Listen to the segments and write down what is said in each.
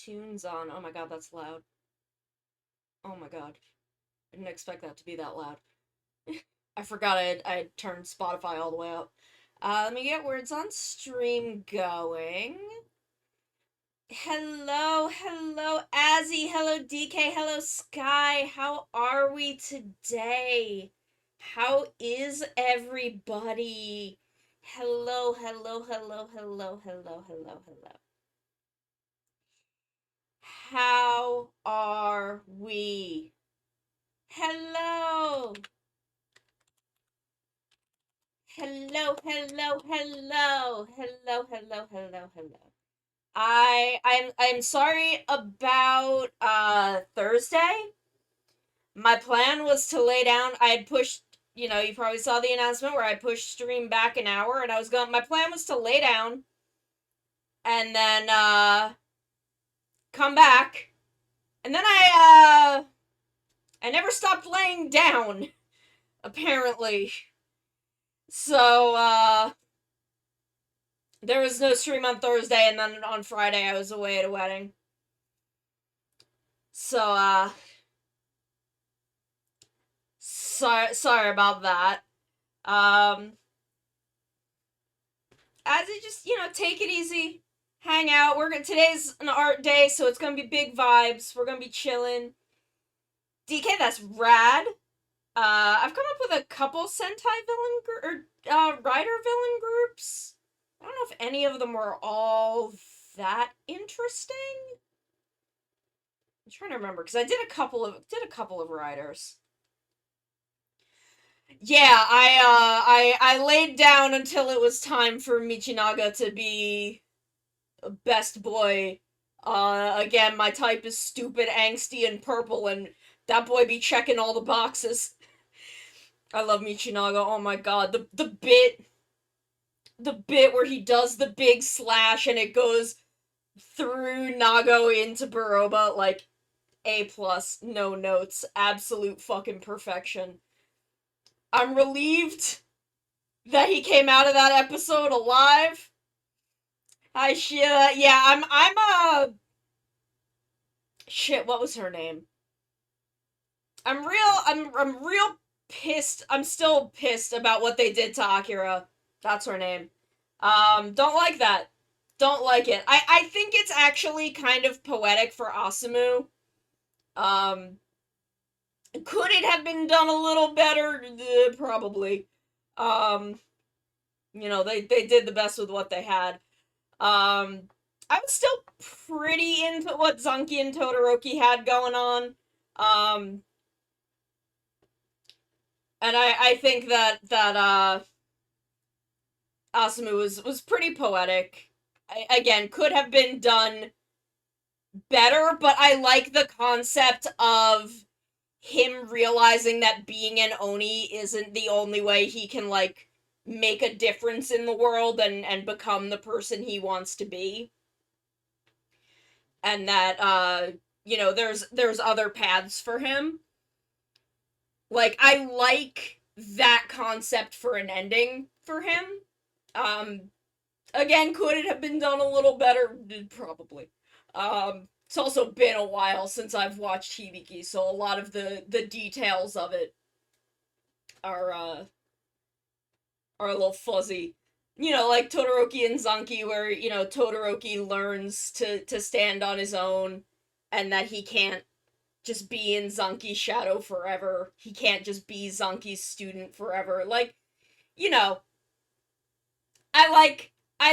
tunes on. Oh my god, that's loud. Oh my god. I didn't expect that to be that loud. I forgot I had turned Spotify all the way up. Let me get words on stream going. Hello, Azzy, hello, DK, hello, Sky. How are we today? How is everybody? Hello. How are we? Hello. Hello. I'm sorry about Thursday. My plan was to lay down. I had pushed, you probably saw the announcement where I pushed stream back an hour and I was going my plan was to lay down and then come back. And then I never stopped laying down apparently. So there was no stream on Thursday, and then on Friday I was away at a wedding. So, sorry about that. As it just, take it easy, hang out. Today's an art day, so it's gonna be big vibes. We're gonna be chilling. DK, that's rad. I've come up with a couple Sentai villain Rider villain groups. I don't know if any of them were all that interesting. I'm trying to remember because I did a couple of riders. Yeah, I laid down until it was time for Michinaga to be best boy. Again, my type is stupid, angsty, and purple, and that boy be checking all the boxes. I love Michinaga. Oh my god, the bit where he does the big slash and it goes through Nago into Baroba, like A+, no notes, absolute fucking perfection. I'm relieved that he came out of that episode alive. Hi Sheila. Yeah, I'm shit, what was her name? I'm real pissed. I'm still pissed about what they did to Akira. That's her name. Don't like that. Don't like it. I think it's actually kind of poetic for Asumu. Um, could it have been done a little better? Probably. Um, they did the best with what they had. I was still pretty into what Zanki and Todoroki had going on. And I think that Asumu was pretty poetic. Again, could have been done better, but I like the concept of him realizing that being an Oni isn't the only way he can, like, make a difference in the world and become the person he wants to be. And that, there's other paths for him. Like, I like that concept for an ending for him. Again, could it have been done a little better? Probably. It's also been a while since I've watched Hibiki, so a lot of the details of it are a little fuzzy. Like Todoroki and Zanki, where, Todoroki learns to stand on his own, and that he can't just be in Zanki's shadow forever. He can't just be Zanki's student forever. Like, you know, I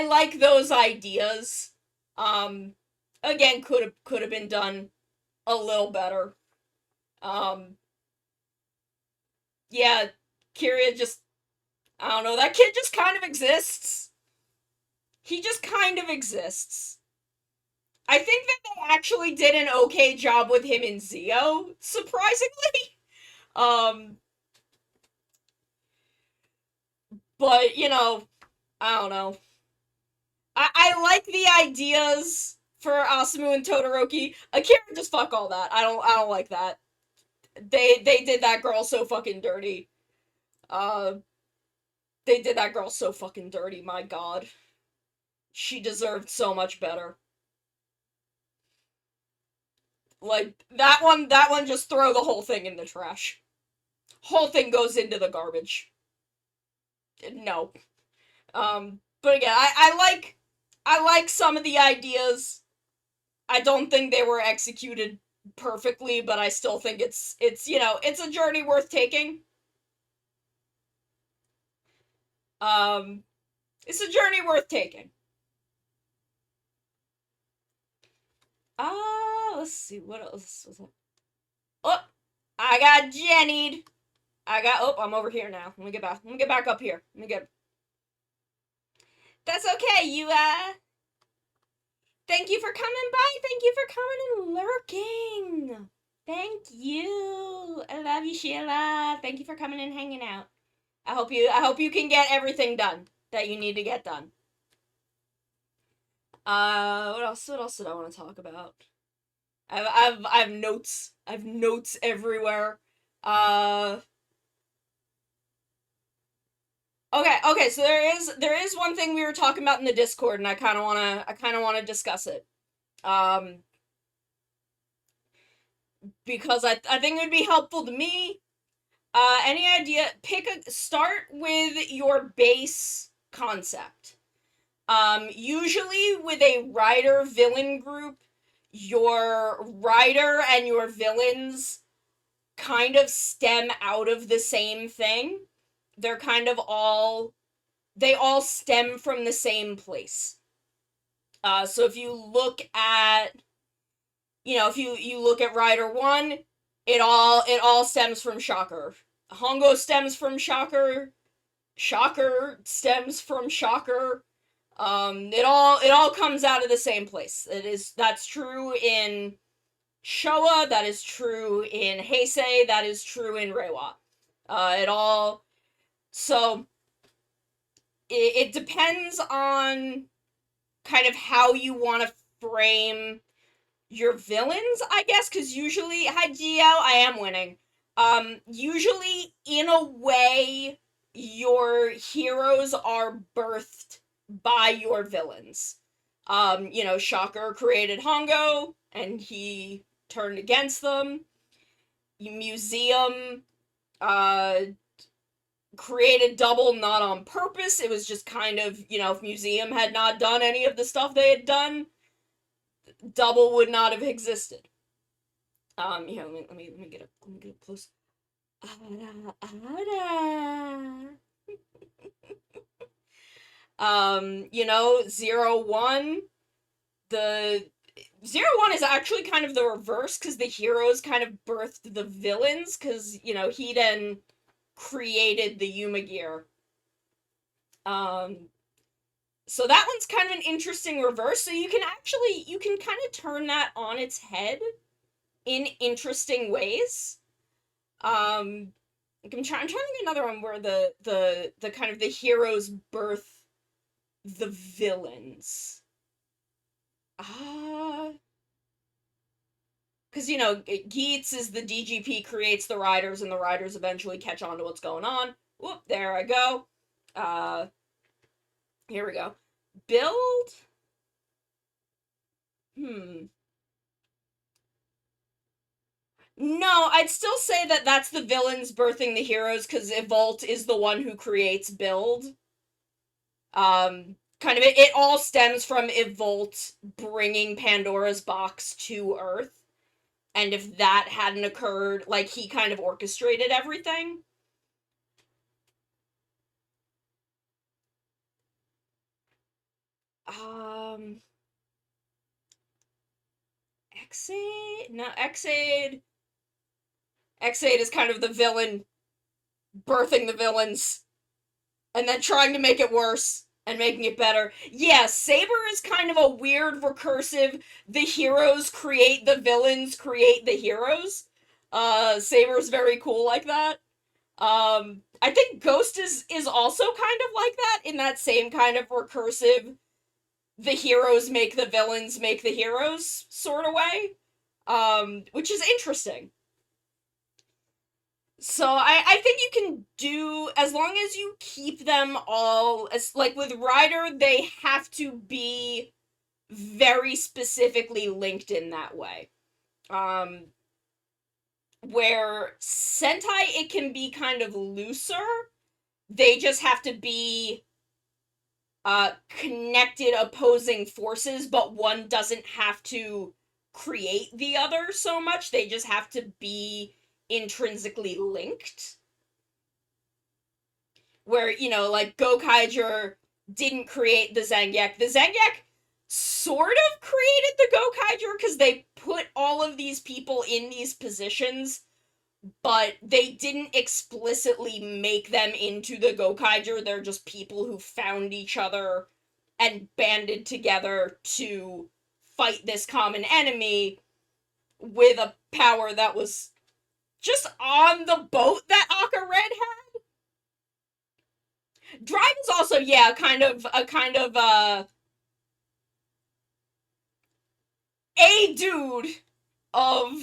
like those ideas. Um Again, could have been done a little better. Um yeah, Kiria just, I don't know, that kid just kind of exists. He just kind of exists. I think that they actually did an okay job with him in Zio, surprisingly. Um but I don't know. I like the ideas for Asumu and Todoroki. Akira, just fuck all that. I don't like that. They did that girl so fucking dirty. Uh they did that girl so fucking dirty, my god. She deserved so much better. Like, that one just throw the whole thing in the trash. Whole thing goes into the garbage. No. But again, I like some of the ideas. I don't think they were executed perfectly, but I still think it's it's a journey worth taking. Um, it's a journey worth taking. Let's see what else was that. Oh, I got Jennied. I'm over here now. Let me get back. Let me get back up here. Let me get. That's okay. Thank you for coming by. Thank you for coming and lurking. Thank you. I love you, Sheila. Thank you for coming and hanging out. I hope you can get everything done that you need to get done. What else? What else did I want to talk about? I have notes. I have notes everywhere. Okay, so there is one thing we were talking about in the Discord, and I kind of wanna discuss it. Because I think it would be helpful to me. Any idea? Start with your base concept. Usually with a writer villain group, your writer and your villains kind of stem out of the same thing. They're kind of they all stem from the same place. So if you look at, if you look at Rider 1, it all stems from Shocker. Hongo stems from Shocker. Shocker stems from Shocker. It all comes out of the same place. That's true in Showa, that is true in Heisei, that is true in Reiwa. So it depends on kind of how you want to frame your villains, I guess, because usually, hi Gio, I am winning. Usually, in a way, your heroes are birthed by your villains. Shocker created Hongo, and he turned against them. Museum, created Double not on purpose. It was just kind of, if Museum had not done any of the stuff they had done, Double would not have existed. Let me get up close. Zero One. The 01 is actually kind of the reverse, because the heroes kind of birthed the villains, because, he then created the Yuma gear. So that one's kind of an interesting reverse. So you can kind of turn that on its head in interesting ways. I'm trying to think of another one where the kind of the heroes birth the villains. Because, Geats is the DGP creates the riders, and the riders eventually catch on to what's going on. Whoop, there I go. Here we go. Build? No, I'd still say that that's the villains birthing the heroes, because Evolt is the one who creates Build. Kind of, it all stems from Evolt bringing Pandora's box to Earth. And if that hadn't occurred, like, he kind of orchestrated everything. Exaid? No, Exaid is kind of the villain birthing the villains and then trying to make it worse and making it better. Yeah, Saber is kind of a weird recursive, the heroes create the villains, create the heroes. Saber's very cool like that. I think Ghost is also kind of like that, in that same kind of recursive, the heroes make the villains make the heroes sort of way. Which is interesting. So I think you can do, as long as you keep them all, as like with Rider, they have to be very specifically linked in that way. Um, where Sentai, it can be kind of looser. They just have to be connected opposing forces, but one doesn't have to create the other so much. They just have to be intrinsically linked. Where, you know, like Gokaiger didn't create the Zangief. The Zangief sort of created the Gokaiger because they put all of these people in these positions, but they didn't explicitly make them into the Gokaiger. They're just people who found each other and banded together to fight this common enemy with a power that was just on the boat that Aka Red had. Drive is also, yeah, a dude of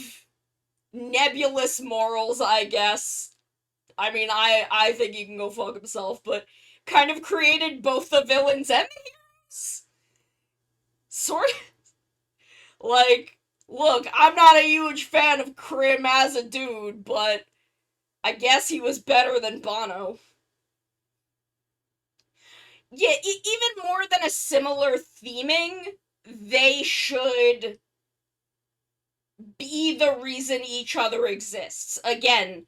nebulous morals, I guess. I mean, I think he can go fuck himself, but kind of created both the villains and the heroes. Sort of. Like, look, I'm not a huge fan of Krim as a dude, but I guess he was better than Bono. Yeah, even more than a similar theming, they should be the reason each other exists. Again,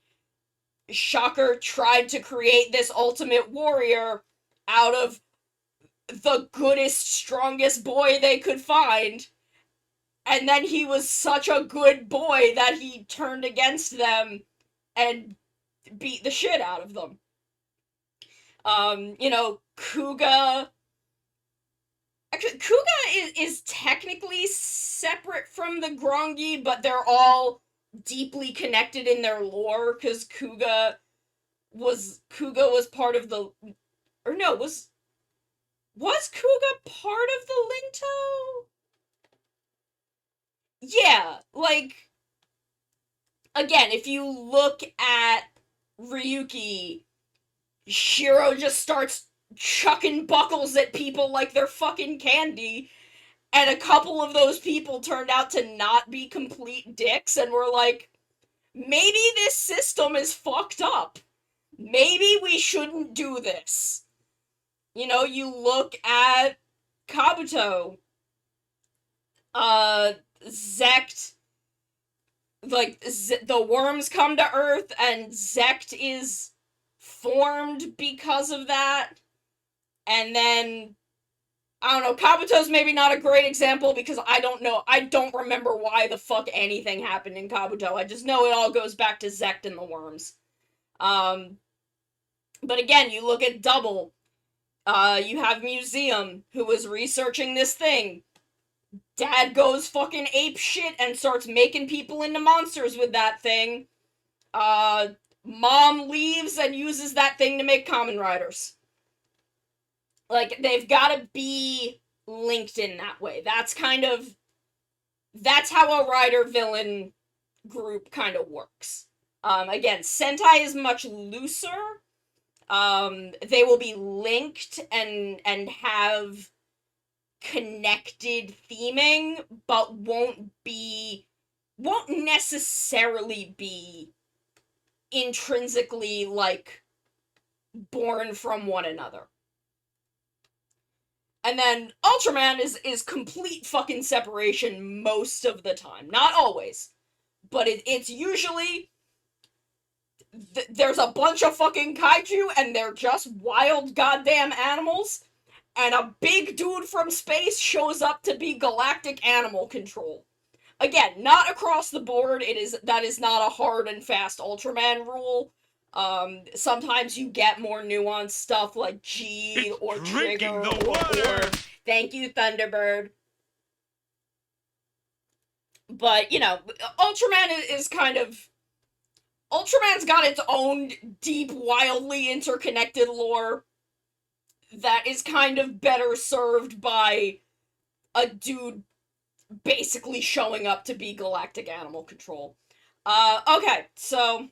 Shocker tried to create this ultimate warrior out of the goodest, strongest boy they could find, and then he was such a good boy that he turned against them and beat the shit out of them. You know, Kuga. Actually, Kuga is technically separate from the Grongi, but they're all deeply connected in their lore because Kuga was part of the, or no, was Kuga part of the Linto? Yeah, like, again, if you look at Ryuki, Shiro just starts chucking buckles at people like they're fucking candy, and a couple of those people turned out to not be complete dicks, and we're like, maybe this system is fucked up. Maybe we shouldn't do this. You know, you look at Kabuto, Zect, like, the worms come to Earth, and Zect is formed because of that. And then, I don't know, Kabuto's maybe not a great example because I don't know, I don't remember why the fuck anything happened in Kabuto. I just know it all goes back to Zect and the worms. But again, you look at Double, you have Museum, who was researching this thing. Dad goes fucking ape shit and starts making people into monsters with that thing. Mom leaves and uses that thing to make Kamen Riders. Like, they've gotta be linked in that way. That's how a rider-villain group kind of works. Again, Sentai is much looser. They will be linked and have connected theming, but won't necessarily be intrinsically, like, born from one another. And then Ultraman is complete fucking separation most of the time. Not always. But it's usually there's a bunch of fucking kaiju and they're just wild goddamn animals, and a big dude from space shows up to be galactic animal control. Again, not across the board. That is not a hard and fast Ultraman rule. Sometimes you get more nuanced stuff like G or Trigger or thank you, Thunderbird. But, you know, Ultraman is kind of... Ultraman's got its own deep, wildly interconnected lore that is kind of better served by a dude basically showing up to be galactic animal control. Okay, so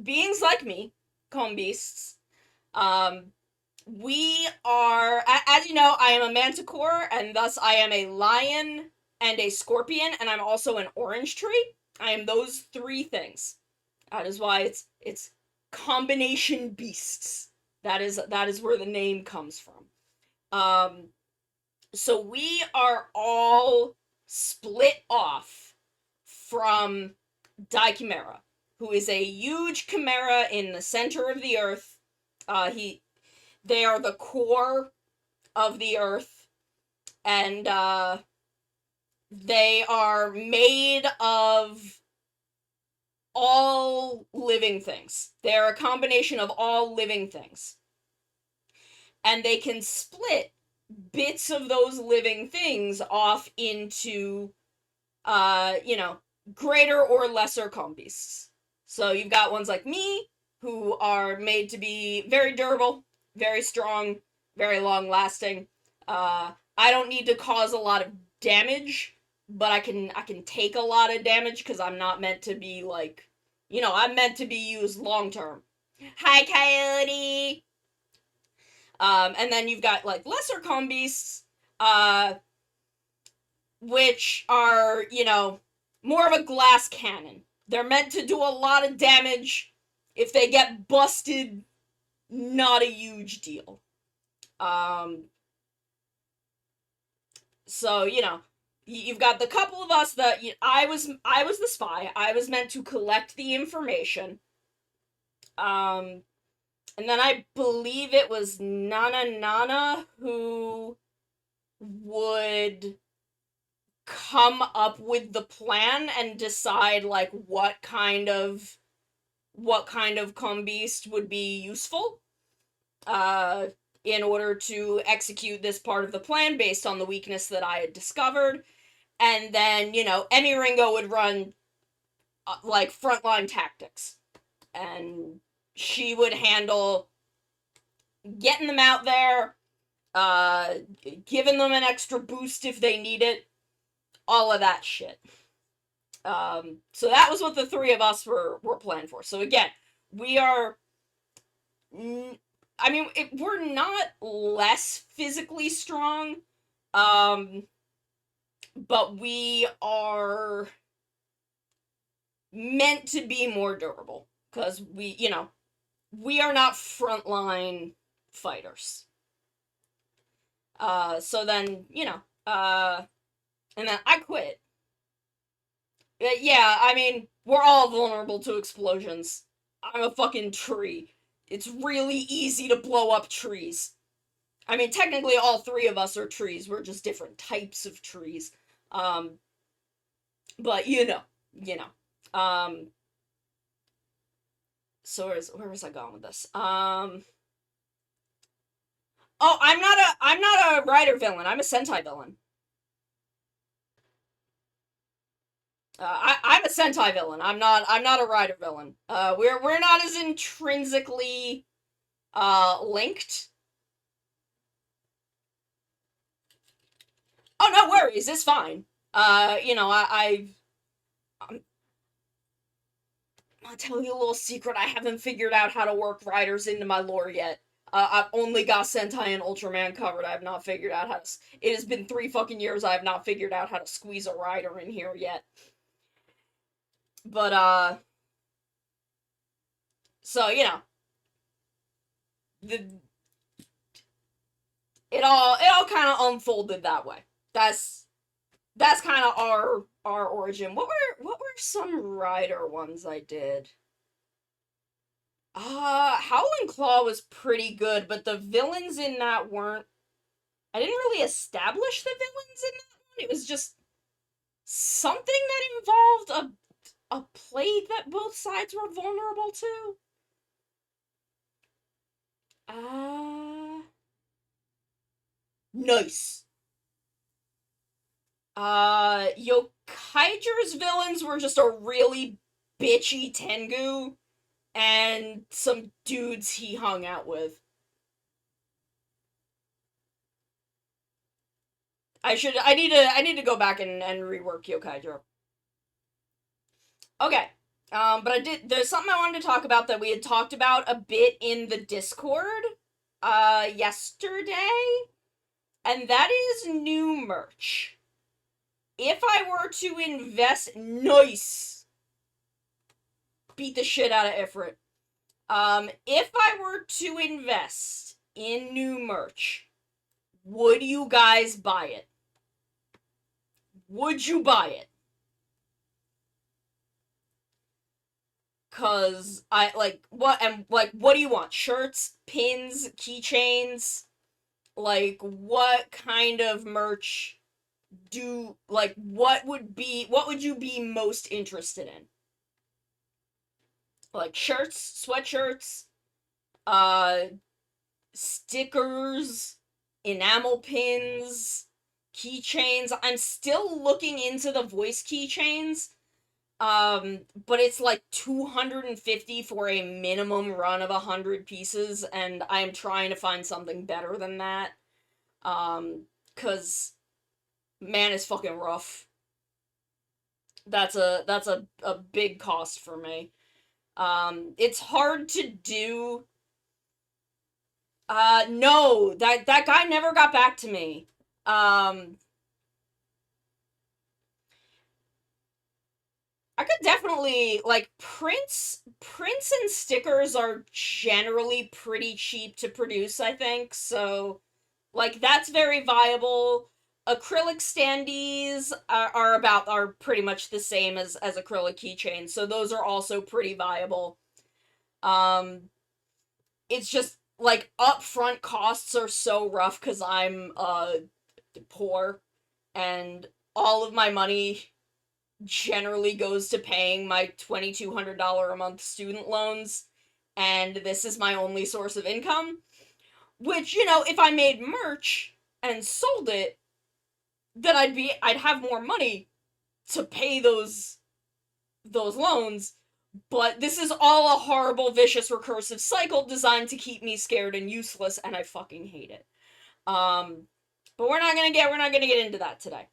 beings like me, comb beasts, we are, as you know, I am a manticore, and thus I am a lion and a scorpion, and I'm also an orange tree. I am those three things. That is why it's combination beasts. That is where the name comes from. So we are all split off from Daichimera, who is a huge chimera in the center of the earth. They are the core of the earth, and they are made of all living things. They're a combination of all living things. And they can split bits of those living things off into, greater or lesser combeasts. So you've got ones like me, who are made to be very durable, very strong, very long lasting. I don't need to cause a lot of damage, but I can take a lot of damage because I'm not meant to be I'm meant to be used long term. Hi, Coyote. And then you've got like lesser combeasts, which are more of a glass cannon. They're meant to do a lot of damage. If they get busted, not a huge deal. So you've got the couple of us that I was the spy. I was meant to collect the information. And then I believe it was Nana who would come up with the plan and decide like what kind of combeast would be useful in order to execute this part of the plan based on the weakness that I had discovered. And then, Emmy Ringo would run like frontline tactics, and she would handle getting them out there, giving them an extra boost if they need it, all of that shit. So that was what the three of us were planned for. So again, we are, we're not less physically strong, but we are meant to be more durable, because we are not frontline fighters. So then, and then I quit. Yeah, we're all vulnerable to explosions. I'm a fucking tree. It's really easy to blow up trees. Technically all three of us are trees. We're just different types of trees. But so where was I going with this? Oh, I'm not a Rider villain. I'm a Sentai villain. I'm a Sentai villain. I'm not a Rider villain. We're not as intrinsically linked. Oh, no worries. It's fine. I'll tell you a little secret. I haven't figured out how to work Riders into my lore yet. I've only got Sentai and Ultraman covered. I have not figured out how to. It has been 3 fucking years. I have not figured out how to squeeze a Rider in here yet. But so it all kind of unfolded that way. That's kind of our origin. What were some Rider ones I did? Howling Claw was pretty good, but the villains in that weren't. I didn't really establish the villains in that one. It was just something that involved a plague that both sides were vulnerable to. Nice. Yokaiger's villains were just a really bitchy Tengu and some dudes he hung out with. I need to go back and rework Yokaiger. Okay. But there's something I wanted to talk about that we had talked about a bit in the Discord, yesterday, and that is new merch. if I were to invest, nice, beat the shit out of Ifrit. If I were to invest in new merch, would you guys buy it? Would you buy it? Cause I like what do you want? Shirts, pins, keychains? Like what kind of merch what would you be most interested in? Like shirts, sweatshirts, uh stickers, enamel pins, keychains. I'm still looking into the voice keychains. But it's like 250 for a minimum run of 100 pieces, and I'm trying to find something better than that. Cause man, it's fucking rough. That's a big cost for me. It's hard to do. No, that guy never got back to me. Um, I could definitely like prints and stickers are generally pretty cheap to produce, I think. So like that's very viable. Acrylic standees are pretty much the same as acrylic keychains, so those are also pretty viable. Um it's just like upfront costs are so rough cuz I'm poor and all of my money generally goes to paying my $2,200 a month student loans, and this is my only source of income. Which, if I made merch and sold it, then I'd have more money to pay those loans. But this is all a horrible, vicious, recursive cycle designed to keep me scared and useless, and I fucking hate it. But we're not gonna get into that today.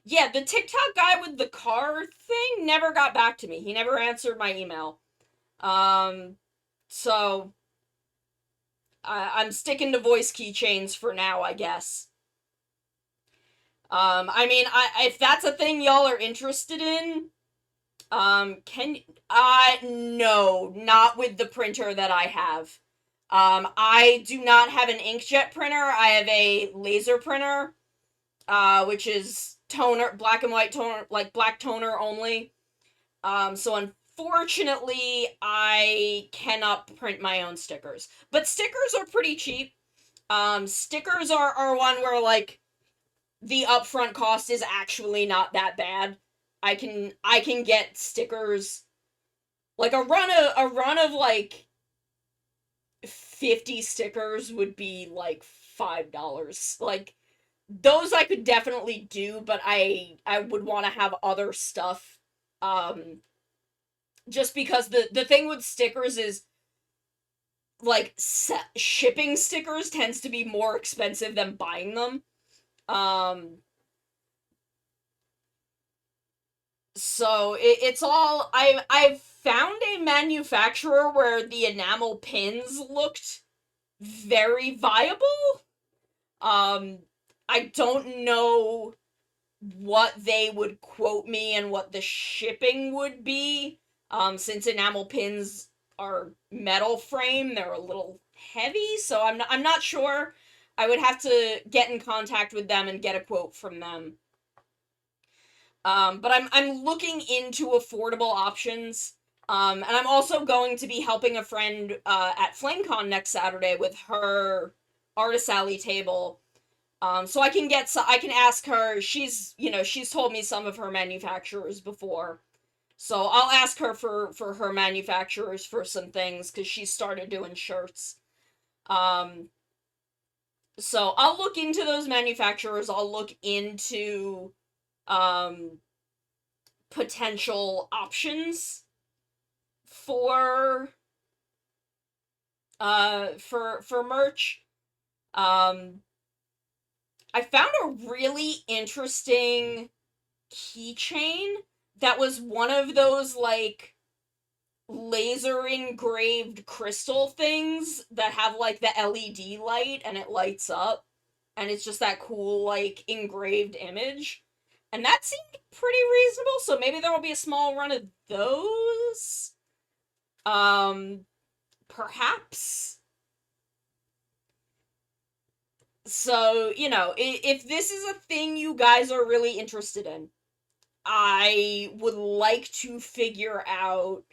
Yeah, the TikTok guy with the car thing never got back to me. He never answered my email. So I'm sticking to voice keychains for now, I guess. I mean, if that's a thing y'all are interested in, no, not with the printer that I have. I do not have an inkjet printer. I have a laser printer, which is toner, black and white toner, like black toner only. So unfortunately, I cannot print my own stickers. But stickers are pretty cheap. Stickers are one where, like, the upfront cost is actually not that bad. I can get stickers, like a run of like 50 stickers would be like $5. Like those I could definitely do, but I would want to have other stuff. Just because the thing with stickers is like shipping stickers tends to be more expensive than buying them. Um so it's all I've found a manufacturer where the enamel pins looked very viable. Um I don't know what they would quote me and what the shipping would be. Since enamel pins are metal frame, they're a little heavy, so I'm not sure. I would have to get in contact with them and get a quote from them. But I'm looking into affordable options. And I'm also going to be helping a friend at FlameCon next Saturday with her Artist Alley table. So I can ask her. She's told me some of her manufacturers before. So I'll ask her for her manufacturers for some things because she started doing shirts. Um, so I'll look into those manufacturers. I'll look into um potential options for for merch. Um, I found a really interesting keychain that was one of those like laser engraved crystal things that have like the LED light and it lights up and it's just that cool, like, engraved image. And that seemed pretty reasonable, so maybe there will be a small run of those. Perhaps. So, you know, if this is a thing you guys are really interested in, I would like to figure out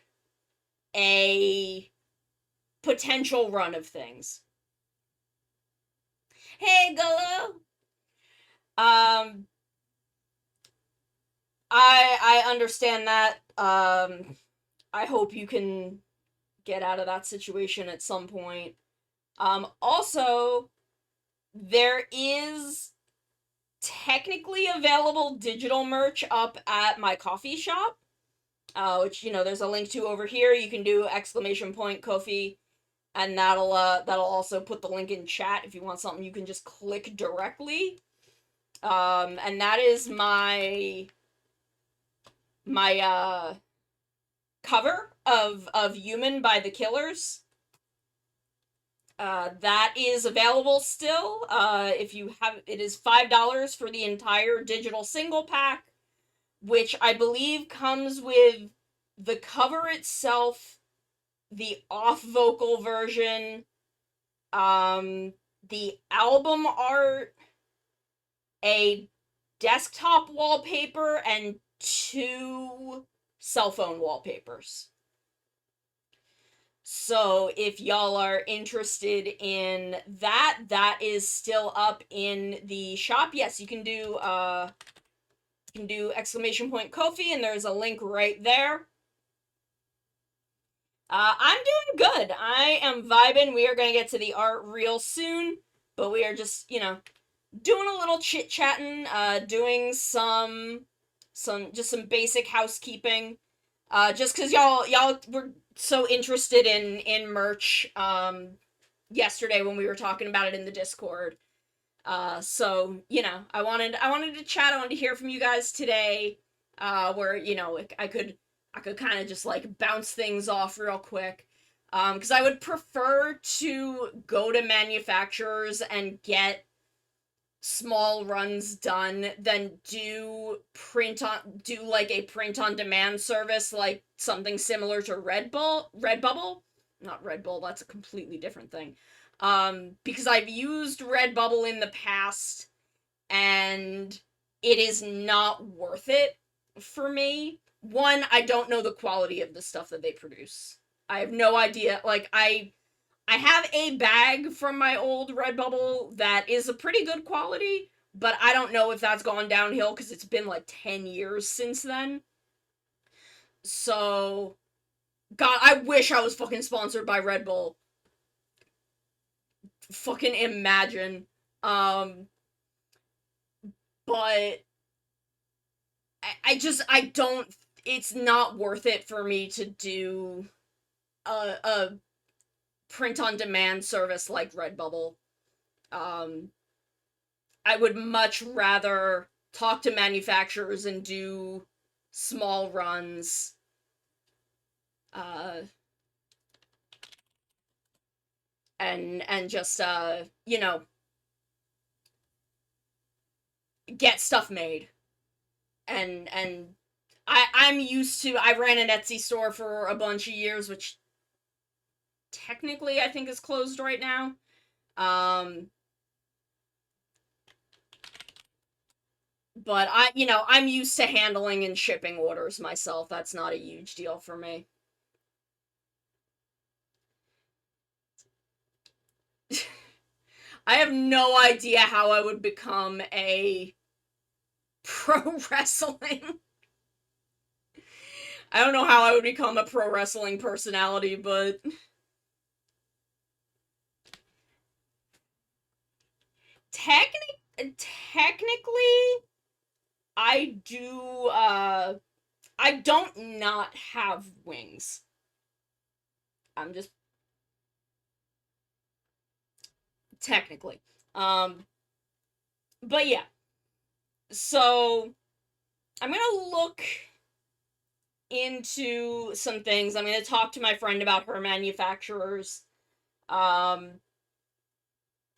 a potential run of things. Hey, Golo! Um, I understand that. I hope you can get out of that situation at some point. Also, there is technically available digital merch up at my coffee shop, which, you know, there's a link to over here. You can do !Kofi, and that'll also put the link in chat if you want something you can just click directly. And that is my cover of Human by the Killers. That is available still. If you have, it is $5 for the entire digital single pack, which I believe comes with the cover itself, the off vocal version, the album art, a desktop wallpaper, and 2 cell phone wallpapers. So if y'all are interested in that, that is still up in the shop. Yes, you can do !Kofi, and there's a link right there. I'm doing good. I am vibing. We are going to get to the art real soon, but we are just, you know, doing a little chit-chatting, doing some basic housekeeping. Just because y'all were so interested in merch yesterday when we were talking about it in the Discord. So, you know, I wanted to chat. I wanted to hear from you guys today, where, you know, I could kind of just like bounce things off real quick. Because I would prefer to go to manufacturers and get small runs done than do like a print on demand service, like something similar to Redbubble. Not Red Bull, that's a completely different thing. Because I've used Redbubble in the past and it is not worth it for me. One, I don't know the quality of the stuff that they produce. I have no idea. Like, I have a bag from my old Redbubble that is a pretty good quality, but I don't know if that's gone downhill because it's been like 10 years since then. So, God, I wish I was fucking sponsored by Red Bull. Fucking imagine. But I don't, it's not worth it for me to do a print on demand service like Redbubble. I would much rather talk to manufacturers and do small runs. And just you know, get stuff made. And I'm used to, I ran an Etsy store for a bunch of years, which technically I think is closed right now. But I'm used to handling and shipping orders myself. That's not a huge deal for me. I have no idea how I would become a pro wrestling. I don't know how I would become a pro wrestling personality, but technically, I do, I don't not have wings. I'm just... technically. But yeah. So, I'm gonna look into some things. I'm gonna talk to my friend about her manufacturers.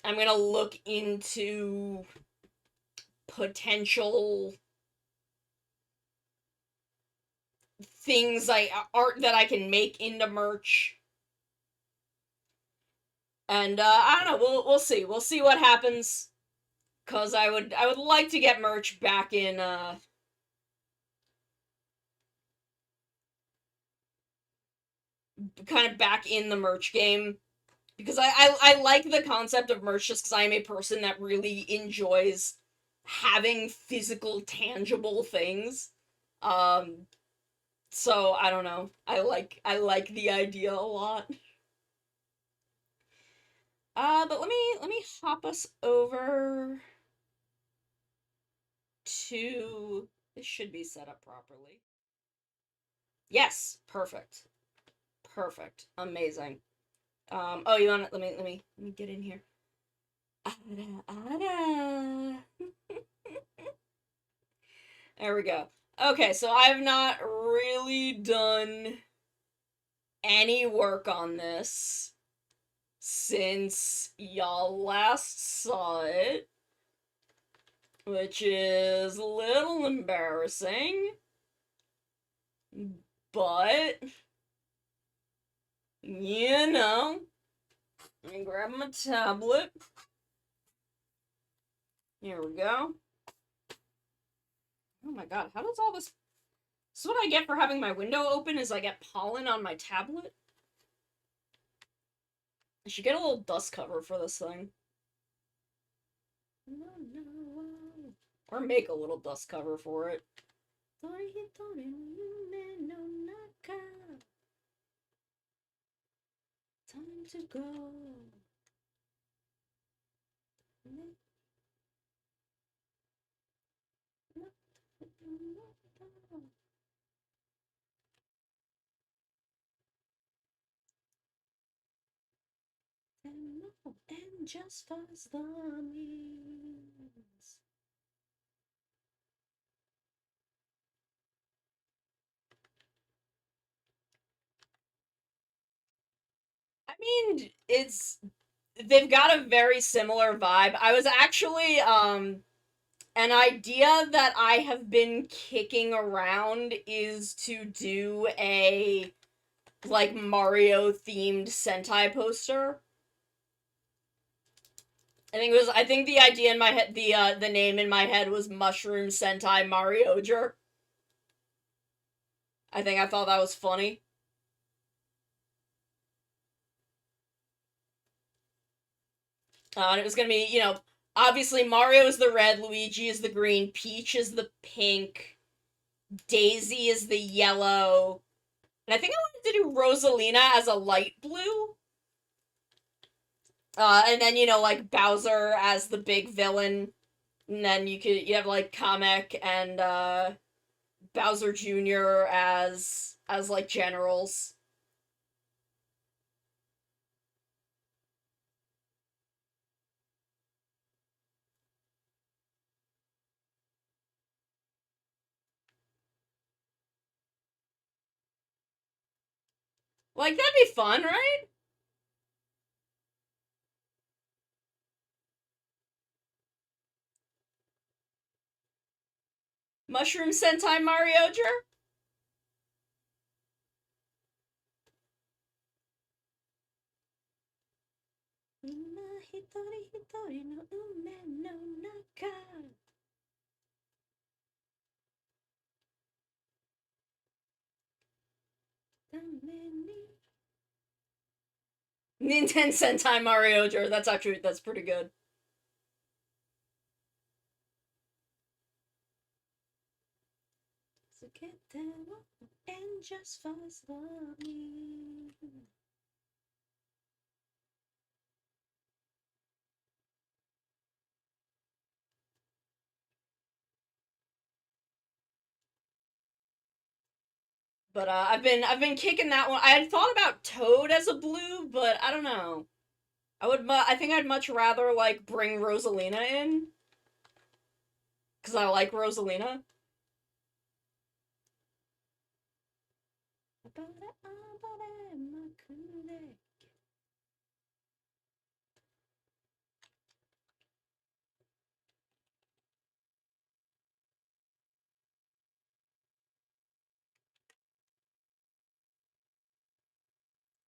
I'm gonna look into potential things like art that I can make into merch. And I don't know, we'll see. We'll see what happens. Cause I would like to get merch back in kind of back in the merch game. Because I like the concept of merch just because I am a person that really enjoys having physical, tangible things. Um, so I don't know. I like the idea a lot. But let me hop us over to this should be set up properly. Yes, perfect. Perfect. Amazing. Oh, you want to let me get in here. Ada, ada. There we go. Okay, so I've not really done any work on this since y'all last saw it, which is a little embarrassing, but you know, let me grab my tablet. Here we go. Oh my god, how does all this... This is what I get for having my window open, is I get pollen on my tablet. I should get a little dust cover for this thing. Or make a little dust cover for it. Time to go. And just fuzz the means. I mean, they've got a very similar vibe. I was actually an idea that I have been kicking around is to do a like Mario themed Sentai poster. I think the idea in my head, the name in my head was Mushroom Sentai Marioger. I thought that was funny. And it was gonna be, obviously Mario is the red, Luigi is the green, Peach is the pink, Daisy is the yellow, and I think I wanted to do Rosalina as a light blue. And then, like Bowser as the big villain. And then you have like Kamek and Bowser Jr. as like generals. Like that'd be fun, right? Mushroom Sentai Marioger? Nintendo Sentai Marioger. That's pretty good. So get them and just fuzz me. But I've been kicking that one. I had thought about Toad as a blue, but I don't know. I think I'd much rather like bring Rosalina in because I like Rosalina.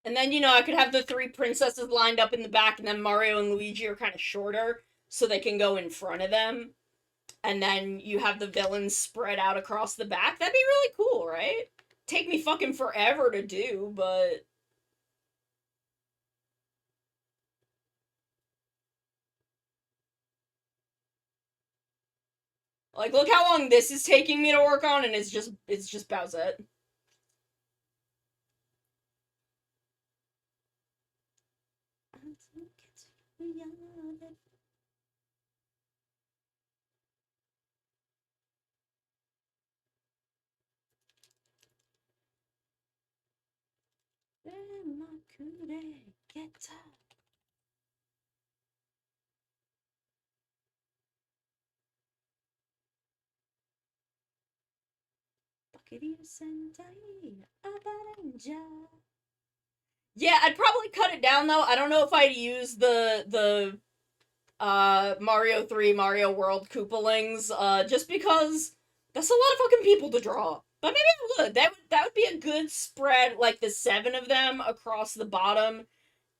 And then, I could have the three princesses lined up in the back, and then Mario and Luigi are kind of shorter, so they can go in front of them. And then you have the villains spread out across the back. That'd be really cool, right? Take me fucking forever to do, but like, look how long this is taking me to work on, and it's just Bowsette. Yeah, I'd probably cut it down though. I don't know if I'd use the Mario 3 Mario World Koopalings, just because that's a lot of fucking people to draw. But maybe I would. That would be a good spread, like the 7 of them across the bottom,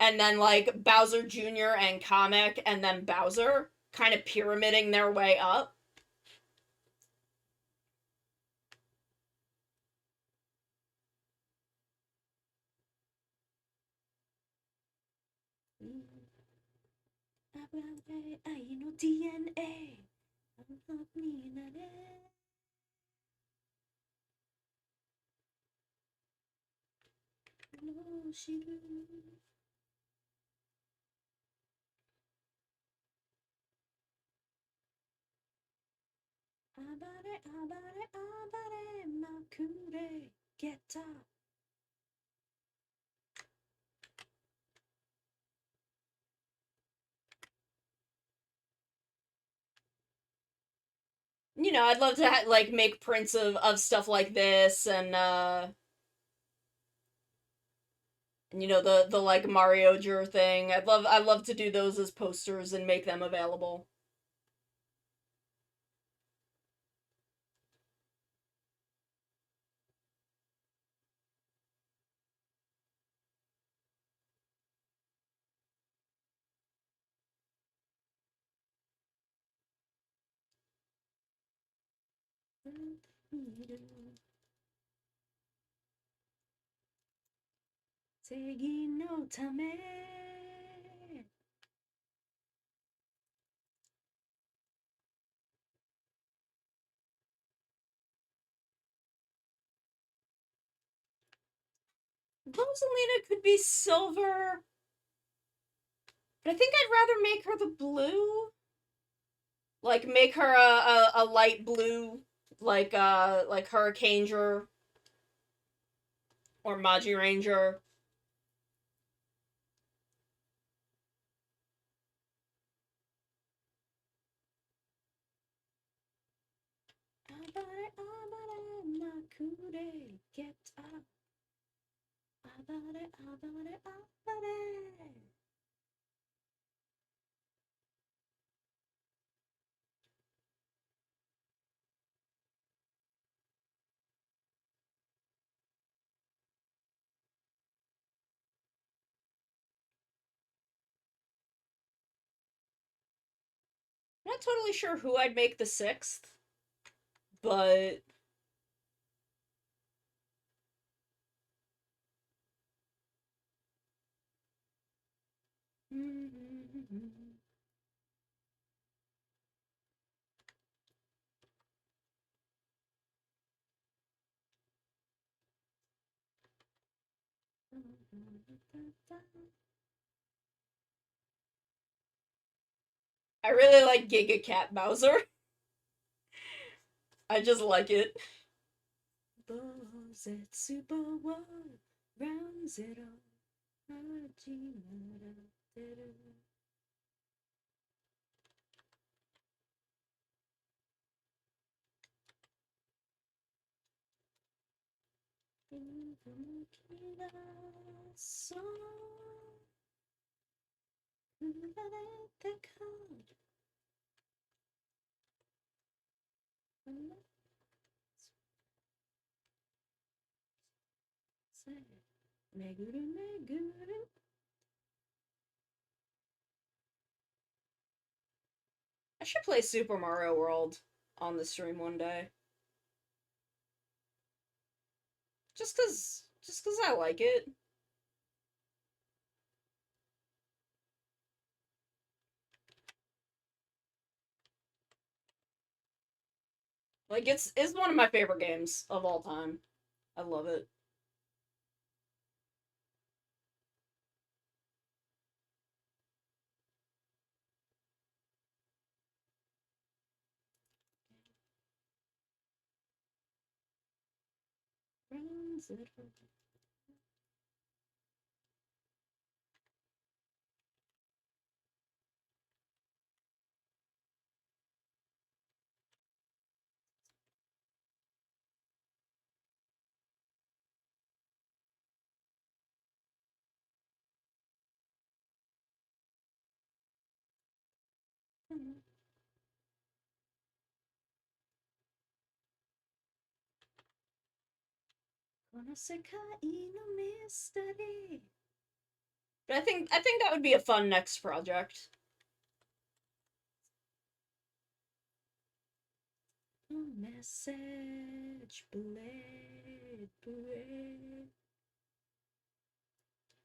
and then like Bowser Jr. and Kamek, and then Bowser, kind of pyramiding their way up. I'd love to like make prints of stuff like this, and the like Mario Jr thing. I'd love to do those as posters and make them available. Rosalina could be silver, but I think I'd rather make her the blue. Like make her a light blue, like Hurricane Ranger or Magi Ranger. I'm not totally sure who I'd make the sixth, but I really like Giga Cat Bowser. I just like it. Bowsette Super World rounds it all. Meguru, meguru. I should play Super Mario World on the stream one day. Just cause I like it. Like it's one of my favorite games of all time. I love it. But I think that would be a fun next project. Message, blade, blade.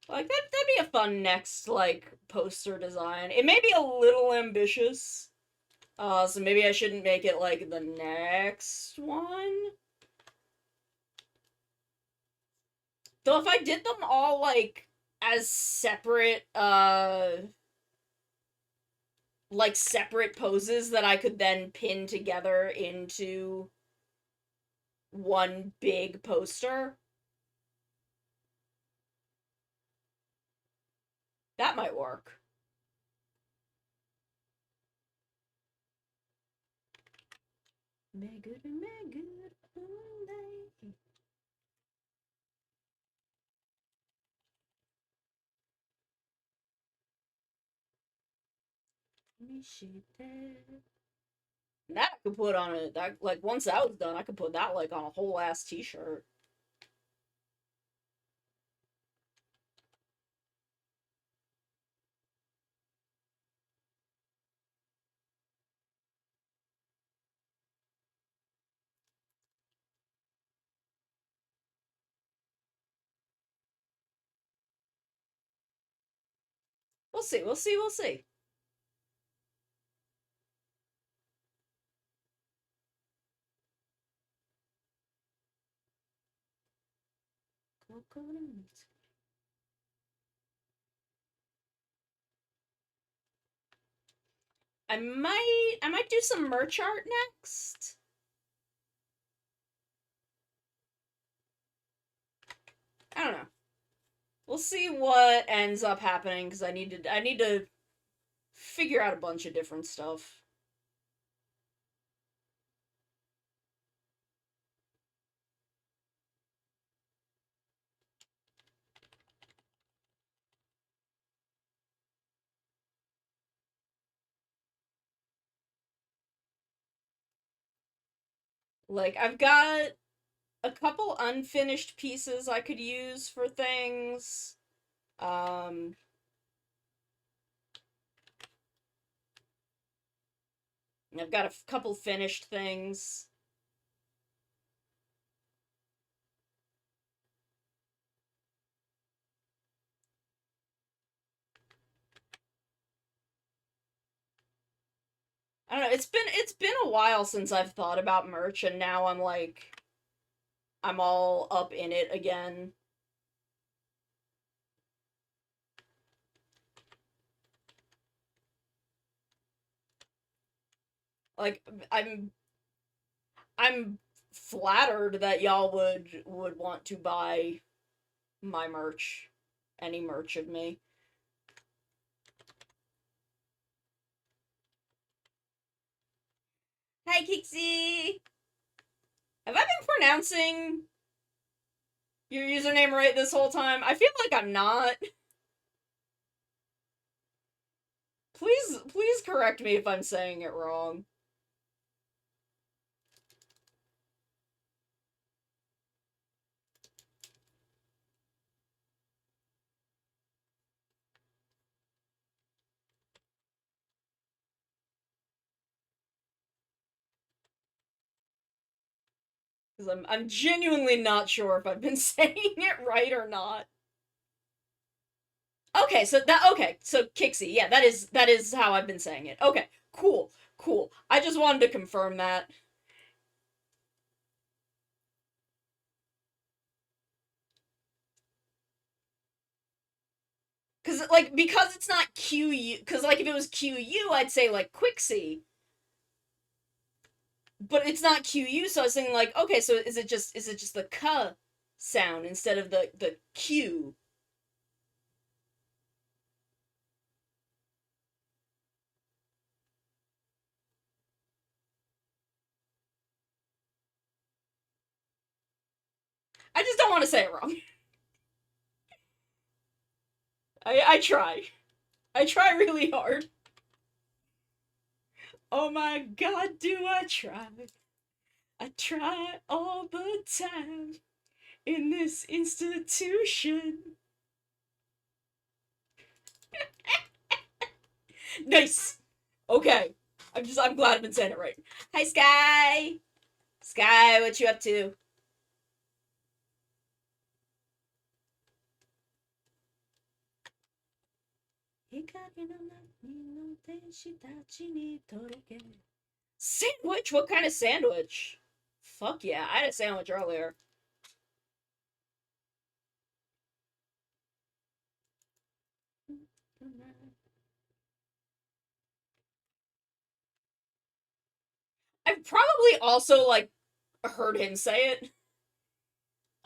Like that'd be a fun next like poster design. It may be a little ambitious. So maybe I shouldn't make it like the next one. Though if I did them all like as separate like separate poses that I could then pin together into one big poster, that might work. That I could put on it. That like once that was done, I could put that like on a whole ass t-shirt. We'll see. We'll see. We'll see. I might do some merch art next. I don't know. We'll see what ends up happening because I need to figure out a bunch of different stuff. Like I've got a couple unfinished pieces I could use for things. Um I've got a couple finished things. I don't know. It's been a while since I've thought about merch, and now I'm all up in it again. Like I'm flattered that y'all would want to buy my merch, any merch of me. Hi, Kixie. Have I been pronouncing your username right this whole time? I feel like I'm not. Please correct me if I'm saying it wrong. Because I'm genuinely not sure if I've been saying it right or not. Okay, so Kixie, yeah, that is how I've been saying it. Okay, cool, cool. I just wanted to confirm that. Because it's not QU, because like if it was QU, I'd say like Quixie, but it's not QU, so I was thinking like, okay, so is it just the K sound instead of the Q? I just don't want to say it wrong. I try. I try really hard. Oh my god, do I try? I try all the time in this institution. Nice. Okay. I'm glad I've been saying it right. Hi, Sky. Sky, what you up to? Sandwich? What kind of sandwich? Fuck yeah, I had a sandwich earlier. I've probably also, like, heard him say it.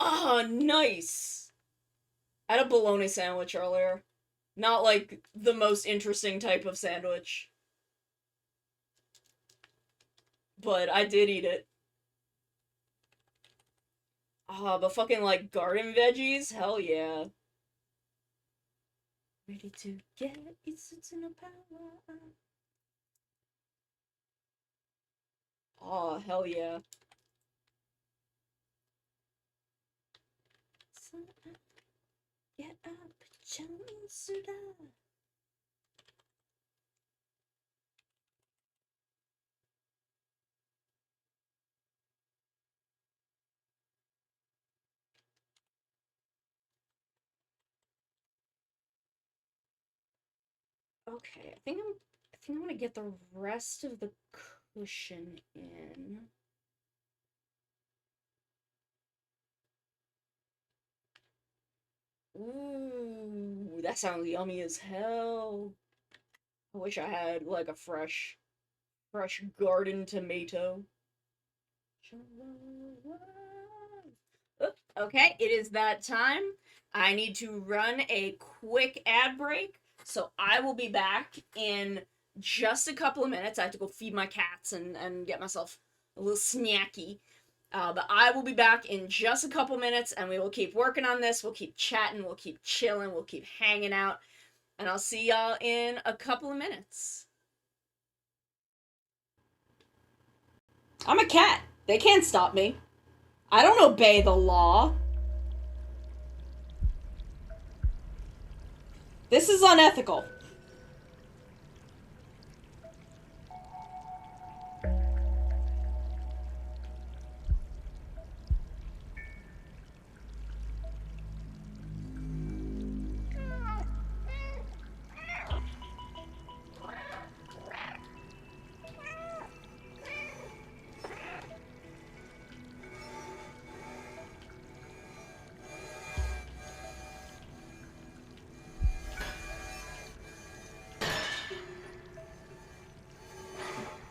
Oh, nice. I had a bologna sandwich earlier. Not, like, the most interesting type of sandwich. But I did eat it. Ah, but fucking, like, garden veggies? Hell yeah. Ready to get it's in a power. Oh, hell yeah. Get up, Suda. Okay, I think I'm gonna get the rest of the cushion in. Ooh, that sounds yummy as hell. I wish I had like a fresh garden tomato. Okay, it is that time. I need to run a quick ad break, so I will be back in just a couple of minutes. I have to go feed my cats and get myself a little snacky. But I will be back in just a couple minutes, and we will keep working on this. We'll keep chatting, we'll keep chilling, we'll keep hanging out, and I'll see y'all in a couple of minutes. I'm a cat. They can't stop me. I don't obey the law. This is unethical.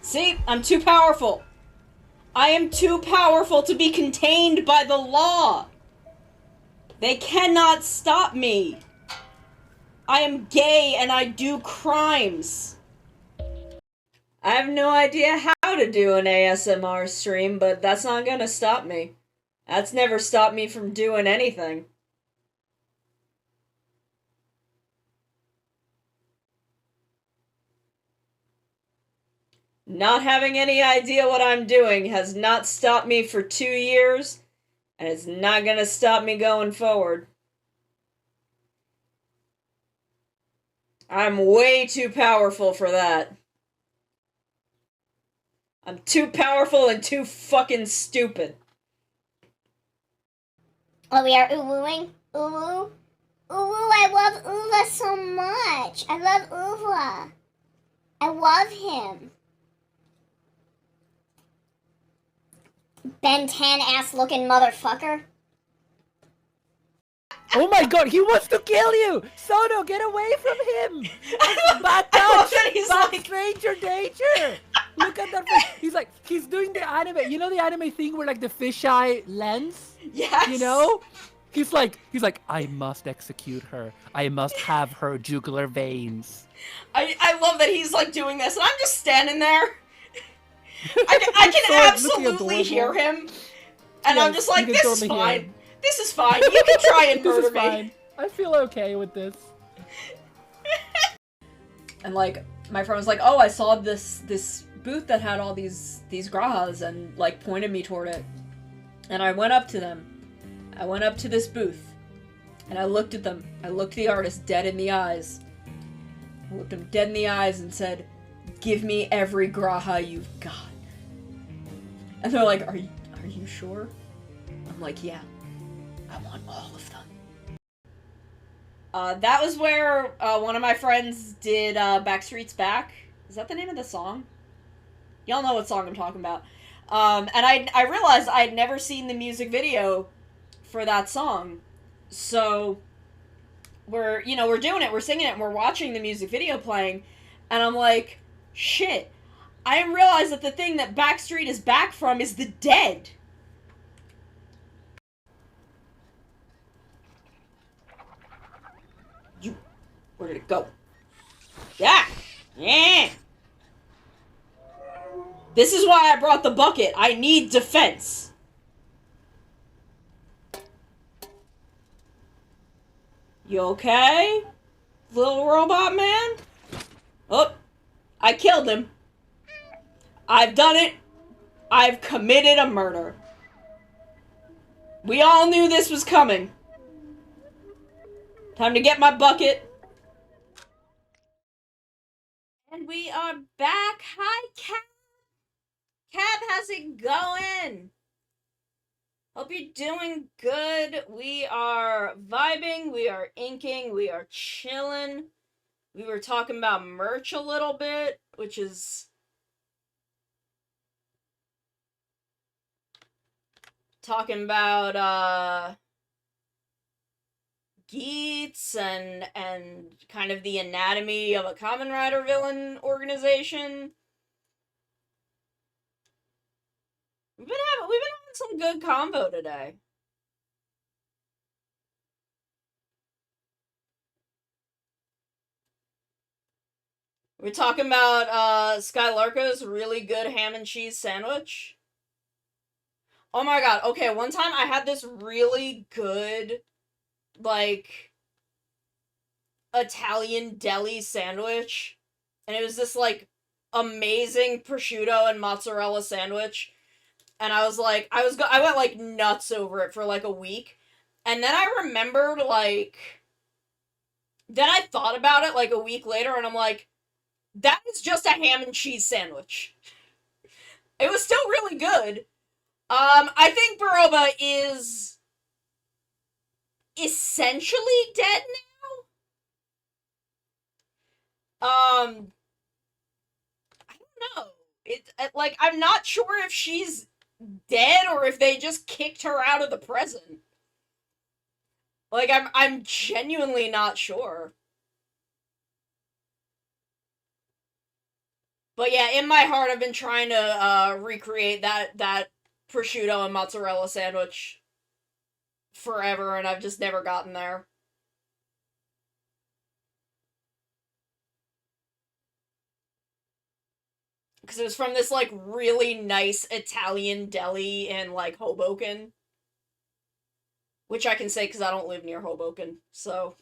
See, I'm too powerful. I am too powerful to be contained by the law. They cannot stop me. I am gay and I do crimes. I have no idea how to do an ASMR stream, but that's not gonna stop me. That's never stopped me from doing anything. Not having any idea what I'm doing has not stopped me for 2 years, and it's not gonna stop me going forward. I'm way too powerful for that. I'm too powerful and too fucking stupid. Oh, we are uwooing? Uwoo? Uwoo, I love Uva so much. I love Uva. I love him. Ben 10 ass looking motherfucker. Oh my god, he wants to kill you! Sono, get away from him! That's bad I love touch! that he's Bad like... stranger danger! Look at that face. He's doing the anime. You know the anime thing where like the fisheye lens? Yes! You know? He's like, I must execute her. I must have her jugular veins. I love that he's like doing this, and I'm just standing there. I can So absolutely hear him, and I'm Yes, just like, you can this totally is hear fine. him. This is fine. You can try and This murder is me. fine. I feel okay with this. And like, my friend was like, oh, I saw this booth that had all these grahas, and like pointed me toward it. And I went up to them. I went up to this booth, and I looked at them. I looked the artist dead in the eyes. I looked him dead in the eyes and said, give me every graha you've got. And they're like, are you sure? I'm like, yeah. I want all of them. That was where one of my friends did Backstreet's Back. Is that the name of the song? Y'all know what song I'm talking about. And I realized I had never seen the music video for that song. So we're doing it, we're singing it, and we're watching the music video playing, and I'm like, shit, I didn't realize that the thing that Backstreet is back from is the Dead. Where did it go? Yeah! Yeah! This is why I brought the bucket. I need defense. You okay? Little robot man? Oh, I killed him. I've done it. I've committed a murder. We all knew this was coming. Time to get my bucket. And we are back. Hi, Cab. Cab, how's it going? Hope you're doing good. We are vibing. We are inking. We are chilling. We were talking about merch a little bit, which is talking about Geats and kind of the anatomy of a Kamen Rider villain organization. We've been having some good convo today. We're talking about Skylarko's really good ham and cheese sandwich. Oh my god, okay, one time I had this really good, like, Italian deli sandwich, and it was this, like, amazing prosciutto and mozzarella sandwich, and I was like, I went, like, nuts over it for, like, a week, and then I remembered, like, then I thought about it, like, a week later, and I'm like, that is just a ham and cheese sandwich. It was still really good. I think Baroba is essentially dead now. I don't know. Like, I'm not sure if she's dead or if they just kicked her out of the present. Like, I'm genuinely not sure. But yeah, in my heart, I've been trying to recreate that prosciutto and mozzarella sandwich forever, and I've just never gotten there. Because it was from this, like, really nice Italian deli in, like, Hoboken. Which I can say because I don't live near Hoboken, so...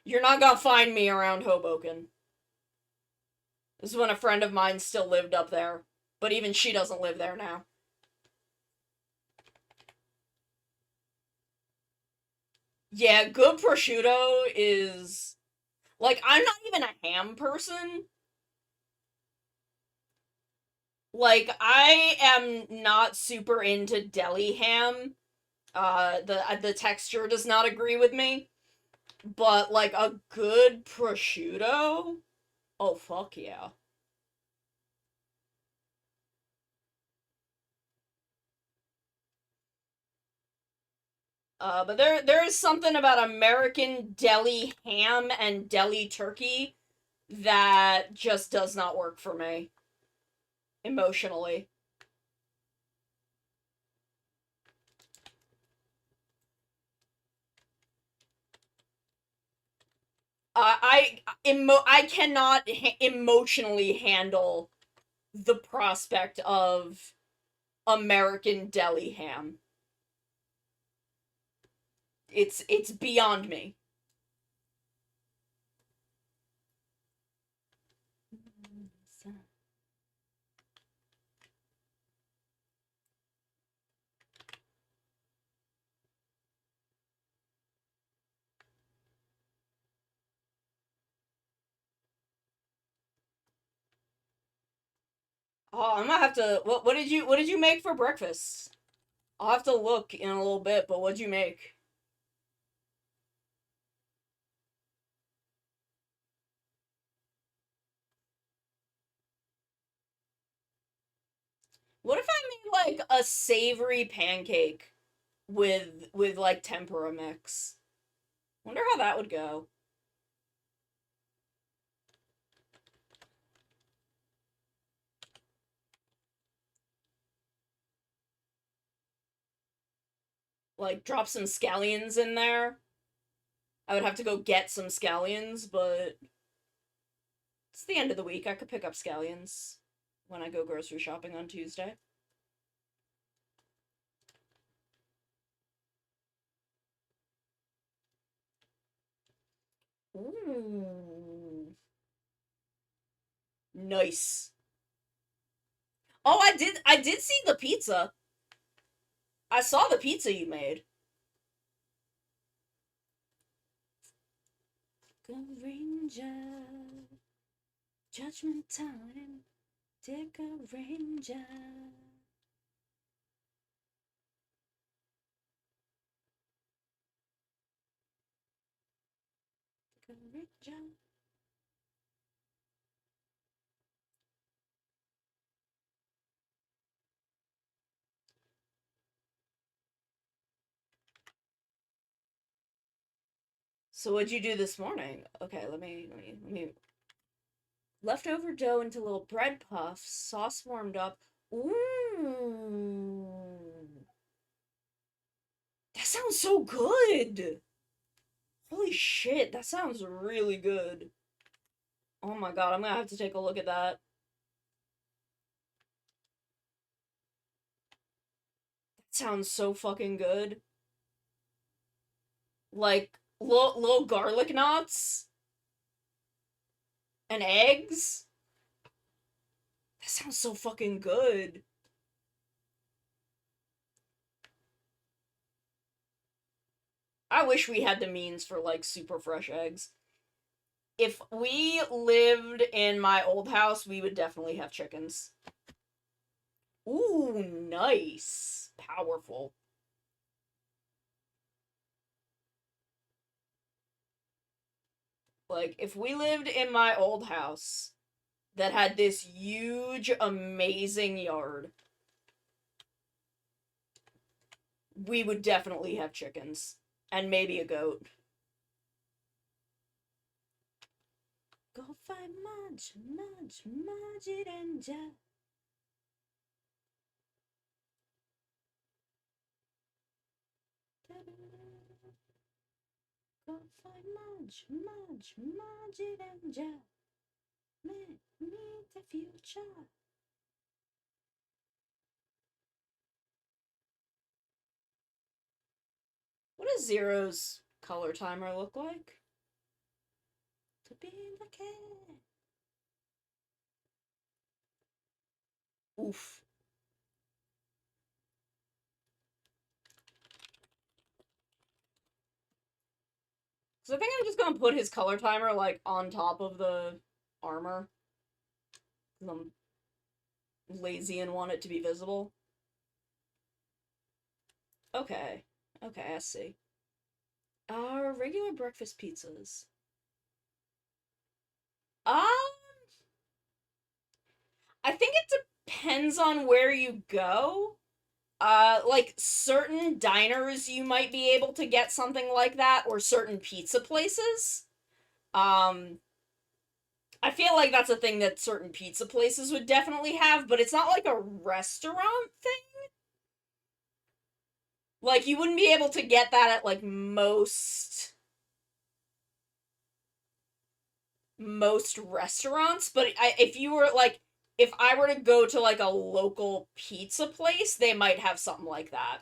You're not gonna find me around Hoboken. This is when a friend of mine still lived up there. But even she doesn't live there now. Yeah, good prosciutto is... Like, I'm not even a ham person. Like, I am not super into deli ham. The texture does not agree with me, but like a good prosciutto, oh fuck yeah. But there is something about American deli ham and deli turkey that just does not work for me emotionally. I cannot emotionally handle the prospect of American deli ham. It's beyond me. Oh, I'm gonna have to. What did you make for breakfast? I'll have to look in a little bit. But what'd you make? What if I made like a savory pancake with like tempura mix? Wonder how that would go. Like drop some scallions in there. I would have to go get some scallions, but it's the end of the week. I could pick up scallions when I go grocery shopping on Tuesday. Ooh. Nice. Oh, I did see the pizza. I saw the pizza you made. Go Ranger. Judgment time. Take a Ranger. Take a Ranger. So what'd you do this morning? Okay, let me leftover dough into little bread puffs, sauce warmed up. Ooh. That sounds so good. Holy shit, that sounds really good. Oh my god, I'm gonna have to take a look at that. That sounds so fucking good. Like little garlic knots and eggs. That sounds so fucking good. I wish we had the means for like super fresh eggs. If we lived in my old house, we would definitely have chickens. Ooh, nice. Powerful. Like, if we lived in my old house that had this huge, amazing yard, we would definitely have chickens. And maybe a goat. Go find Mudge, Mudge, Mudge it and Jack. Go find Mudge, Mudge, Mudge it and Jack. Meet the future. What does Zero's color timer look like? To be the cat. Oof. So I think I'm just gonna put his color timer like on top of the armor. Cause I'm lazy and want it to be visible. Okay. Okay, I see. Regular breakfast pizzas. Um, I think it depends on where you go. Like certain diners you might be able to get something like that, or certain pizza places. Um, I feel like that's a thing that certain pizza places would definitely have, but it's not like a restaurant thing. Like you wouldn't be able to get that at like most restaurants, but if you were like if I were to go to like a local pizza place, they might have something like that.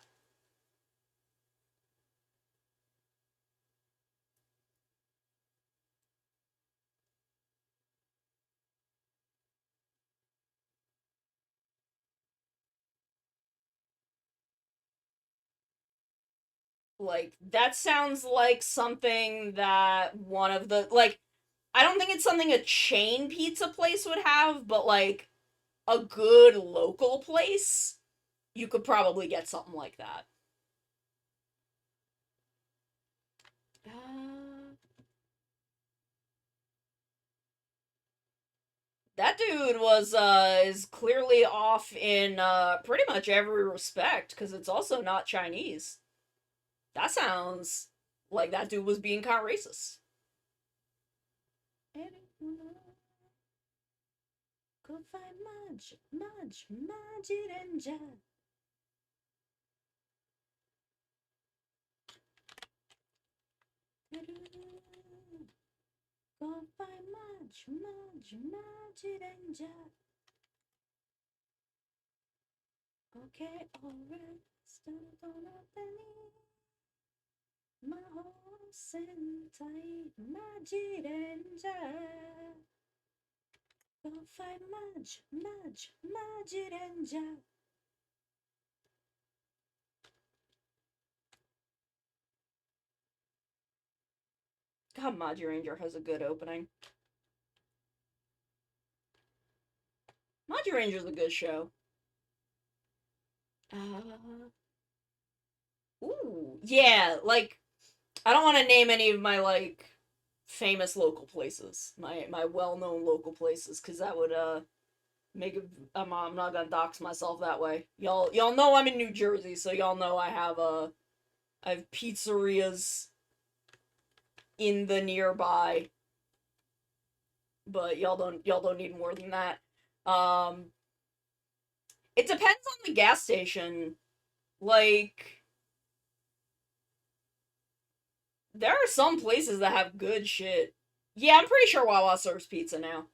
Like that sounds like something that one of the like I don't think it's something a chain pizza place would have, but like a good local place, you could probably get something like that. Uh, that dude was is clearly off in pretty much every respect because it's also not Chinese. That sounds like that dude was being kind of racist. Go find Majid and Jad. Go find Majid and Jad. Okay, alright, stand on up and my horse and tight, Majid and Jad. Go find Majid and Jad. God, Maji Ranger has a good opening. Maji Ranger's a good show. Ooh, yeah, like I don't want to name any of my like famous local places, my well-known local places, because that would make it. I'm not gonna dox myself that way. Y'all know I'm in New Jersey, so y'all know I have pizzerias in the nearby, but y'all don't need more than that. Um, it depends on the gas station. Like there are some places that have good shit. Yeah, I'm pretty sure Wawa serves pizza now.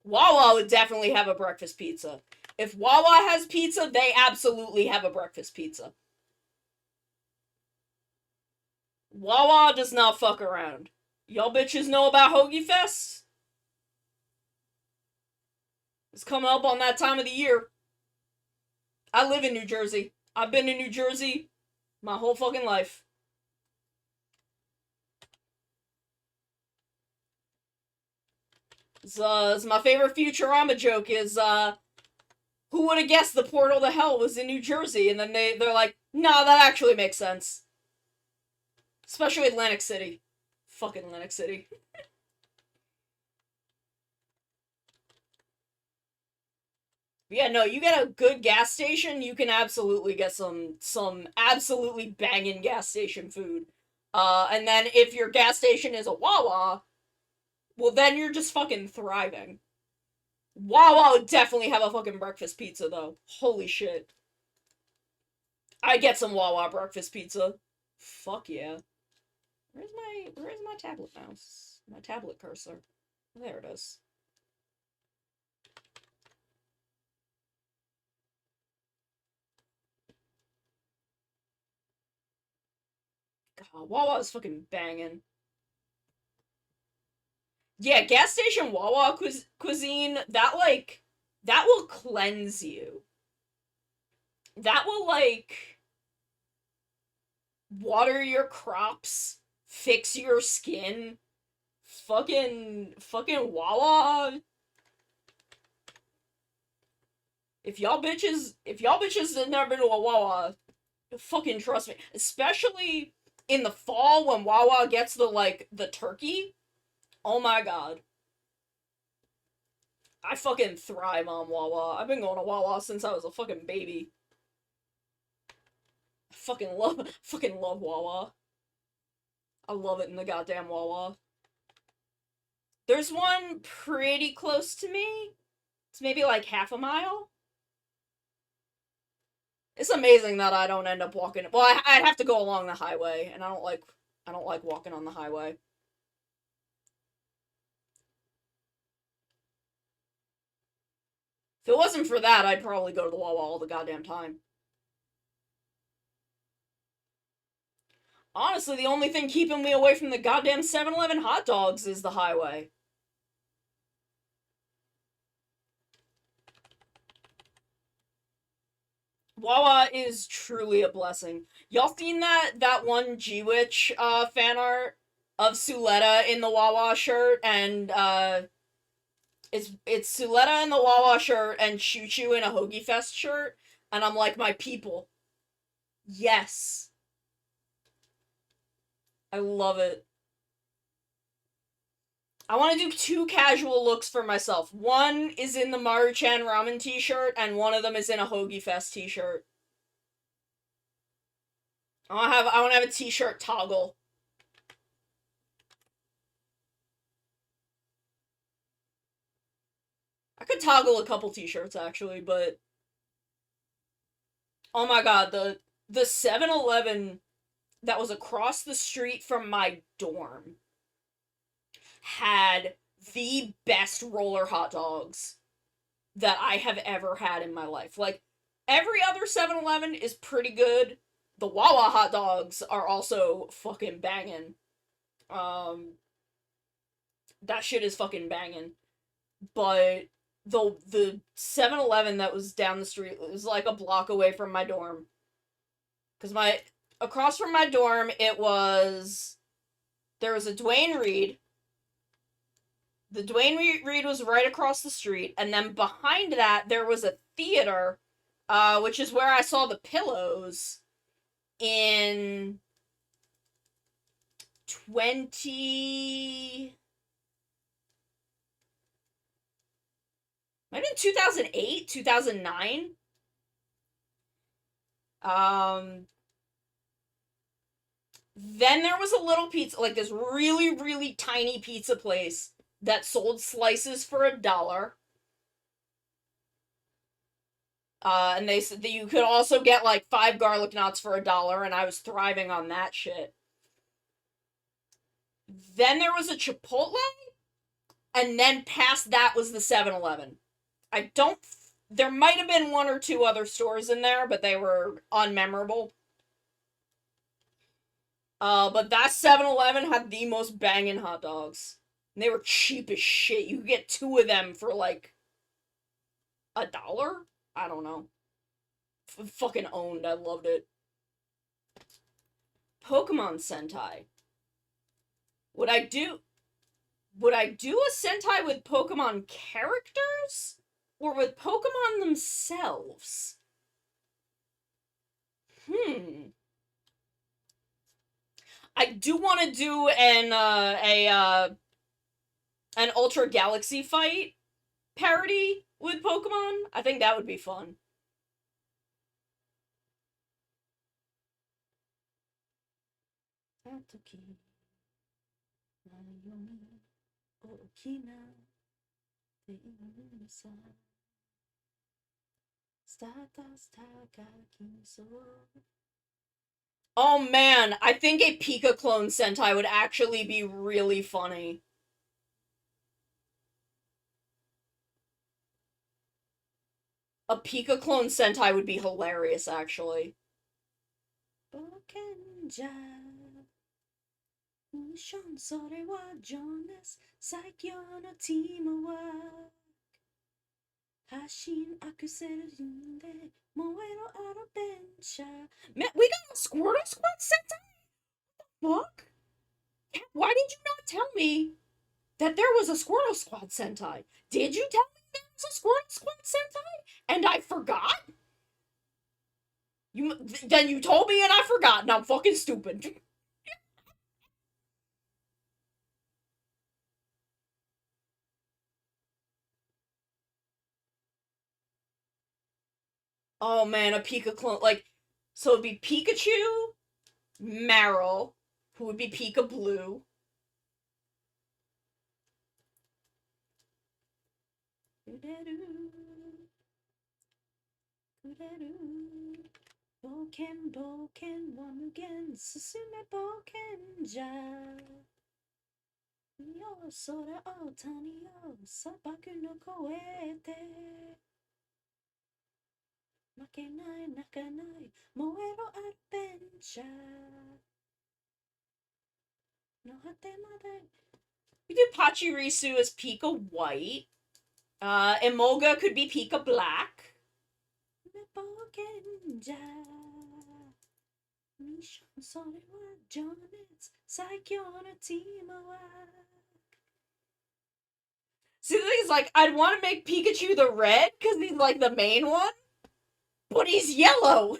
Wawa would definitely have a breakfast pizza. If Wawa has pizza, they absolutely have a breakfast pizza. Wawa does not fuck around. Y'all bitches know about Hoagie Fest? It's coming up on that time of the year. I live in New Jersey. I've been in New Jersey my whole fucking life. It's my favorite Futurama joke is, who would have guessed the portal to hell was in New Jersey? And then they're like, nah, that actually makes sense. Especially Atlantic City. Fucking Atlantic City. Yeah, no, you get a good gas station, you can absolutely get some absolutely banging gas station food. And then if your gas station is a Wawa, well then you're just fucking thriving. Wawa would definitely have a fucking breakfast pizza though. Holy shit. I get some Wawa breakfast pizza. Fuck yeah. Where's my tablet mouse? My tablet cursor. There it is. God, Wawa is fucking banging. Yeah, gas station Wawa cuisine, that will cleanse you. That will, like, water your crops, fix your skin. Fucking Wawa. If y'all bitches have never been to a Wawa, Fucking trust me. Especially in the fall when Wawa gets the turkey. Oh my god. I fucking thrive on Wawa. I've been going to Wawa since I was a fucking baby. I fucking love Wawa. I love it in the goddamn Wawa. There's one pretty close to me. It's maybe like half a mile. It's amazing that I don't end up walking. Well, I'd have to go along the highway, and I don't like walking on the highway. If it wasn't for that, I'd probably go to the Wawa all the goddamn time. Honestly, the only thing keeping me away from the goddamn 7-Eleven hot dogs is the highway. Wawa is truly a blessing. Y'all seen that one G-Witch fan art of Suletta in the Wawa shirt, and it's Suletta in the Wawa shirt and Choo Choo in a Hoagie Fest shirt, and I'm like, my people. Yes. I love it. I want to do 2 casual looks for myself. One is in the Maruchan Ramen t-shirt, and one of them is in a Hoagie Fest t-shirt. I want to have a t-shirt toggle. I could toggle a couple t-shirts, actually, but... Oh my god, the 7-Eleven that was across the street from my dorm had the best roller hot dogs that I have ever had in my life. Like, every other 7-Eleven is pretty good. The Wawa hot dogs are also fucking banging. That shit is fucking banging. But the 7-Eleven that was down the street was like a block away from my dorm. Because across from my dorm, there was a Duane Reade. The Duane Reade was right across the street, and then behind that, there was a theater, which is where I saw the Pillows in 2008, 2009. Then there was a little pizza, like this really, really tiny pizza place that sold slices for $1. And they said that you could also get like 5 garlic knots for $1, and I was thriving on that shit. Then there was a Chipotle, and then past that was the 7-Eleven. There might have been 1 or 2 other stores in there, but they were unmemorable. But that 7-Eleven had the most banging hot dogs. And they were cheap as shit. You could get 2 of them for like $1? I don't know. Fucking owned. I loved it. Pokemon Sentai. Would I do a Sentai with Pokemon characters? Or with Pokemon themselves? I do want to do an Ultra Galaxy fight parody with Pokemon. I think that would be fun. Oh man, I think a Pika clone Sentai would actually be really funny. A Pika clone Sentai would be hilarious, actually. Man, we got a Squirtle Squad Sentai? Fuck? Why did you not tell me that there was a Squirtle Squad Sentai? Did you tell me there was a Squirtle Squad Sentai? And I forgot? Then you told me and I forgot, and I'm fucking stupid. Oh man, a Pika clone. Like, so it'd be Pikachu, Meryl, who would be Pika Blue. Boken boken wamugen susume boken ja. Yo sora o tani yo sabaku no koe te. Makenai nakanai moero adventure. No hate made. We do Pachirisu as Pika White. Emolga could be Pika Black. See, the thing is, like, I'd want to make Pikachu the red, because he's, like, the main one. But he's yellow!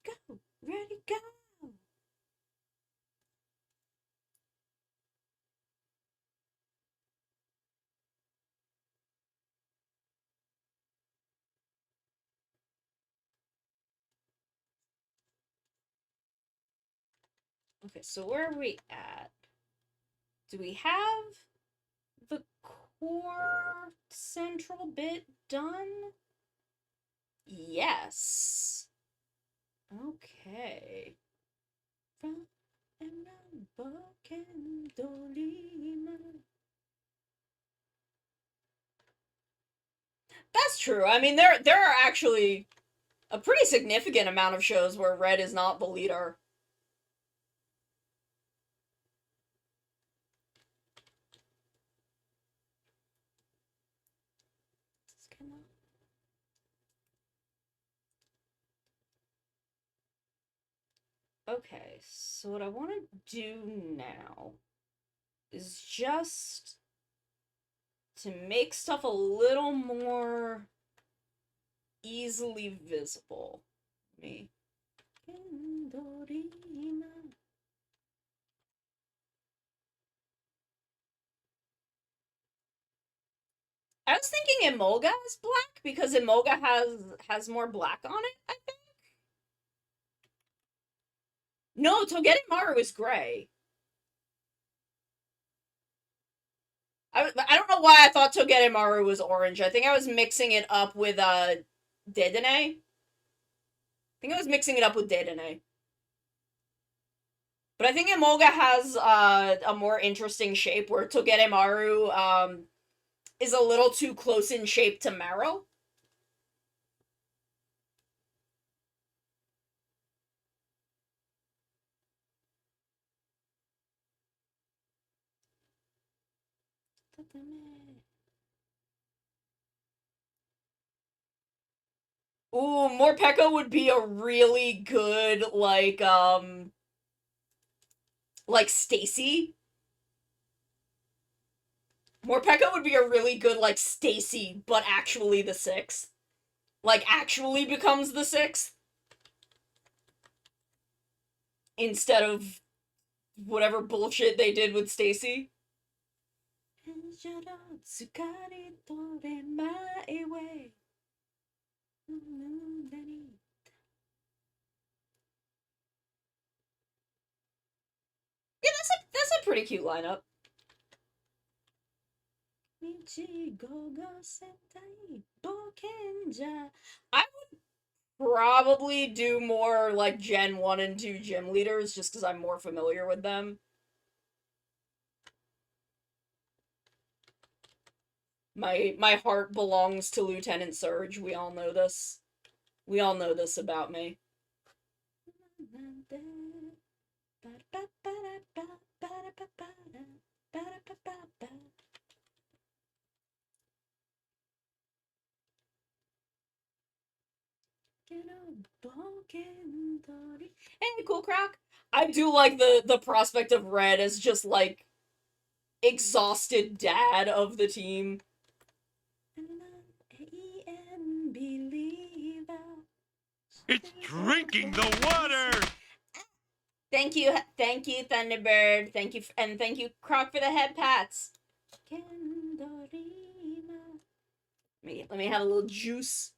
Go! Ready, go! Okay, so where are we at? Do we have the core central bit done? Yes. Okay. That's true. I mean, there are actually a pretty significant amount of shows where Red is not the leader. Okay, so what I want to do now is just to make stuff a little more easily visible. Me. I was thinking Emolga is black because Emolga has more black on it, I think. No, Togedemaru is gray. I don't know why I thought Togedemaru was orange. I think I was mixing it up with Dedenne. I think I was mixing it up with Dedenne. But I think Emolga has a more interesting shape where Togedemaru is a little too close in shape to Marrow. Ooh, Morpeko would be a really good, like Stacy. Morpeko would be a really good, like, Stacy, but actually the 6th. Like, actually becomes the 6th. Instead of whatever bullshit they did with Stacy. Yeah, that's a pretty cute lineup. I would probably do more like Gen 1 and 2 gym leaders just because I'm more familiar with them. My heart belongs to Lieutenant Surge. We all know this. We all know this about me. Hey, cool crack. I do like the prospect of Red as just like exhausted dad of the team. It's drinking the water! Thank you, Thunderbird. Thank you, Croc, for the head pats. Let me have a little juice.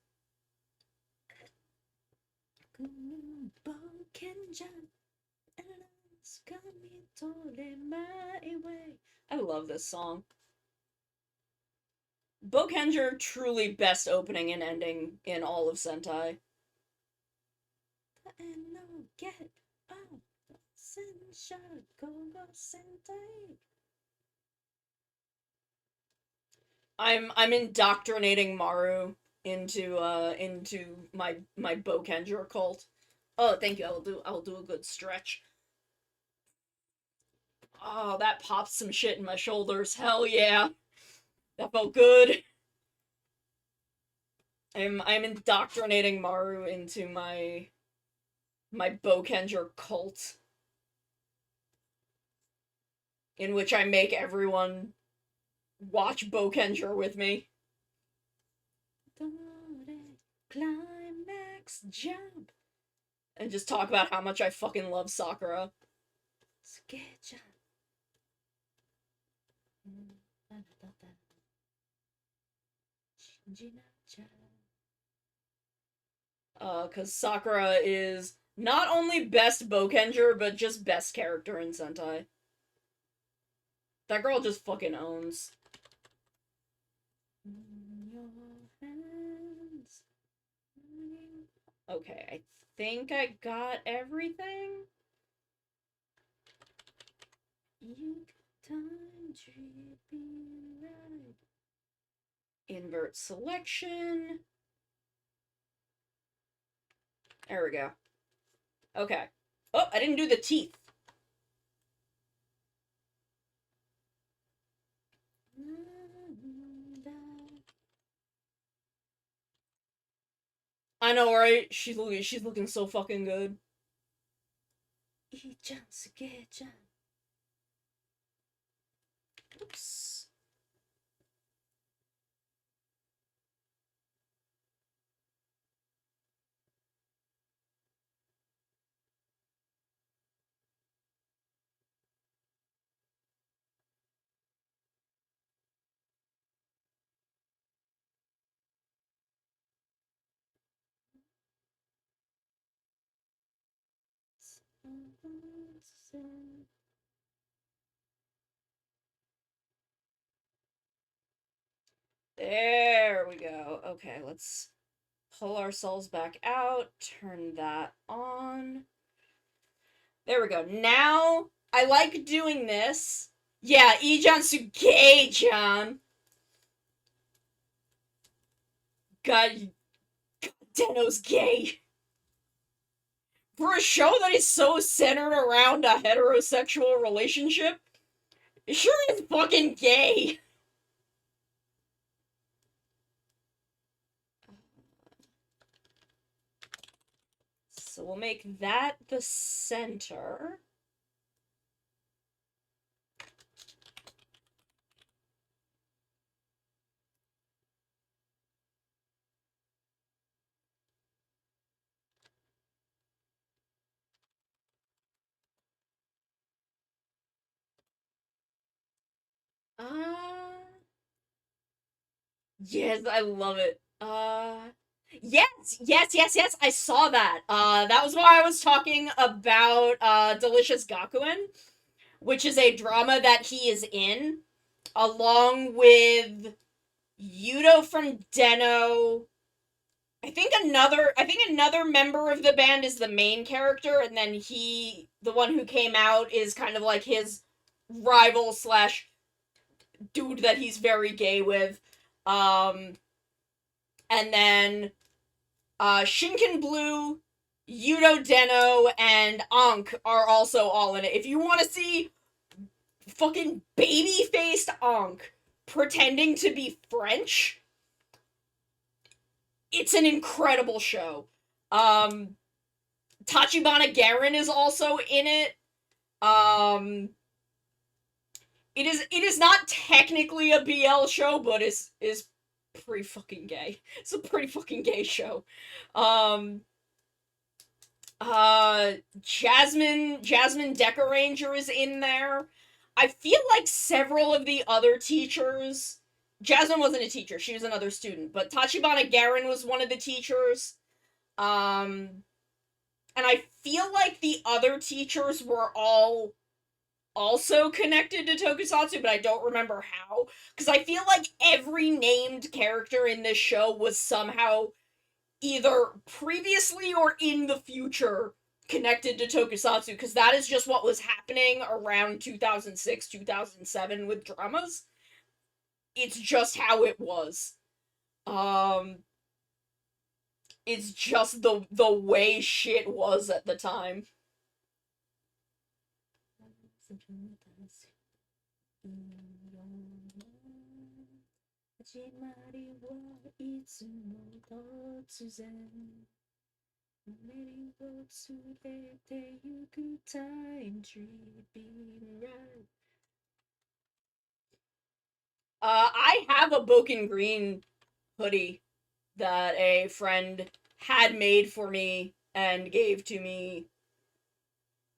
I love this song. Bokenger, truly best opening and ending in all of Sentai. I'm indoctrinating Maru into my Bokenger cult. Oh, thank you. I'll do a good stretch. Oh, that popped some shit in my shoulders. Hell yeah. That felt good. I'm indoctrinating Maru into my Bokenger cult, in which I make everyone watch Bokenger with me. Climax jump. And just talk about how much I fucking love Sakura. Cause Sakura is not only best Bokenger, but just best character in Sentai. That girl just fucking owns. Okay, I think I got everything. Invert selection. There we go. Okay. Oh, I didn't do the teeth. I know, right? She's looking so fucking good. Oops. There we go. Okay, let's pull ourselves back out, turn that on. There we go. Now, I like doing this. Yeah, Ijansu gay-chan. God, Deno's gay. For a show that is so centered around a heterosexual relationship, it sure is fucking gay. So we'll make that the center. Yes, I love it. Yes, I saw that. That was why I was talking about, Delicious Gakuen, which is a drama that he is in, along with Yuto from Deno. I think another member of the band is the main character, and then the one who came out, is kind of like his rival slash dude that he's very gay with. And then Shinken Blue, Yuto Deno, and Ankh are also all in it. If you want to see fucking baby-faced Ankh pretending to be French, it's an incredible show. Tachibana Garen is also in it. It is not technically a BL show, but is pretty fucking gay. It's a pretty fucking gay show. Jasmine Decaranger is in there. I feel like several of the other teachers. Jasmine wasn't a teacher; she was another student. But Tachibana Garen was one of the teachers. And I feel like the other teachers were all also connected to Tokusatsu, but I don't remember how. Because I feel like every named character in this show was somehow either previously or in the future connected to Tokusatsu, because that is just what was happening around 2006, 2007 with dramas. It's just how it was. Um, it's just the way shit was at the time. I have a Boken Green hoodie that a friend had made for me and gave to me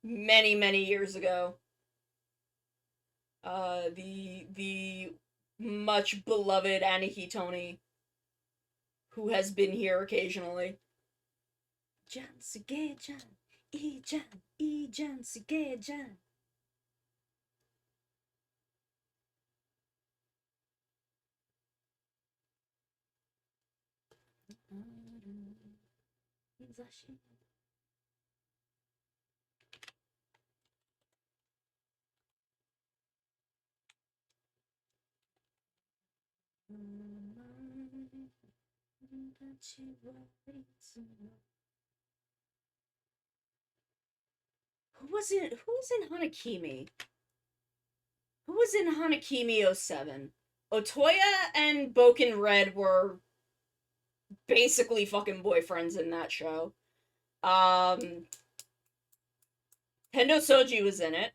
many, many years ago. The much beloved Aniki Tony, who has been here occasionally. Jan Suge-jan, E-jan, Suge-jan. Who was in Hanakimi? Who was in Hanakimi 07? Otoya and Boken Red were basically fucking boyfriends in that show. Tendo Soji was in it.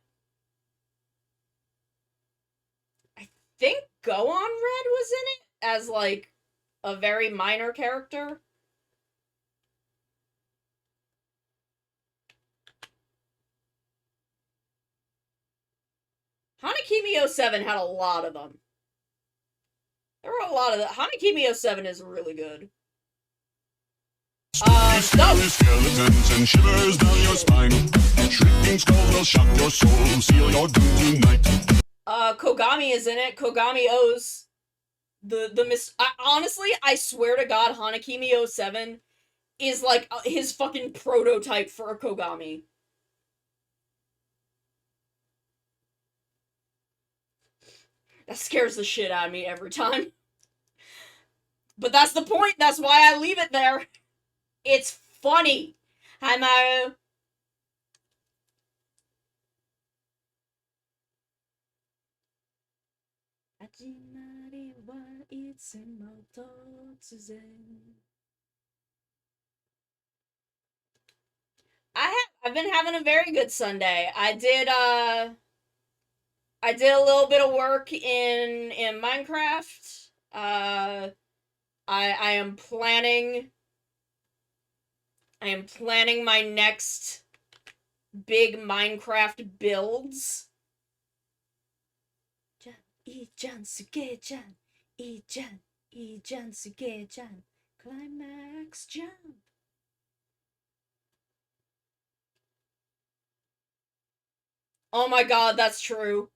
I think Goon Red was in it as, like, a very minor character. Hanakimi 07 had a lot of them. There were a lot of that. Hanakimi 07 is really good. No! Skeletons and shivers down your spine. Shrieking skulls will shock your soul, seal your doom tonight. Kogami is in it. Kogami owes honestly, I swear to God, Hanakimi 07 is like his fucking prototype for a Kogami. That scares the shit out of me every time. But that's the point. That's why I leave it there. It's funny. Hi, Maru. I've been having a very good Sunday. I did a little bit of work in Minecraft. I am planning my next big Minecraft builds. E-jan, Suge-jan, E-jan, Suge-jan, climax jump. Oh my god, that's true.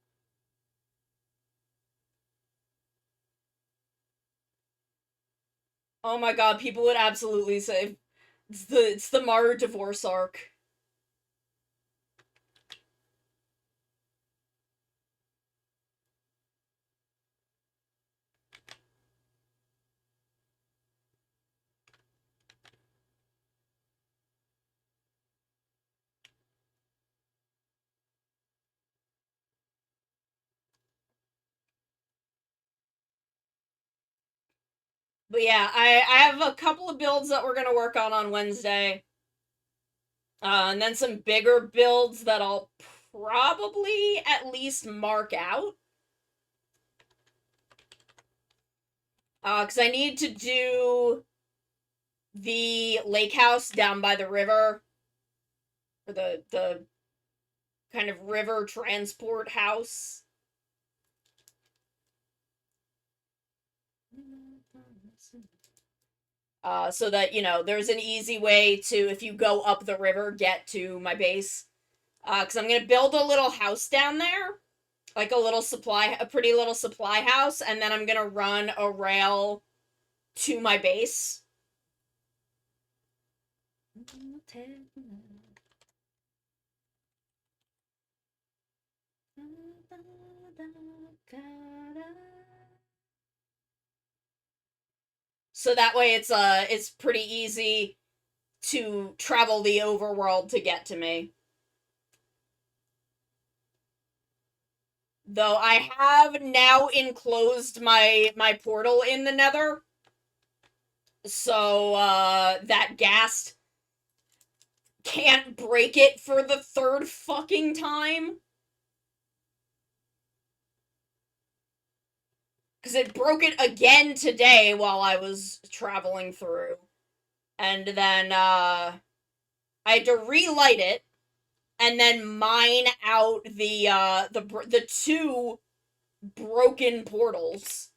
Oh my god, people would absolutely say it's the Maru divorce arc. But yeah, I have a couple of builds that we're gonna work on Wednesday. And then some bigger builds that I'll probably at least mark out. Because I need to do the lake house down by the river. Or the kind of river transport house. So that, you know, there's an easy way to, if you go up the river, get to my base. Because I'm going to build a little house down there. Like a pretty little supply house. And then I'm going to run a rail to my base. So that way it's pretty easy to travel the overworld to get to me. Though I have now enclosed my portal in the Nether. So that ghast can't break it for the third fucking time. Because it broke it again today while I was traveling through. And then, I had to relight it, and then mine out the two broken portals.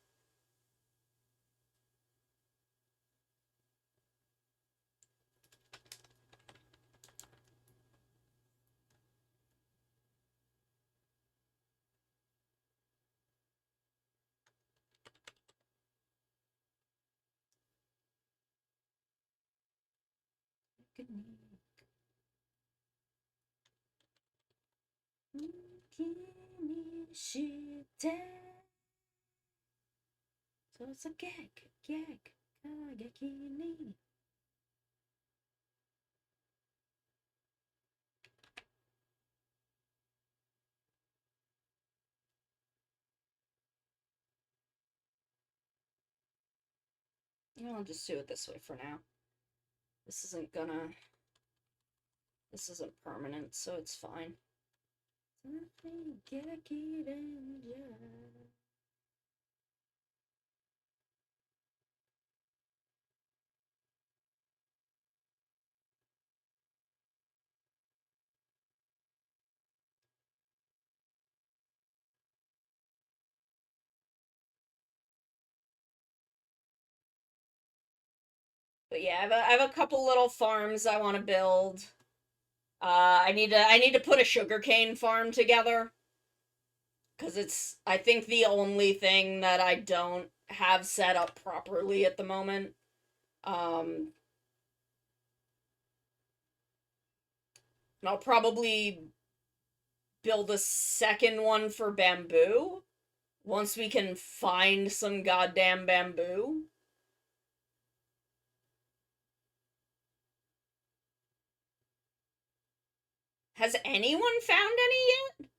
I'll just do it this way for now. This isn't permanent, so it's fine. But yeah, I have a couple little farms I want to build. I need to put a sugarcane farm together. Because it's, I think, the only thing that I don't have set up properly at the moment. And I'll probably build a second one for bamboo. Once we can find some goddamn bamboo. Has anyone found any yet?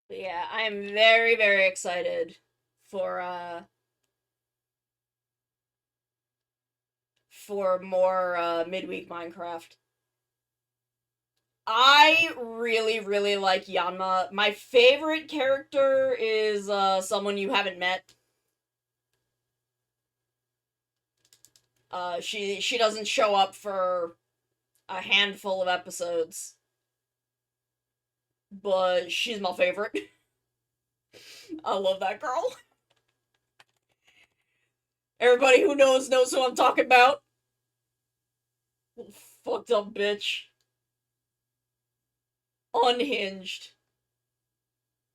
But yeah, I am very, very excited for more midweek Minecraft. I really, really like Yanma. My favorite character is someone you haven't met. She doesn't show up for a handful of episodes, but she's my favorite. I love that girl. Everybody who knows who I'm talking about. Fucked up bitch. Unhinged.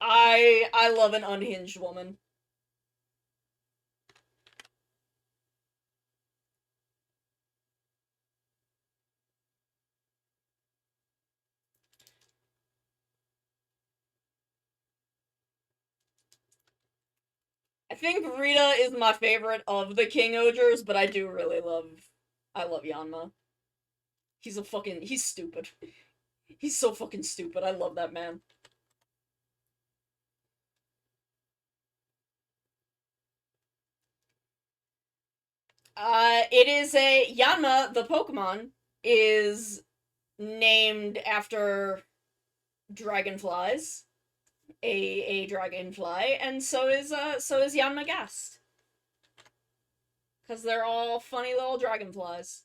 I love an unhinged woman. think Rita is my favorite of the King Ogres, but I do really I love Yanma. He's stupid. He's so fucking stupid. I love that man. It is Yanma, the Pokemon, is named after dragonflies. A dragonfly, and so is Yanma Gast. Because they're all funny little dragonflies.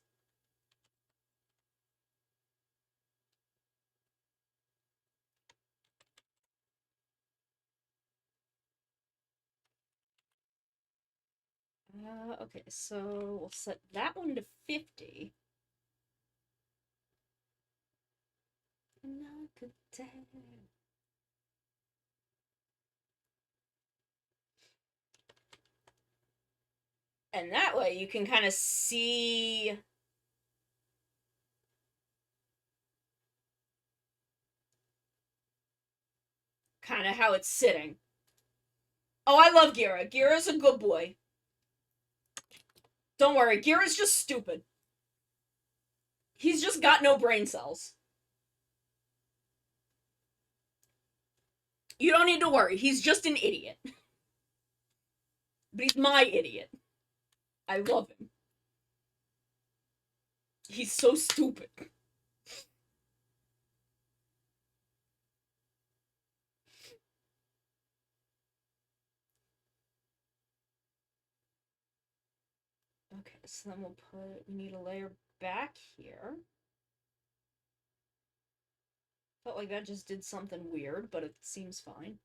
Okay, so we'll set that one to 50. And that way you can kind of see kind of how it's sitting. Oh, I love Gira. Gira's a good boy. Don't worry, Gira's just stupid. He's just got no brain cells. You don't need to worry, he's just an idiot. But he's my idiot. I love him. He's so stupid. Okay, so then we need a layer back here. Felt like that just did something weird, but it seems fine.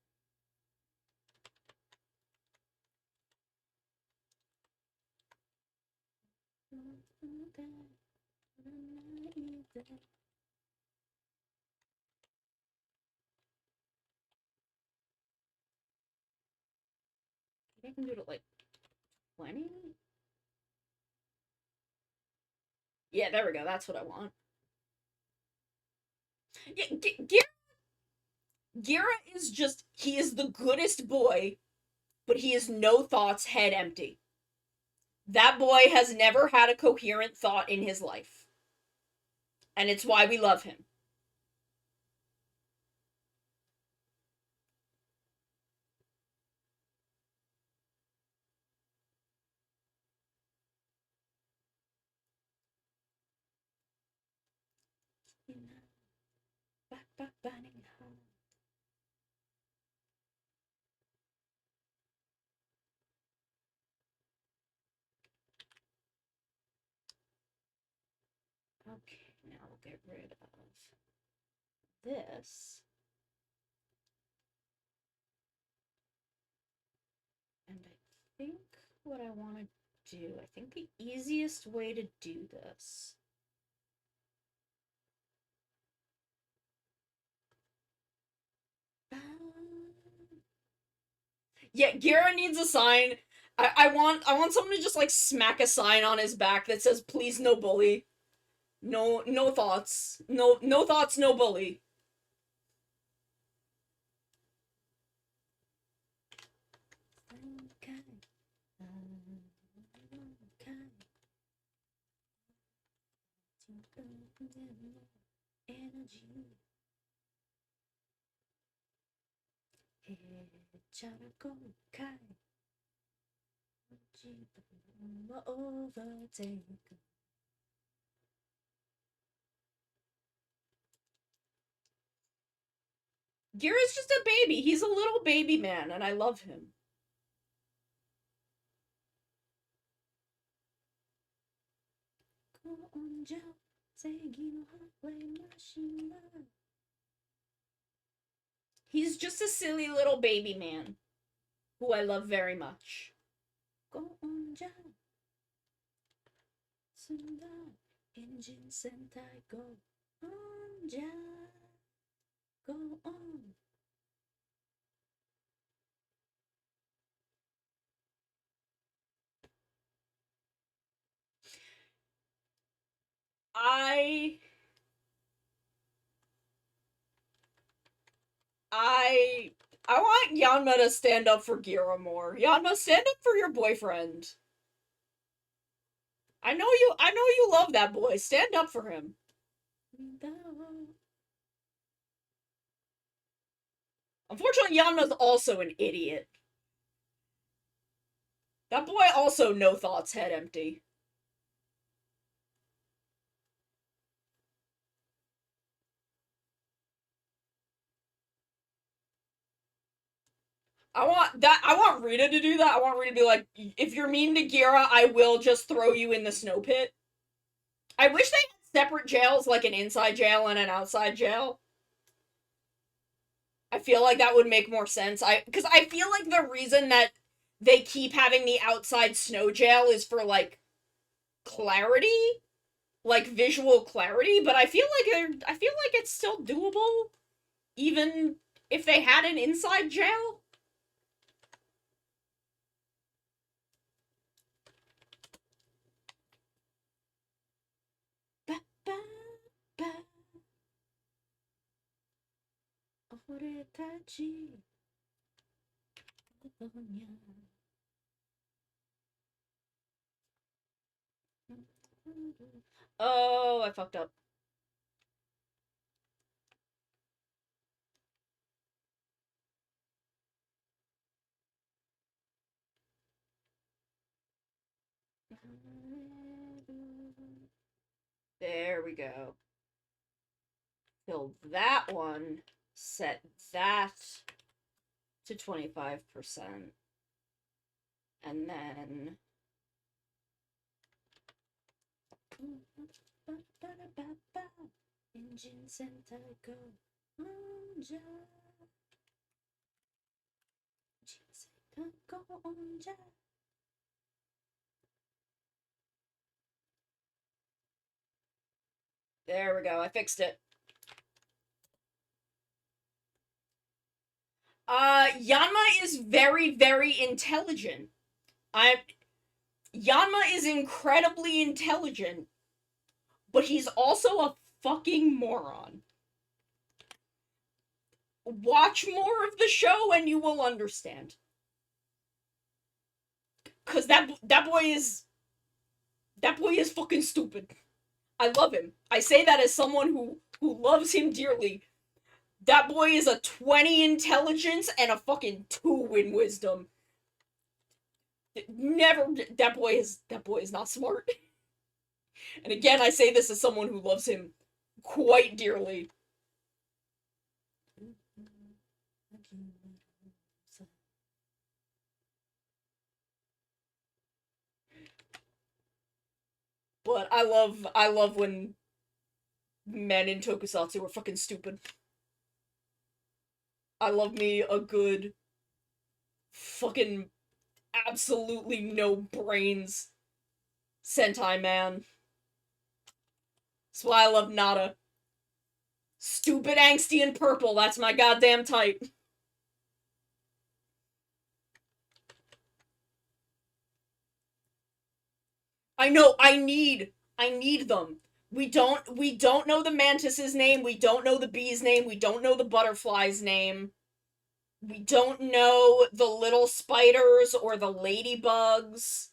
I can do it at like 20? Yeah, there we go. That's what I want. Yeah, Gira is just, he is the goodest boy, but he is no thoughts, head empty. That boy has never had a coherent thought in his life. And it's why we love him. Okay, now we'll get rid of this. And I think what I want to do, I think the easiest way to do this yeah, Gira needs a sign. I want someone to just like smack a sign on his back that says please no bully. No thoughts. No thoughts, no bully. Okay. Energy. Overtake. Gira's just a baby. He's a little baby man, and I love him. He's just a silly little baby man who I love very much. Go on, John. Engine Sentai, go on, John. Go on. I I want Yanma to stand up for Gira more. Yanma, stand up for your boyfriend. I know you love that boy. Stand up for him. Unfortunately, Yanma's also an idiot. That boy also no thoughts, head empty. I want Rita to do that. I want Rita to be like, if you're mean to Gira, I will just throw you in the snow pit. I wish they had separate jails, like an inside jail and an outside jail. I feel like that would make more sense. Because I feel like the reason that they keep having the outside snow jail is for, like, clarity, like visual clarity, but I feel like it's still doable even if they had an inside jail. Ba, ba, ba. Oh, I fucked up. There we go. Fill that one. Set that to 25%. And then... Engine center go on ja. Engine center go on ja. There we go, I fixed it. Yanma is very, very intelligent. Yanma is incredibly intelligent, but he's also a fucking moron. Watch more of the show and you will understand. Cause that boy is fucking stupid. I love him. I say that as someone who loves him dearly. That boy is a 20 intelligence and a fucking 2 in wisdom. Never that boy is not smart. And again, I say this as someone who loves him quite dearly. But I love when men in tokusatsu are fucking stupid. I love me a good fucking absolutely no brains Sentai man. That's why I love Nada. Stupid, angsty, and purple, that's my goddamn type. I know, I need them. We don't know the mantis's name, we don't know the bee's name, we don't know the butterfly's name. We don't know the little spiders or the ladybugs.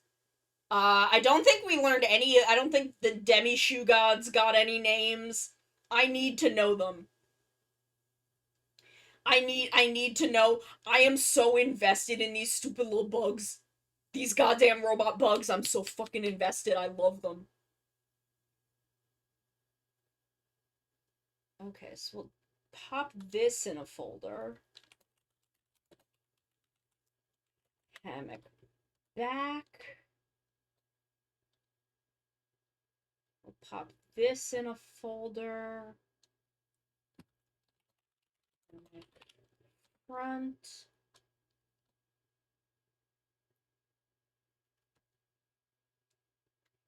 I don't think we learned any. I don't think the demi shoe gods got any names. I need to know them. I need to know. I am so invested in these stupid little bugs. These goddamn robot bugs, I'm so fucking invested. I love them. Okay, so we'll pop this in a folder. Hammock back. We'll pop this in a folder. Hammock front.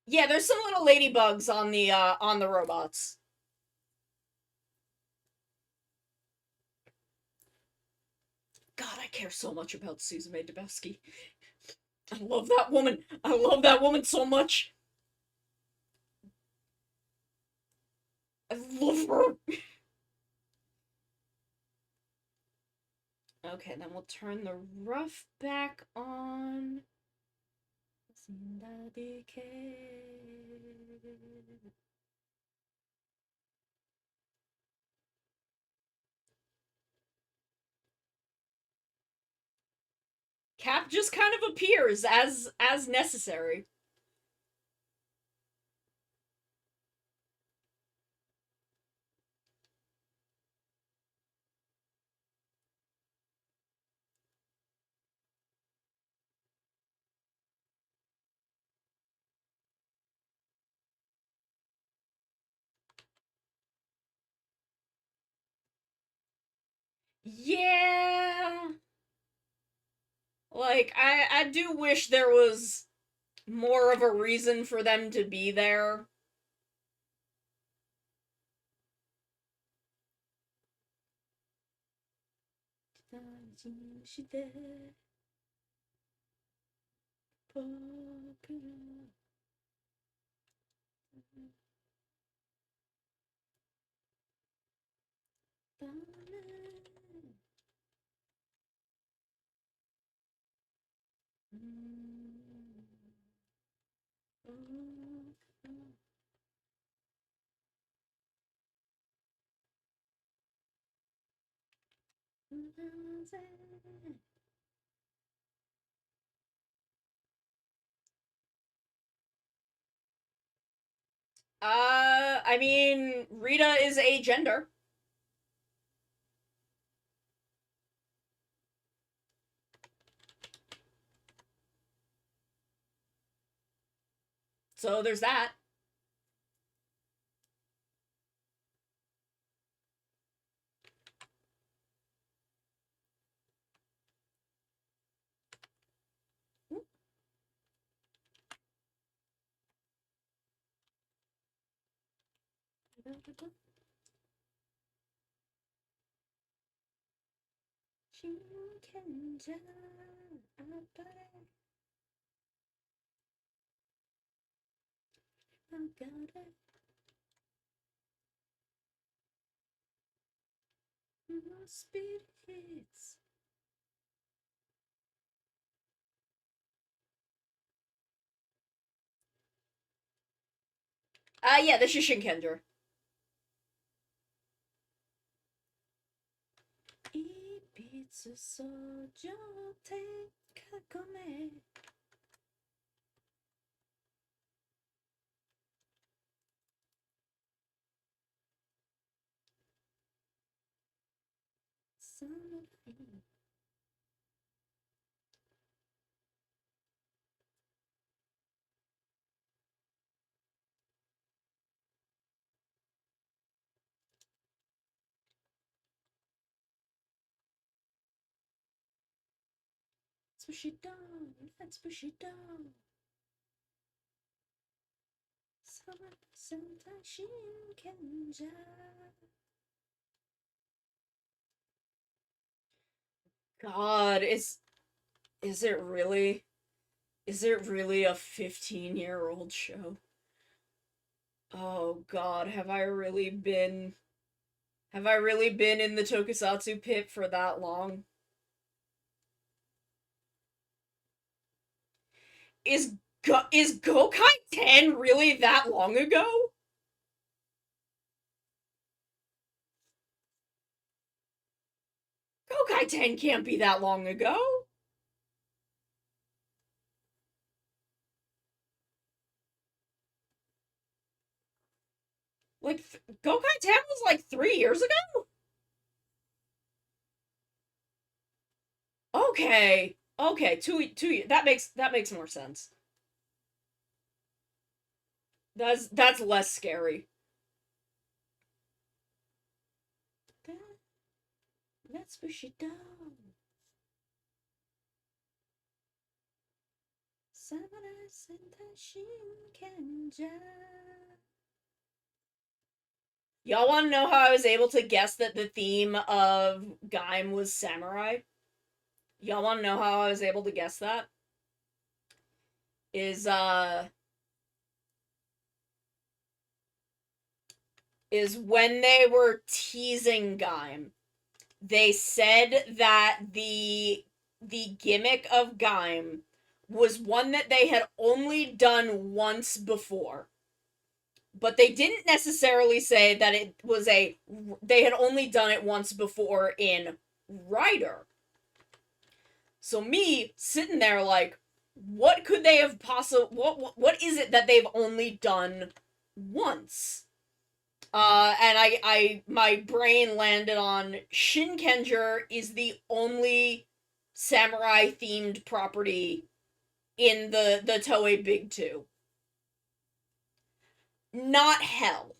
Yeah, there's some little ladybugs on the robots. God, I care so much about Suzume Debowski. I love that woman. I love that woman so much. I love her. Okay, then we'll turn the rough back on. Cap just kind of appears as necessary. Yeah. Like, I do wish there was more of a reason for them to be there. I mean, Rita is a gender. So there's that. Spirits. Yeah, this is Shinkendra. That's what she done. That's what she done. God, is it really? Is it really a 15-year-old show? Oh God, have I really been in the tokusatsu pit for that long? Is Gokai 10 really that long ago? Gokai 10 can't be that long ago. Like, Gokai 10 was like 3 years ago? Okay. Okay, two, that makes more sense. That's less scary. That's Bushido. Samurai Sentai Shinkenja. Y'all want to know how I was able to guess that the theme of Gaim was samurai? Y'all want to know how I was able to guess that? Is when they were teasing Gaim, they said that the gimmick of Gaim was one that they had only done once before. But they didn't necessarily say that it was they had only done it once before in Rider. So me sitting there like, what could they have what is it that they've only done once? And my brain landed on Shinkenger is the only samurai themed property in the Toei Big 2. Not Hell,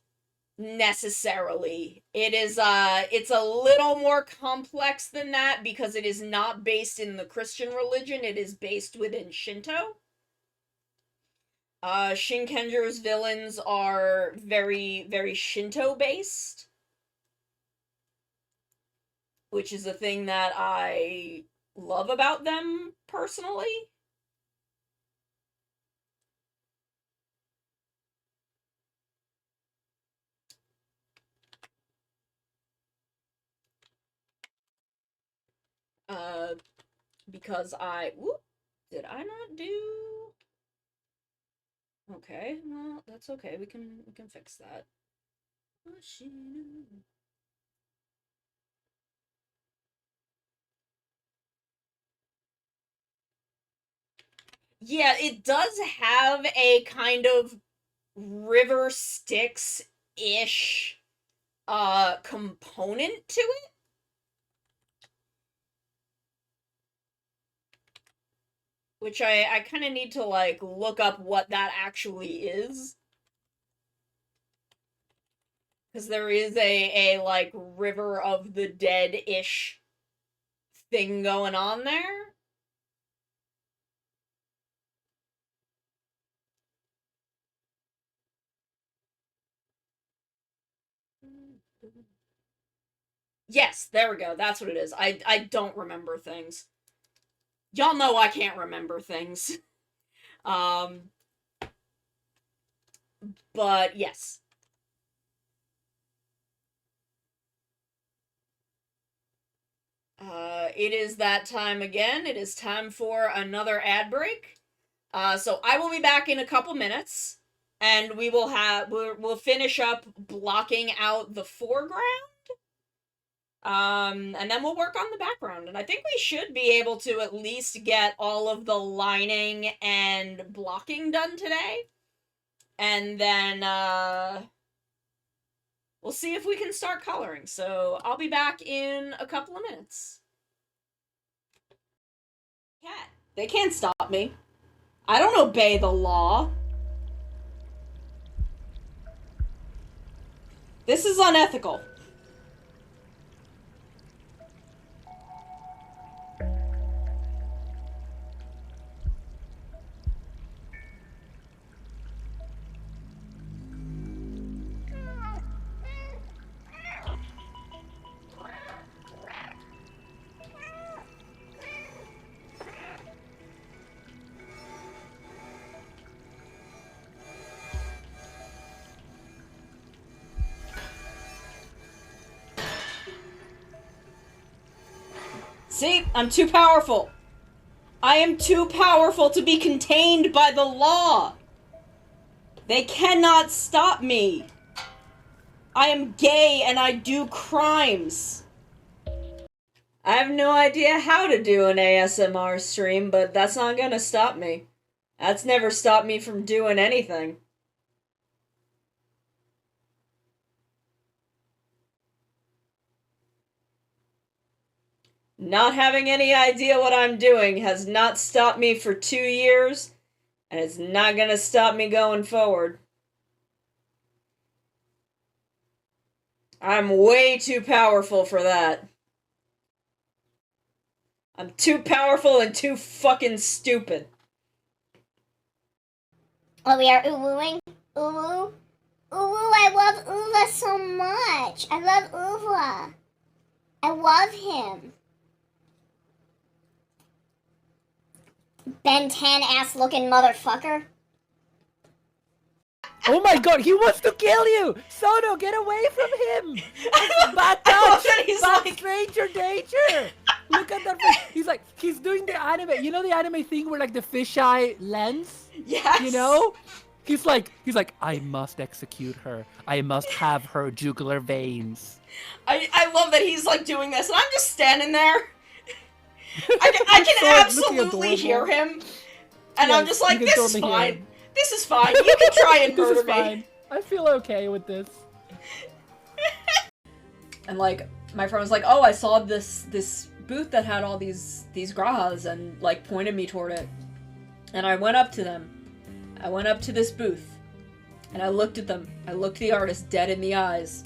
necessarily. It is it's a little more complex than that because it is not based in the Christian religion, it is based within Shinto. Shinkenger's villains are very, very Shinto based, which is a thing that I love about them personally. Because did I not do? Okay, well, that's okay. We can fix that. Yeah, it does have a kind of River Styx-ish component to it. Which I kind of need to, like, look up what that actually is. Because there is a, like, River of the Dead-ish thing going on there. Yes, there we go. That's what it is. I don't remember things. Y'all know I can't remember things. But yes. It is that time again. It is time for another ad break. So I will be back in a couple minutes, and we'll finish up blocking out the foreground. And then we'll work on the background, and I think we should be able to at least get all of the lining and blocking done today. And then, we'll see if we can start coloring. So I'll be back in a couple of minutes. Cat, they can't stop me. I don't obey the law. This is unethical. See, I'm too powerful. I am too powerful to be contained by the law. They cannot stop me. I am gay and I do crimes. I have no idea how to do an ASMR stream, but that's not gonna stop me. That's never stopped me from doing anything. Not having any idea what I'm doing has not stopped me for 2 years, and it's not gonna stop me going forward. I'm way too powerful for that. I'm too powerful and too fucking stupid. Oh, we are uwooing? Uwoo? Uwoo, I love Uva so much. I love Uva. I love him. Ben 10 ass looking motherfucker. Oh my god, he wants to kill you! Sono, get away from him! Bad I love touch! that he's Bad like- stranger danger! Look at that face. He's like, he's doing the anime. You know the anime thing where like the fisheye lens? Yes. You know? He's like, I must execute her. I must have her jugular veins. I love that he's like doing this, and I'm just standing there. I Looking can absolutely adorable. hear him, and I'm Yes, just like, you can this is totally hear fine. him. This is fine. You can try and This murder is me. fine. I feel okay with this. And like, my friend was like, oh, I saw this booth that had all these grahas, and like pointed me toward it. And I went up to them. I went up to this booth, and I looked at them. I looked the artist dead in the eyes.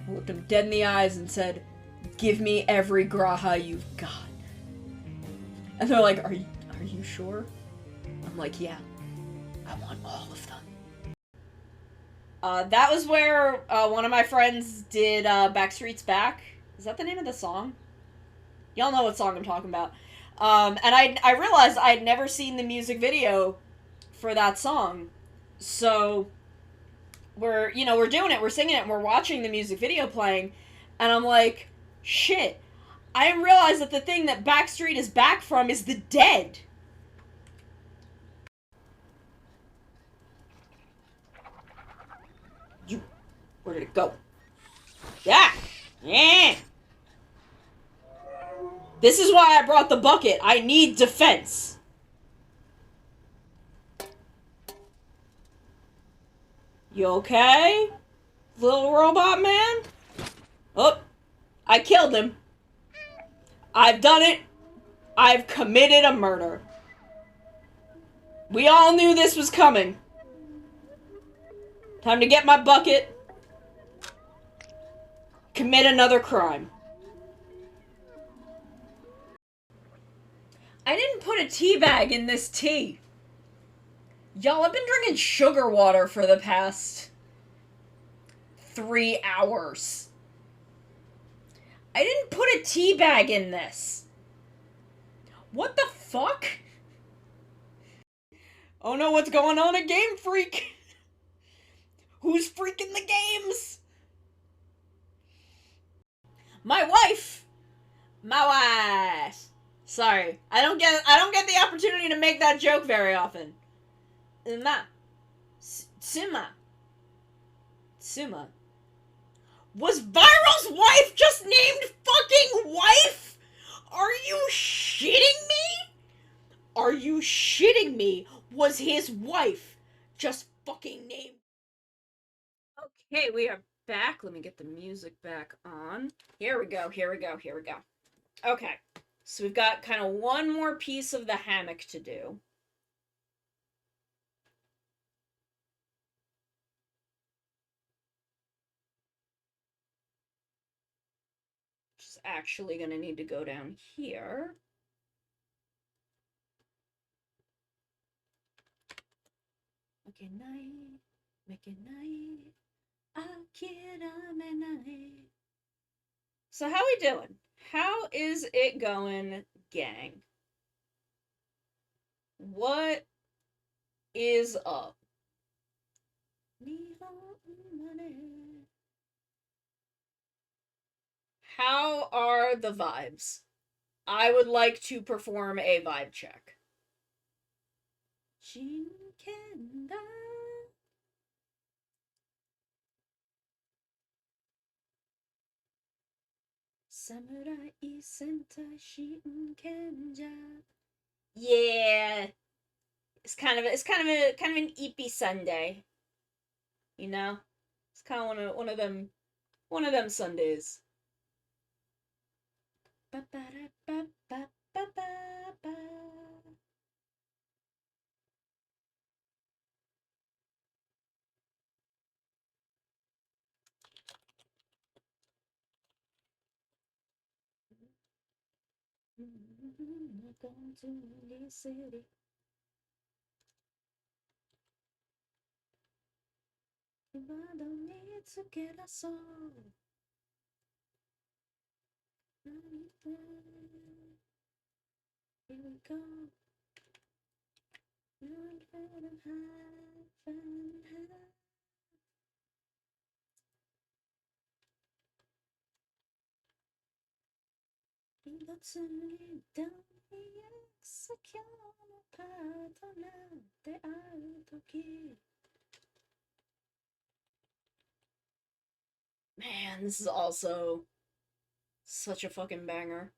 I looked him dead in the eyes and said, give me every graha you've got. And they're like, are you sure? I'm like, yeah. I want all of them. That was where one of my friends did Backstreet's Back. Is that the name of the song? Y'all know what song I'm talking about. And I realized I had never seen the music video for that song. So we're doing it, we're singing it, and we're watching the music video playing, and I'm like, shit, I didn't realize that the thing that Backstreet is back from is the Dead. Where did it go? Yeah! Yeah! This is why I brought the bucket. I need defense. You okay? Little robot man? Oh, I killed him. I've done it. I've committed a murder. We all knew this was coming. Time to get my bucket. Commit another crime. I didn't put a tea bag in this tea. Y'all, I've been drinking sugar water for the past 3 hours. I didn't put a tea bag in this. What the fuck? Oh no, what's going on at Game Freak? Who's freaking the games? My wife! Sorry, I don't get the opportunity to make that joke very often. Suma. Was Viral's wife just named fucking wife? Are you shitting me? Are you shitting me? Was his wife just fucking named? Okay, we are back. Let me get the music back on. Here we go. Okay, so we've got kind of one more piece of the hammock to do. Which is actually going to need to go down here. Make it night. So how we doing? How is it going, gang? What is up? How are the vibes? I would like to perform a vibe check. Samurai Sentai Shinkenja. Yeah. It's kind of an eepy Sunday. You know? It's kind of one of them Sundays. Welcome to the city. I don't need to get a song. Here we go. Man, this is also such a fucking banger.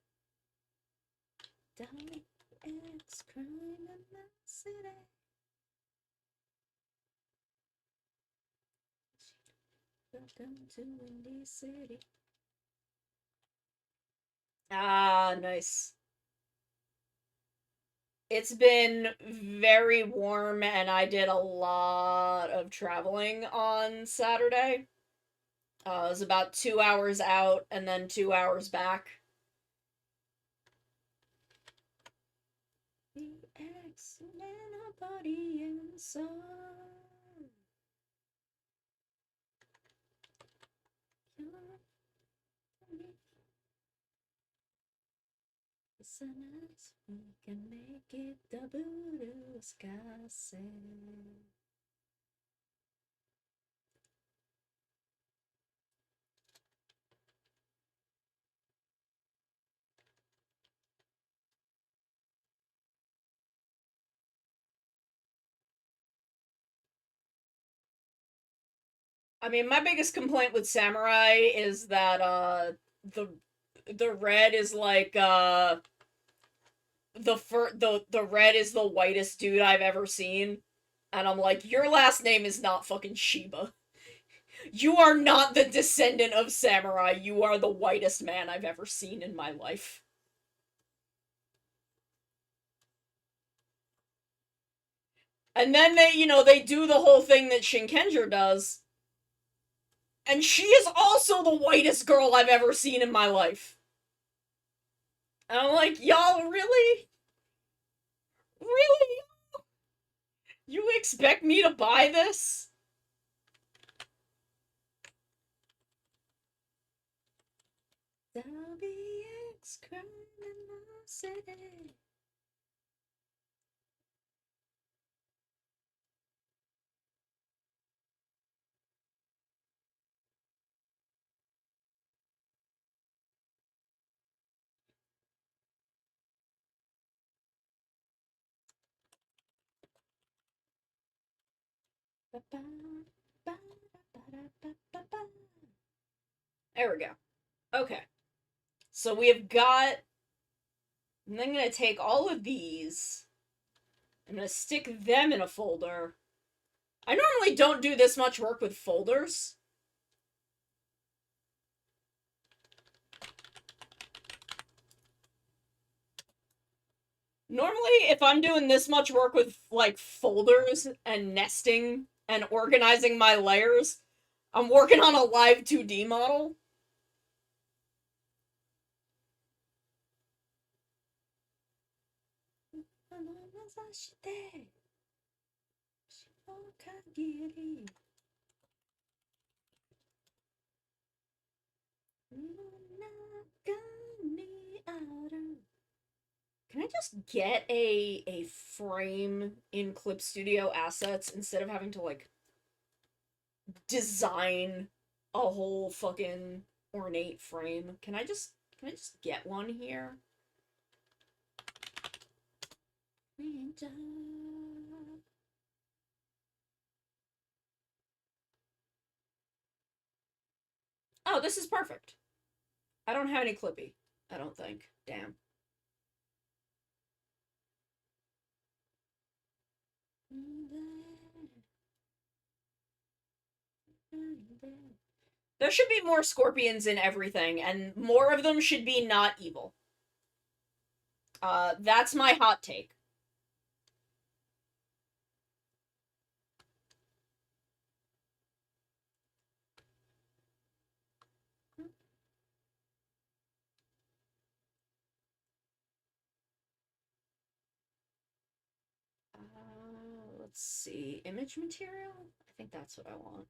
Welcome to Windy City. Ah, nice. It's been very warm, and I did a lot of traveling on Saturday. It was about 2 hours out and then 2 hours back. The excellent body and soul. We can make it the blue sky say. I mean, my biggest complaint with Samurai is that the red is like the red is the whitest dude I've ever seen. And I'm like, your last name is not fucking Shiba. You are not the descendant of Samurai. You are the whitest man I've ever seen in my life. And then they do the whole thing that Shinkenger does. And she is also the whitest girl I've ever seen in my life. And I'm like, y'all, really? Really? You expect me to buy this? WX crime in the city. There we go. Okay. So we have got... I'm then going to take all of these. I'm going to stick them in a folder. I normally don't do this much work with folders. Normally, if I'm doing this much work with, like, folders and nesting and organizing my layers, I'm working on a live 2D model. Can I just get a frame in Clip Studio Assets instead of having to, like, design a whole fucking ornate frame? Can I just get one here? Oh, this is perfect. I don't have any Clippy, I don't think. Damn. There should be more scorpions in everything, and more of them should be not evil. That's my hot take. Let's see. Image material? I think that's what I want.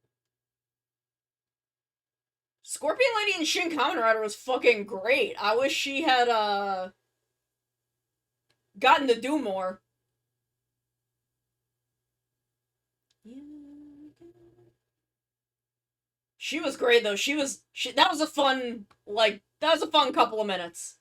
Scorpion Lady in Shin Kamen Rider was fucking great. I wish she had, gotten to do more. She was great though. That was a fun couple of minutes.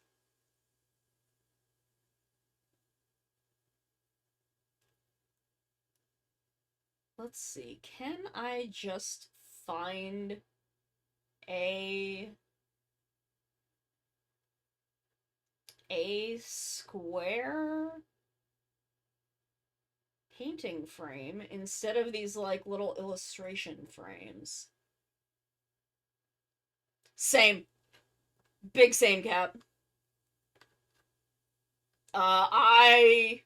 Let's see. Can I just find a square painting frame instead of these like little illustration frames? Same. Big same, Cap. I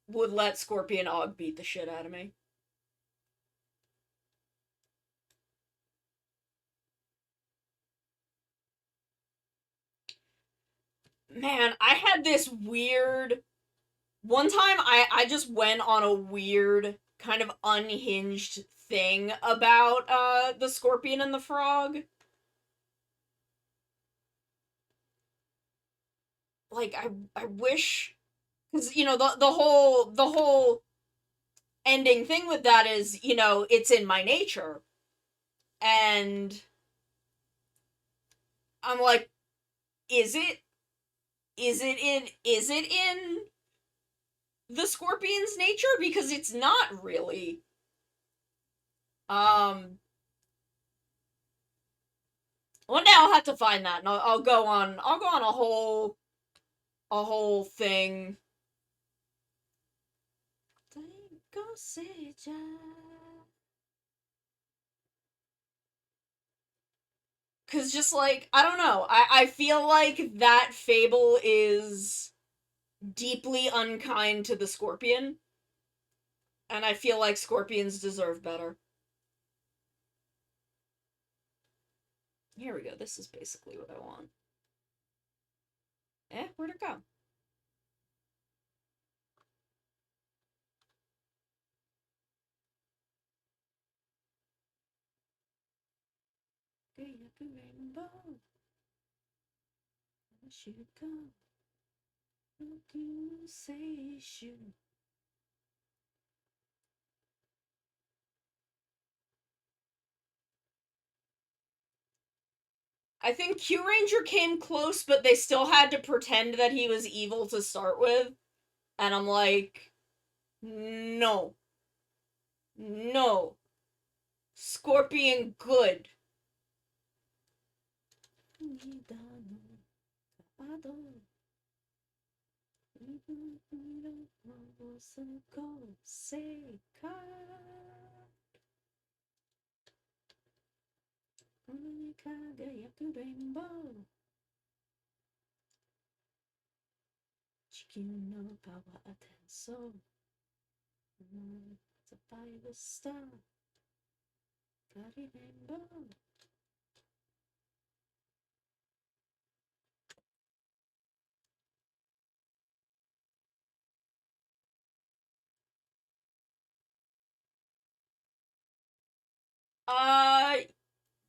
would let Scorpion Og beat the shit out of me. Man, I had this weird... One time I just went on a weird, kind of unhinged thing about, the Scorpion and the Frog. Like, I wish... Because, you know, the whole ending thing with that is, you know, it's in my nature. And I'm like, is it in the Scorpion's nature? Because it's not really. One day I'll have to find that, and I'll go on a whole thing. Cause just like, I don't know, I feel like that fable is deeply unkind to the Scorpion. And I feel like Scorpions deserve better. Here we go, this is basically what I want. Where'd it go? Rainbow. Where should it go? Look, you say should. I think Q Ranger came close, but they still had to pretend that he was evil to start with. And I'm like, no. No. Scorpion good.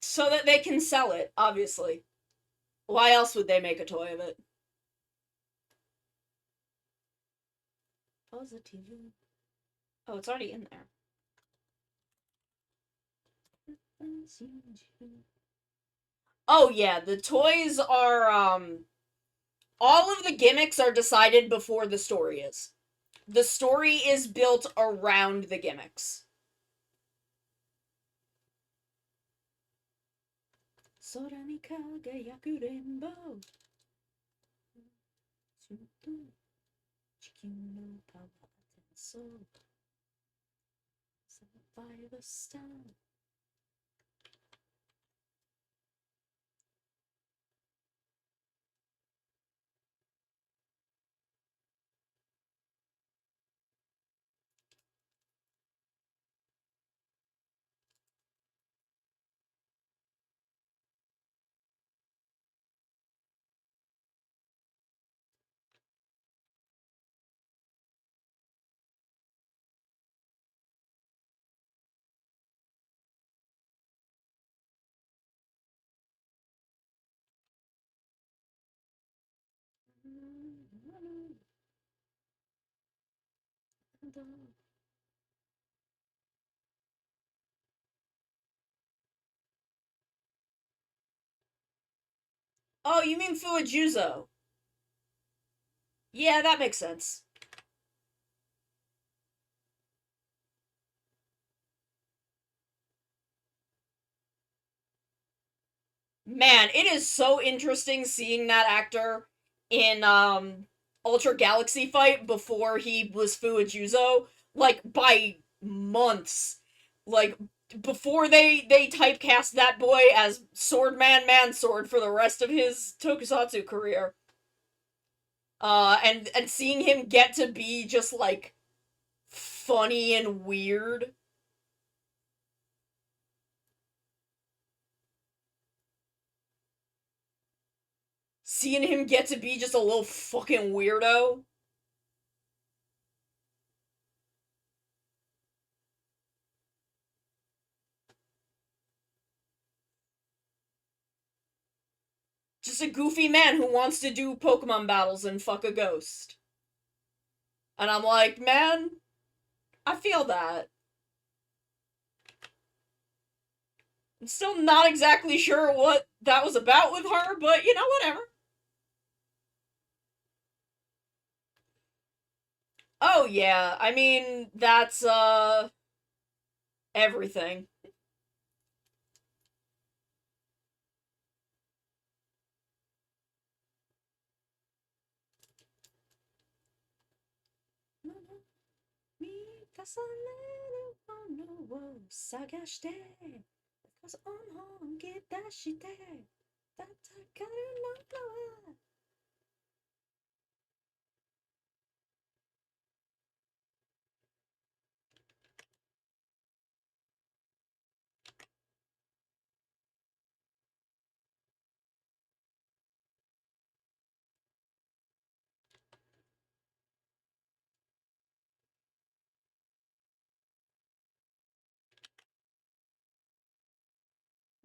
So that they can sell it, obviously. Why else would they make a toy of it? Positive. Oh, it's already in there. Oh yeah, the toys are, all of the gimmicks are decided before the story is. The story is built around the gimmicks. Oh, you mean Fujiuzo? Yeah, that makes sense. Man, it is so interesting seeing that actor in Ultra Galaxy Fight before he was Fujiuzo, like by months. Like before they typecast that boy as Swordman Mansword for the rest of his tokusatsu career. And seeing him get to be just like funny and weird. Seeing him get to be just a little fucking weirdo. Just a goofy man who wants to do Pokemon battles and fuck a ghost. And I'm like, man, I feel that. I'm still not exactly sure what that was about with her, but you know, whatever. Oh yeah, I mean, that's, everything.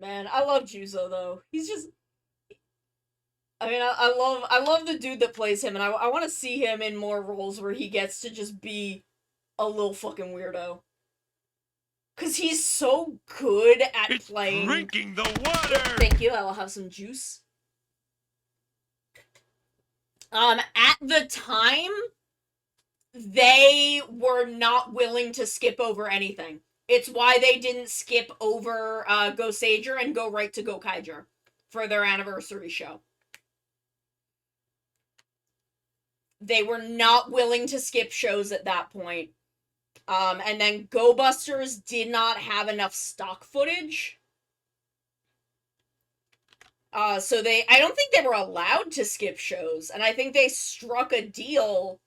Man, I love Juzo though. He's just, I mean, I love the dude that plays him, and I want to see him in more roles where he gets to just be a little fucking weirdo. Cause he's so good at It's playing. drinking the water! Thank you, I will have some juice. At the time, they were not willing to skip over anything. It's why they didn't skip over Go Sager and go right to Go Kaiger for their anniversary show. They were not willing to skip shows at that point. And then Go Busters did not have enough stock footage. So I don't think they were allowed to skip shows, and I think they struck a deal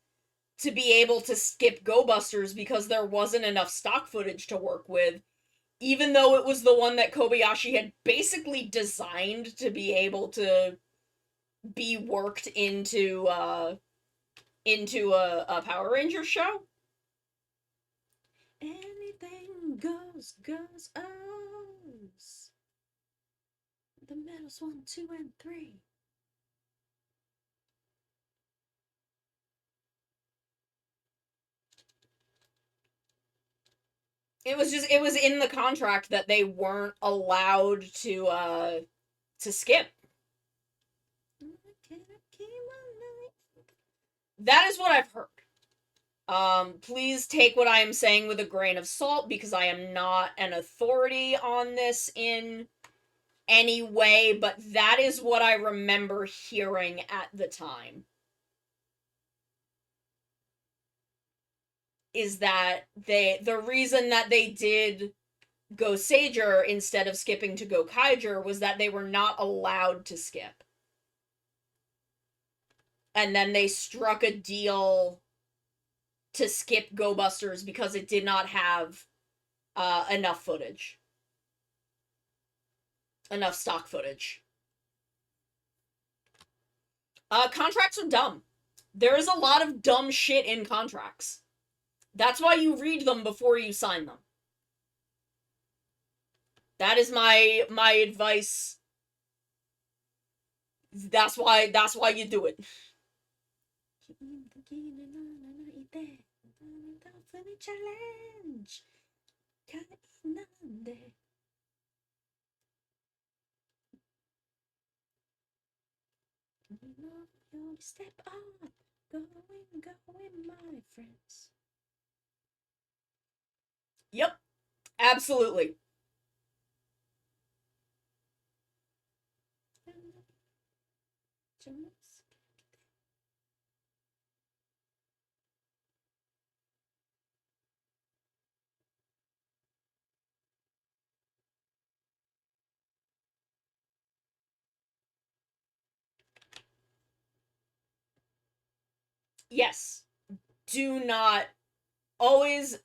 to be able to skip Go Busters because there wasn't enough stock footage to work with, even though it was the one that Kobayashi had basically designed to be able to be worked into a Power Rangers show. Anything goes, goes, O's. The medals 1, 2, and 3. It was in the contract that they weren't allowed to skip. That is what I've heard. Please take what I am saying with a grain of salt, because I am not an authority on this in any way, but that is what I remember hearing at the time. Is that the reason that they did Go Sager instead of skipping to Go Kaiger was that they were not allowed to skip. And then they struck a deal to skip Go Busters because it did not have enough footage. Enough stock footage. Contracts are dumb. There is a lot of dumb shit in contracts. That's why you read them before you sign them. That is my advice. That's why you do it. Challenge. Step on, going, my friends. Yep, absolutely. Yes. Do not always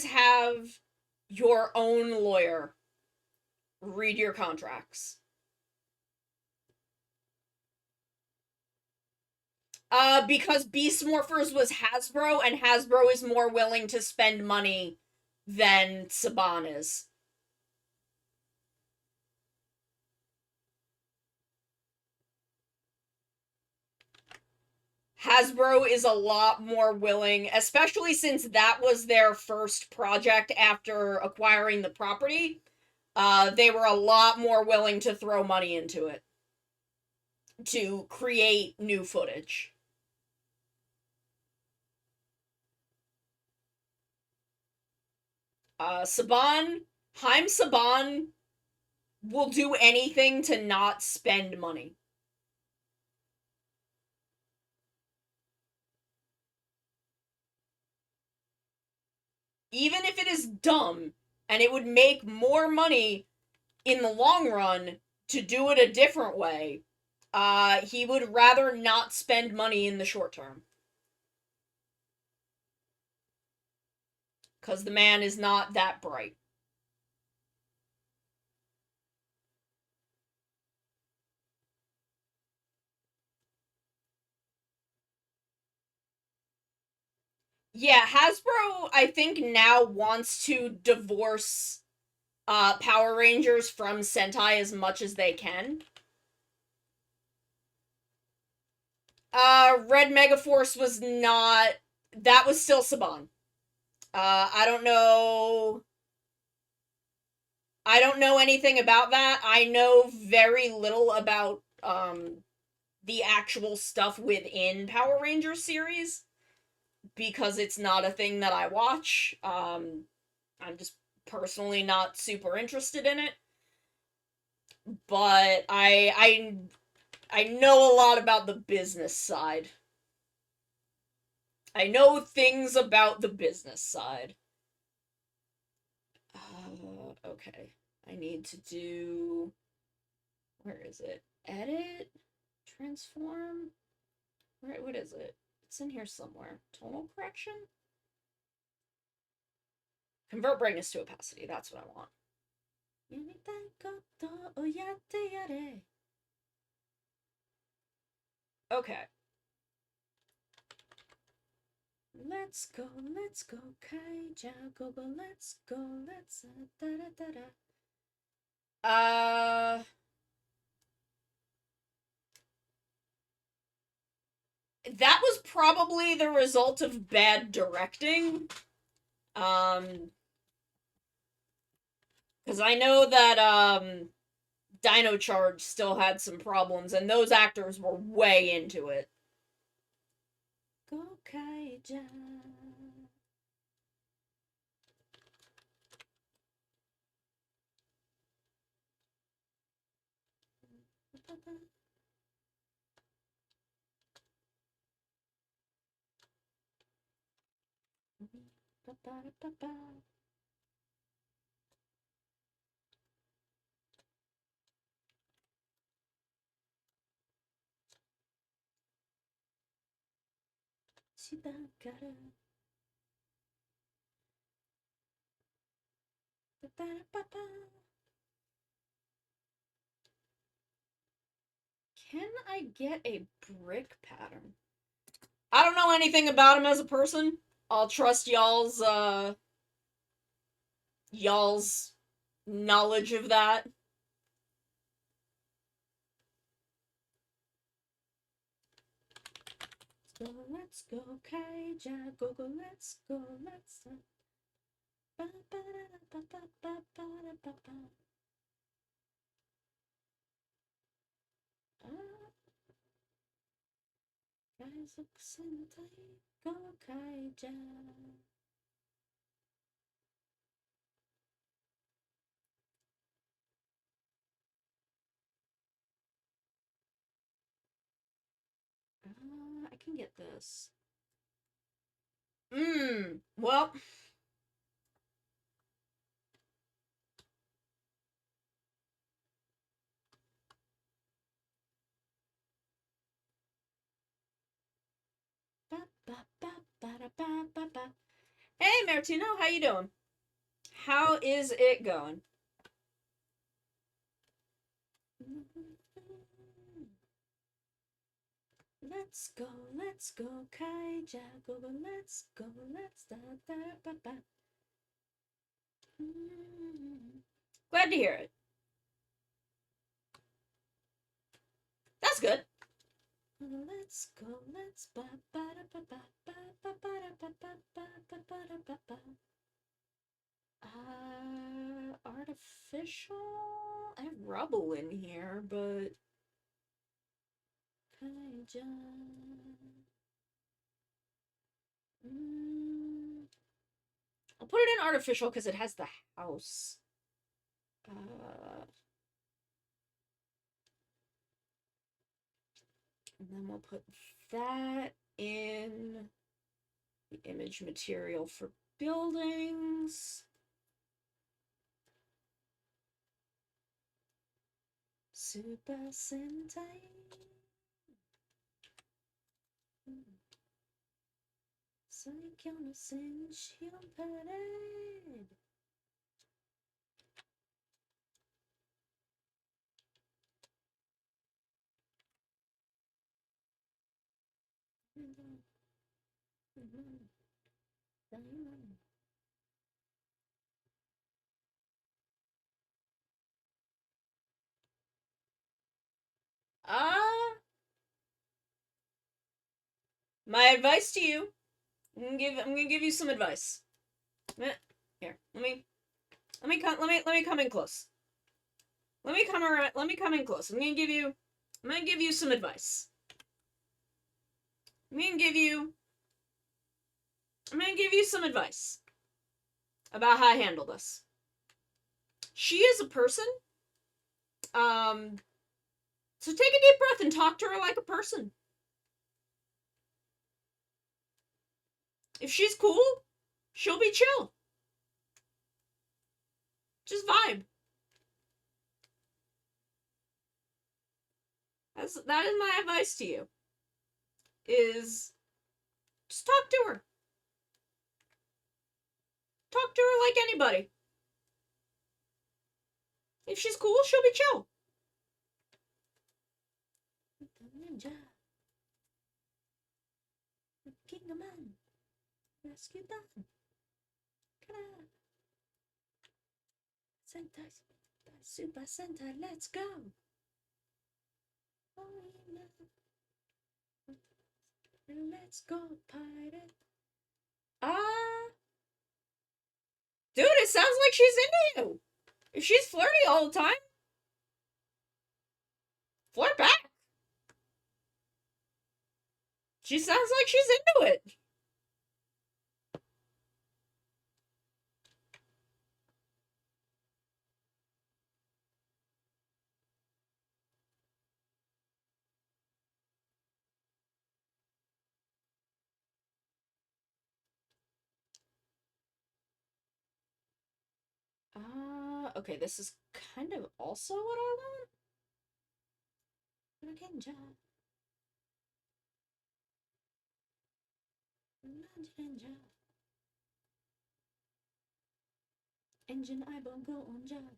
have your own lawyer read your contracts. Because Beast Morphers was Hasbro, and Hasbro is more willing to spend money than Saban is. Hasbro is a lot more willing, especially since that was their first project after acquiring the property. They were a lot more willing to throw money into it to create new footage. Saban, Haim Saban will do anything to not spend money. Even if it is dumb, and it would make more money in the long run to do it a different way, he would rather not spend money in the short term. Because the man is not that bright. Yeah, Hasbro, I think, now wants to divorce Power Rangers from Sentai as much as they can. Red Megaforce was not... That was still Saban. I don't know... I don't know anything about that. I know very little about, the actual stuff within Power Rangers series, because it's not a thing that I watch. I'm just personally not super interested in it. But I know a lot about the business side. I know things about the business side. Okay. I need to do... Where is it? Edit? Transform? What is it? It's in here somewhere. Tonal correction? Convert brightness to opacity. That's what I want. Okay. Let's go, Kaija, go, let's go, let's, da-da-da-da. That was probably the result of bad directing. Because I know that, Dino Charge still had some problems, and those actors were way into it. Go Kaija. Can I get a brick pattern? I don't know anything about him as a person. I'll trust y'all's knowledge of that. Let's go, Kaija, go, let's go, let's ba ba da ba ba ba ba ba. Kaizoku Sentai Gokaija. I can get this. Well. Hey, Martino, how you doing? How is it going? Let's go, Kaija, go, let's go, let's da da ba ba. Glad to hear it. That's good. Let's go, let's ba ba da ba ba ba ba ba da ba ba ba ba ba da ba ba. Artificial? I have rubble in here, but Kaija. I'll put it in artificial because it has the house. And then we'll put that in the image material for buildings. Super Sentai. Saikyo no Senshion Parade. My advice to you. I'm gonna give you some advice. Here, let me come in close. Let me come in close. I'm gonna give you some advice. I'm gonna give you some advice about how I handle this. She is a person. So take a deep breath and talk to her like a person. If she's cool, she'll be chill. Just vibe. That is my advice to you. Is just talk to her. Talk to her like anybody. If she's cool, she'll be chill. Ninja. King of Man. Rescue done. Sentai. Super Sentai, let's go. Let's go, pirate. Dude, it sounds like she's into you. If she's flirty all the time, flirt back. She sounds like she's into it. Okay, this is kind of also what I want. Ninja. Ninja. Engine eyeball go on job.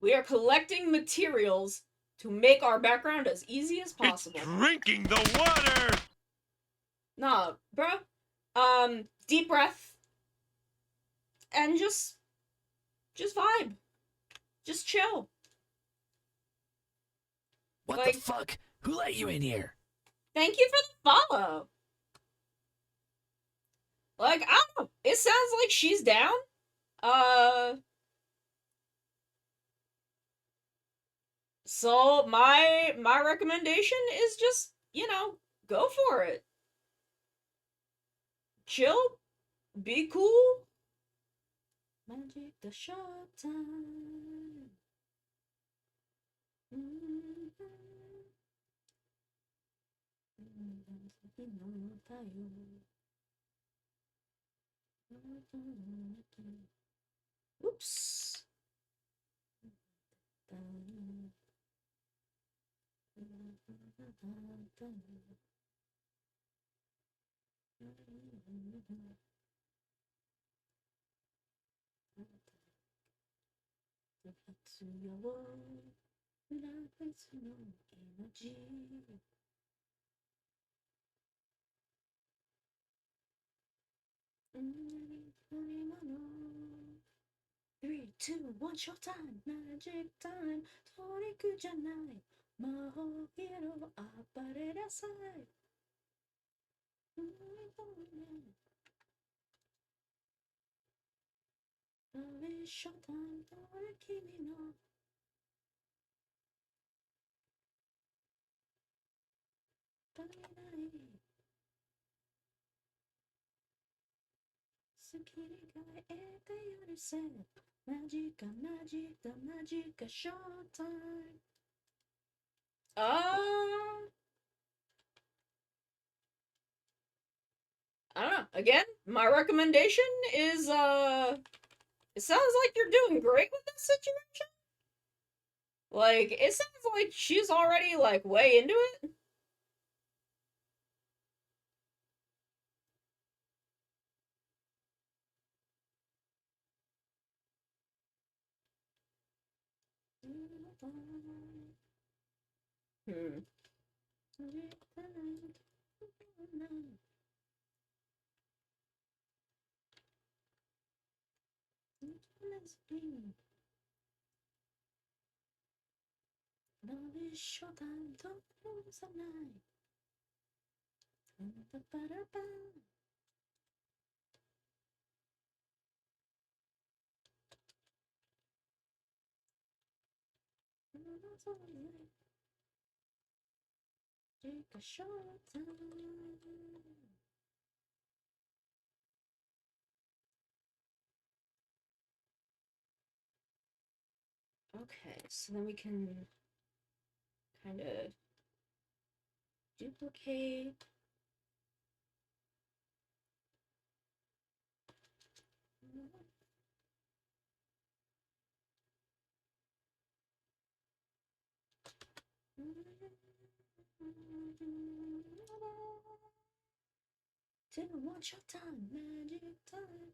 We are collecting materials to make our background as easy as possible. It's drinking the water! Nah, bro. Deep breath. And just vibe. Just chill. What the fuck? Who let you in here? Thank you for the follow. Like, I don't know. It sounds like she's down. So my recommendation is just, go for it. chill, be cool. Magic the showtime. Oops. Three, two, one, showtime! Magic time! Toriku janai! Maho hiro apare nasai! Showtime! Kimi no tarinai! Tsukiri ga ete yoruse! Magic, magic, the magic, showtime! I don't know. Again, my recommendation is, it sounds like you're doing great with this situation. Like, it sounds like she's already, like, way into it. Hmm. Take a short time. Okay, so then we can kind of duplicate. Didn't want your time, magic time.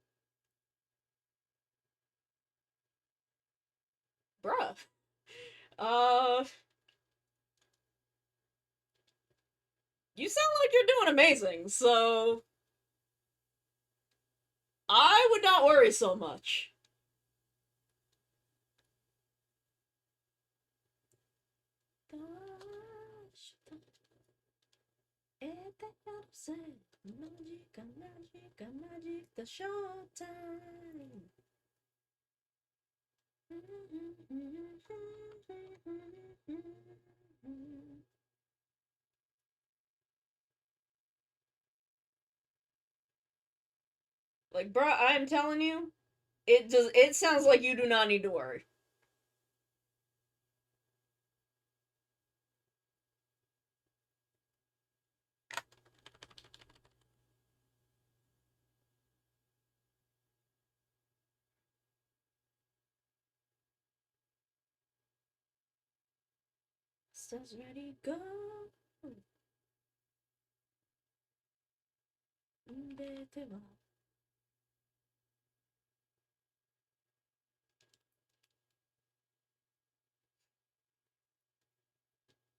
Bruh. You sound like you're doing amazing, so I would not worry so much. Magic, the showtime. Like, bruh, I'm telling you, it sounds like you do not need to worry. Says ready, go.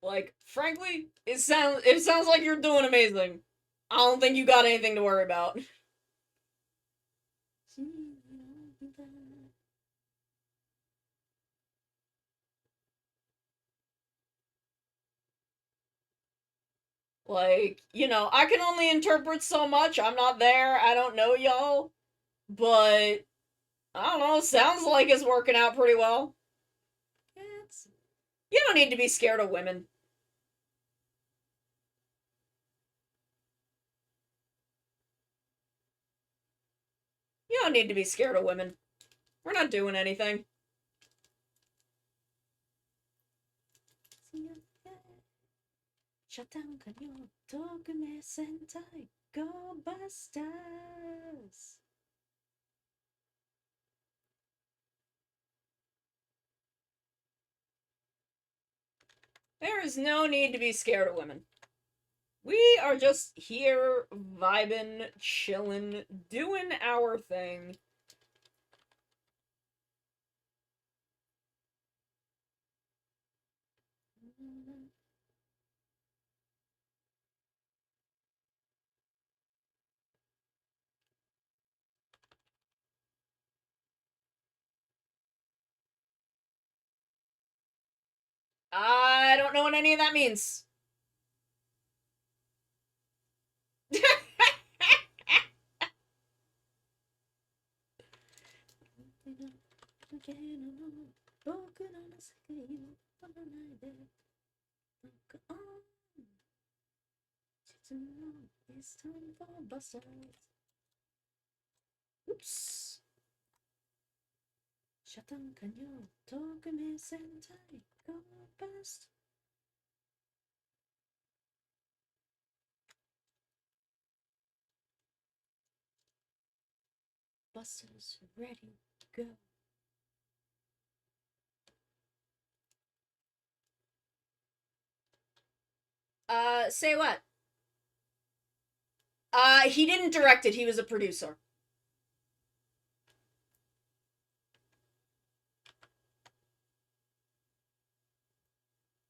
Like, frankly, it sounds like you're doing amazing. I don't think you got anything to worry about. Like, you know, I can only interpret so much. I'm not there. I don't know y'all. But, I don't know. Sounds like it's working out pretty well. You don't need to be scared of women. need to be scared of women. We're not doing anything. Shut down, kanyo, tokume sentai, go busters! There is no need to be scared of women. We are just here, vibing, chilling, doing our thing. I don't know what any of that means. It's time for busters. Oops. Shatan kanyo, tokume sentai, go bust. Busters ready, go. Say what? He didn't direct it, he was a producer.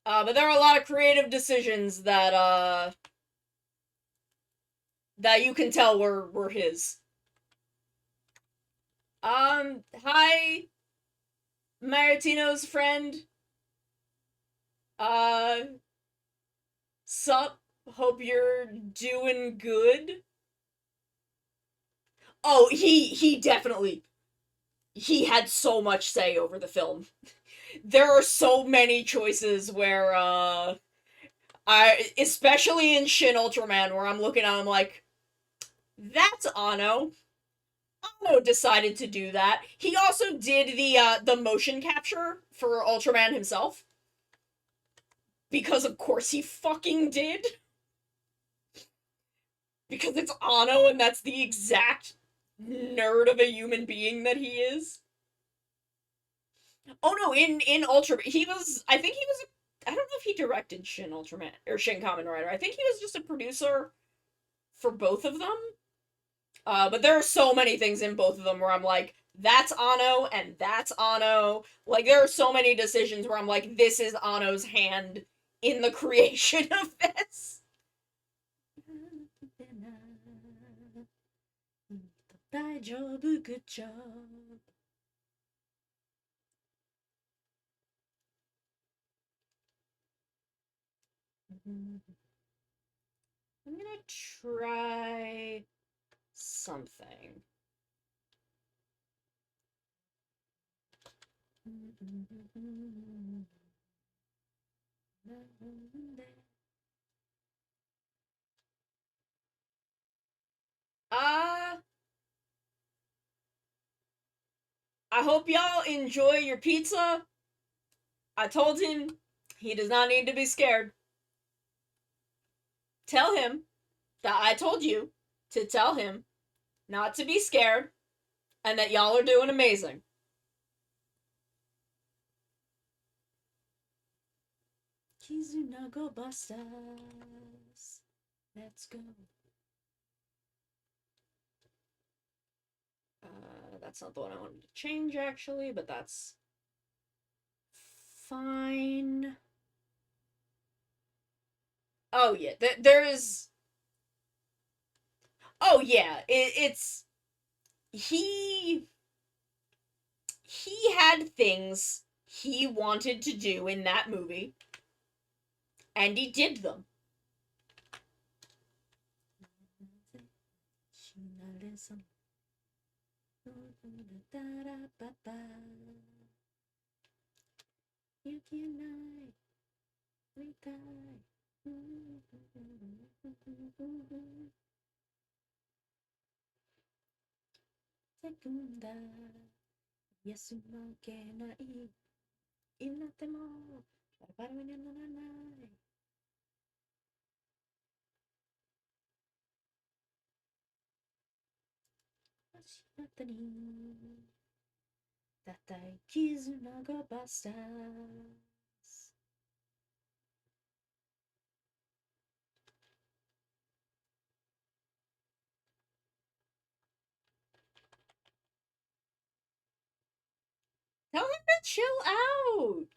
But there are a lot of creative decisions that, that you can tell were his. Hi, Maritino's friend. Sup? Hope you're doing good. Oh, he definitely, he had so much say over the film. There are so many choices where, especially in Shin Ultraman, where I'm looking at him like, that's Anno. Anno decided to do that. He also did the motion capture for Ultraman himself. Because of course he fucking did. Because it's Anno and that's the exact nerd of a human being that he is. Oh no, in Ultra, he was, I think he was, I don't know if he directed Shin Ultraman, or Shin Kamen Rider. I think he was just a producer for both of them. But there are so many things in both of them where I'm like, that's Anno, and that's Anno. Like, there are so many decisions where I'm like, this is Anno's hand in the creation of this. Good job. I'm gonna try something. I hope y'all enjoy your pizza. I told him he does not need to be scared. Tell him that I told you to tell him not to be scared and that y'all are doing amazing. Kizunago Busters. Let's go. That's not the one I wanted to change, actually, but that's fine. Oh, yeah, there is... Oh, yeah, it's... He had things he wanted to do in that movie, and he did them. segunda. Yesu no que nai. Inatemo. Para mañana nanai. Ashinatani. Tatai kizuna go bastas. Tell him to chill out.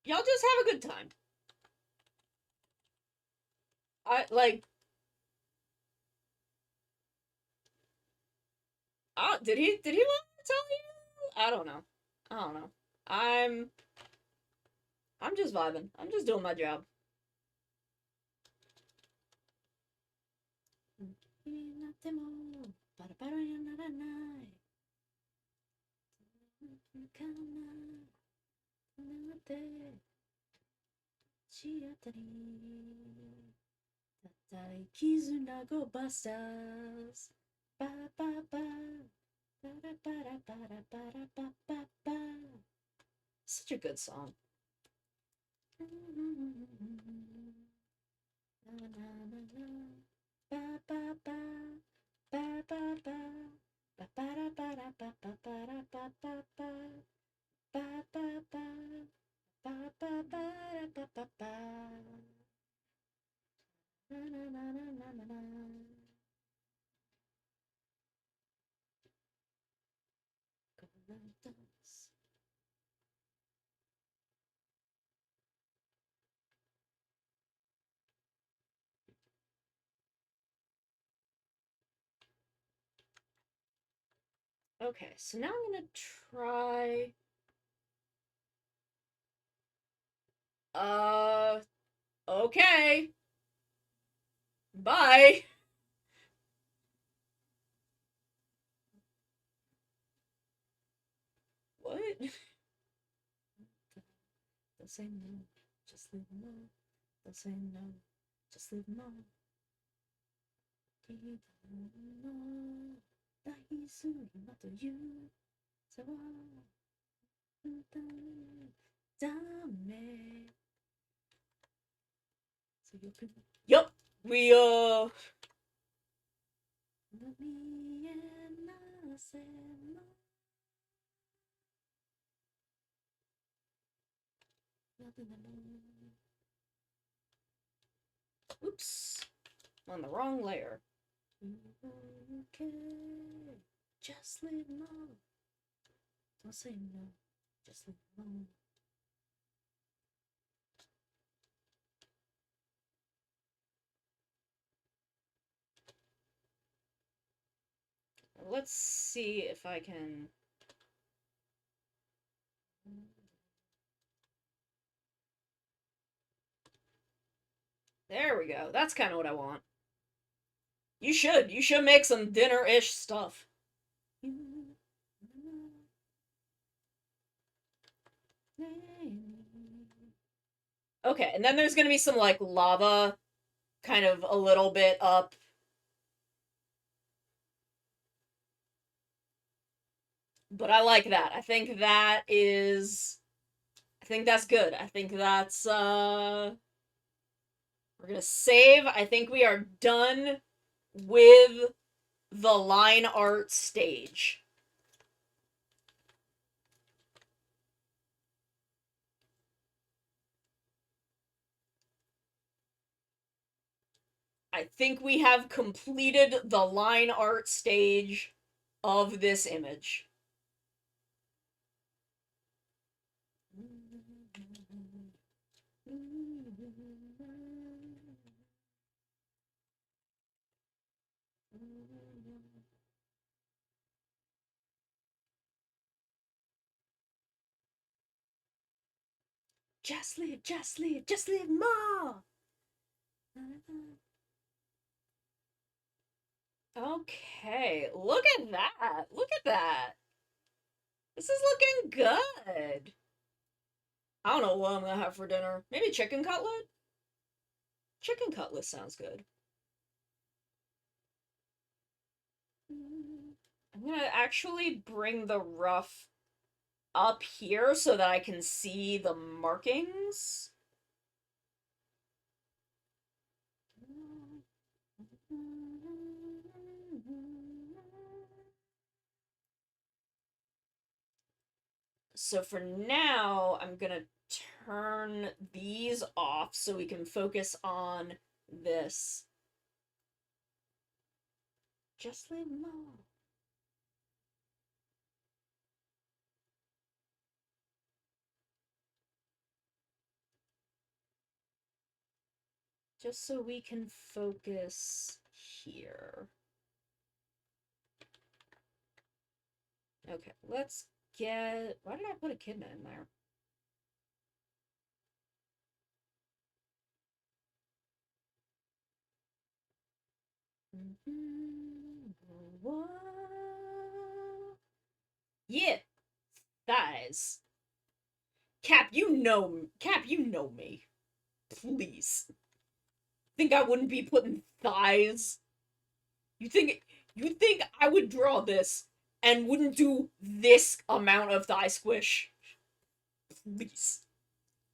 Y'all just have a good time. Did he want to tell you? I don't know. I'm just vibing. I'm just doing my job. Go bastas. Ba ba ba. Such a good song. Okay, so now I'm gonna try. Okay. Bye. What? They'll say no, just leave them alone. They'll say no, just leave them alone. Yup, we Oops, I'm on the wrong layer. Okay, just leave them alone. Don't say no, just leave them alone. Let's see if I can. There we go. That's kind of what I want. You should. You should make some dinner-ish stuff. Okay, and then there's gonna be some, like, lava kind of a little bit up. But I like that. I think that's good. I think that's, we're gonna save. I think we are done with the line art stage. I think we have completed the line art stage of this image. Just leave more! Okay, look at that! Look at that! This is looking good! I don't know what I'm gonna have for dinner. Maybe chicken cutlet? Chicken cutlet sounds good. I'm gonna actually bring the ruff up here so that I can see the markings. So for now, I'm gonna turn these off so we can focus on this. Just leave them all. Just so we can focus here. Okay, let's get... Why did I put Echidna in there? Yeah, thighs. Cap, you know me. Please. Think I wouldn't be putting thighs? You think I would draw this and wouldn't do this amount of thigh squish? Please.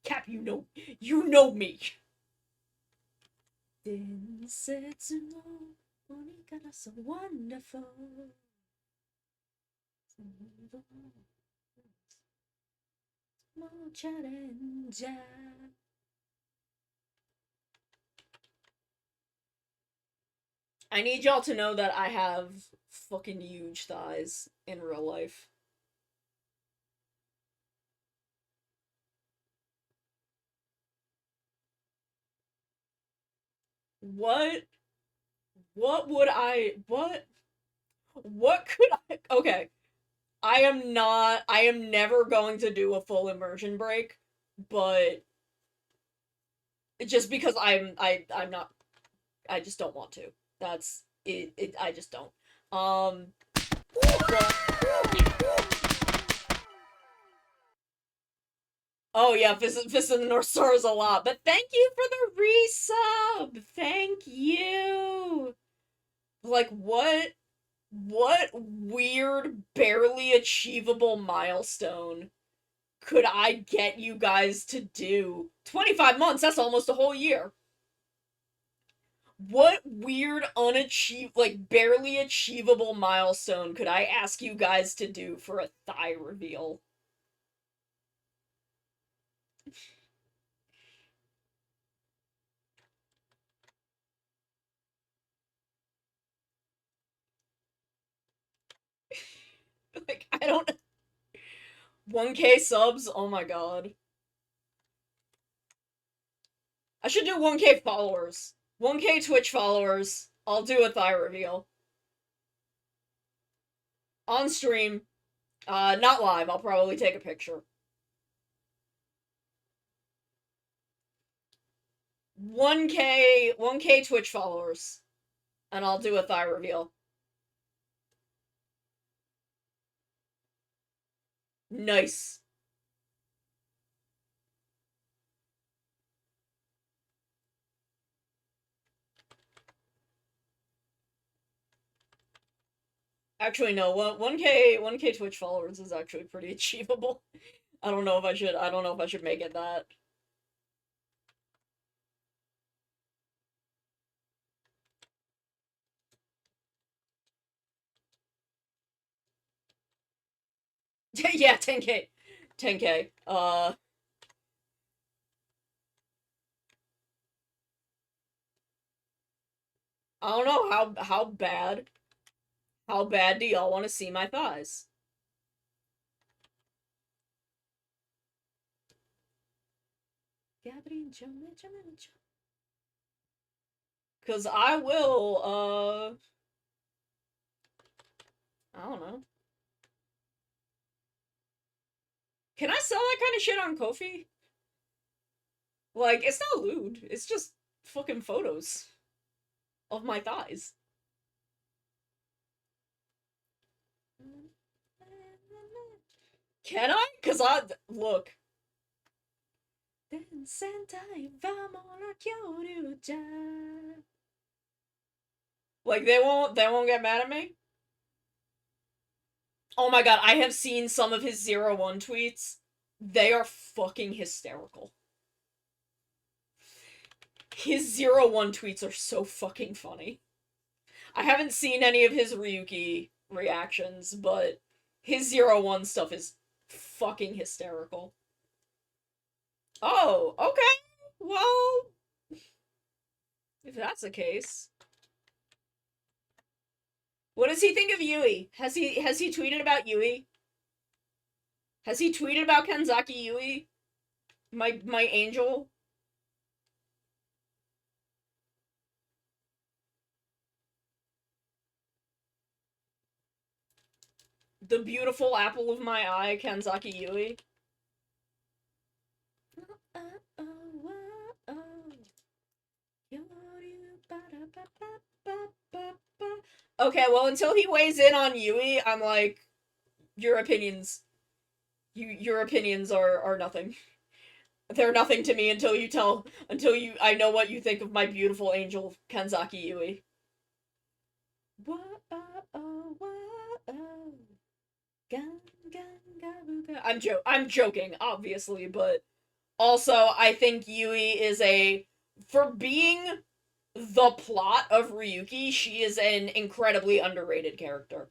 Cap, you know me. So wonderful. I need y'all to know that I have fucking huge thighs in real life. What would what could I, okay. I am never going to do a full immersion break, but just because I'm not, I just don't want to. That's it, I just don't. But, oh yeah, Fist of the North Star is a lot, but thank you for the resub! Thank you! Like, what weird, barely achievable milestone could I get you guys to do? 25 months, that's almost a whole year. What weird, barely achievable milestone could I ask you guys to do for a thigh reveal? Like, I don't... 1K subs? Oh my god. I should do 1K followers. 1K Twitch followers. I'll do a thigh reveal. On stream. Not live. I'll probably take a picture. 1K Twitch followers. And I'll do a thigh reveal. Nice. Actually, no. 1K Twitch followers is actually pretty achievable. I don't know if I should make it that. Yeah, 10K. 10K. I don't know how bad. How bad do y'all want to see my thighs? Cause I will, I don't know. Can I sell that kind of shit on Ko-fi? Like, it's not lewd. It's just fucking photos of my thighs. Can I? Cause look. Like, they won't get mad at me? Oh my god, I have seen some of his 01 tweets. They are fucking hysterical. His 01 tweets are so fucking funny. I haven't seen any of his Ryuki reactions, but his 01 stuff is fucking hysterical. Oh, okay. Well, if that's the case. What does he think of Yui? Has he tweeted about Yui? Has he tweeted about Kenzaki Yui? My angel? The beautiful apple of my eye, Kenzaki Yui. Okay, well, until he weighs in on Yui, I'm like, your opinions, your opinions are nothing. They're nothing to me until I know what you think of my beautiful angel, Kenzaki Yui. I'm joking, obviously, but also I think Yui is for being the plot of Ryuki, she is an incredibly underrated character.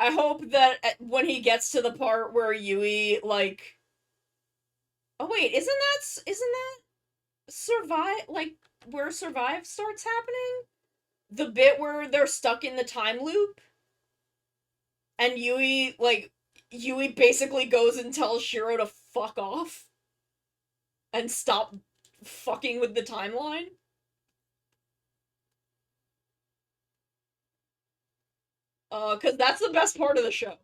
I hope that when he gets to the part where Yui, like... Oh wait, isn't that Survive, like, where Survive starts happening? The bit where they're stuck in the time loop? And Yui basically goes and tells Shiro to fuck off? And stop fucking with the timeline? Cause that's the best part of the show.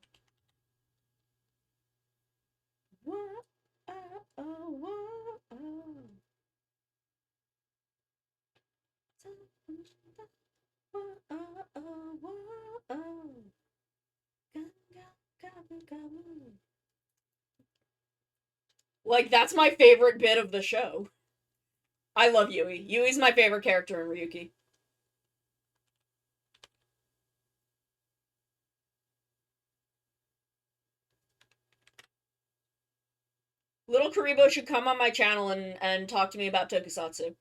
Like, that's my favorite bit of the show. I love Yui. Yui's my favorite character in Ryuki. Little Karibo should come on my channel and talk to me about Tokusatsu.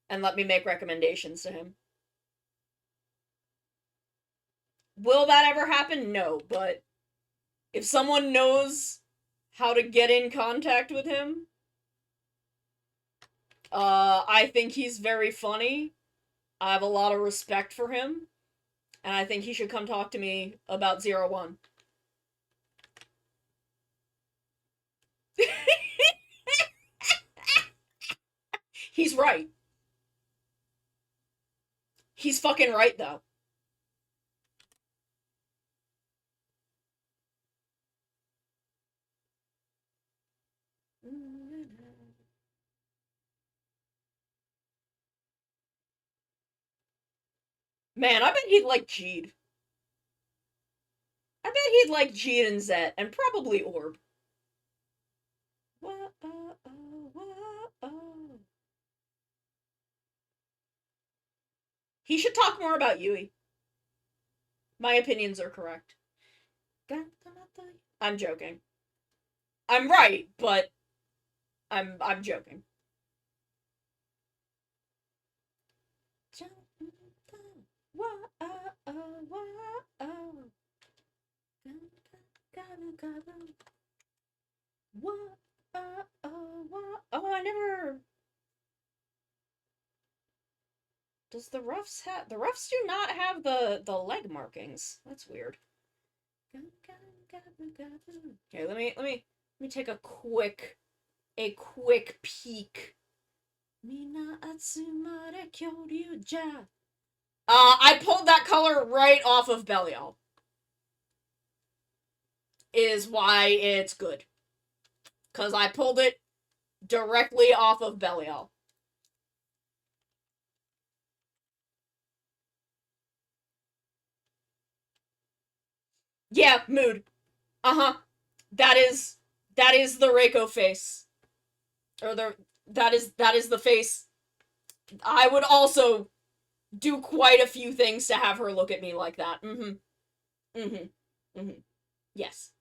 And let me make recommendations to him. Will that ever happen? No, but if someone knows how to get in contact with him, I think he's very funny. I have a lot of respect for him, and I think he should come talk to me about 01. He's right. He's fucking right, though. Man, I bet he'd like Jeed. I bet he'd like Jeed and Zet, and probably Orb. He should talk more about Yui. My opinions are correct. I'm joking. I'm right, but I'm joking. Oh, I never... Does the Ruffs have... The Ruffs do not have the leg markings. That's weird. Okay, let me take a quick peek. I pulled that color right off of Belial. Is why it's good. Because I pulled it directly off of Belial. Yeah, mood. Uh-huh. That is the Reiko face. Or that is the face. I would also do quite a few things to have her look at me like that. Mm-hmm. Mm-hmm. Mm-hmm. Yes.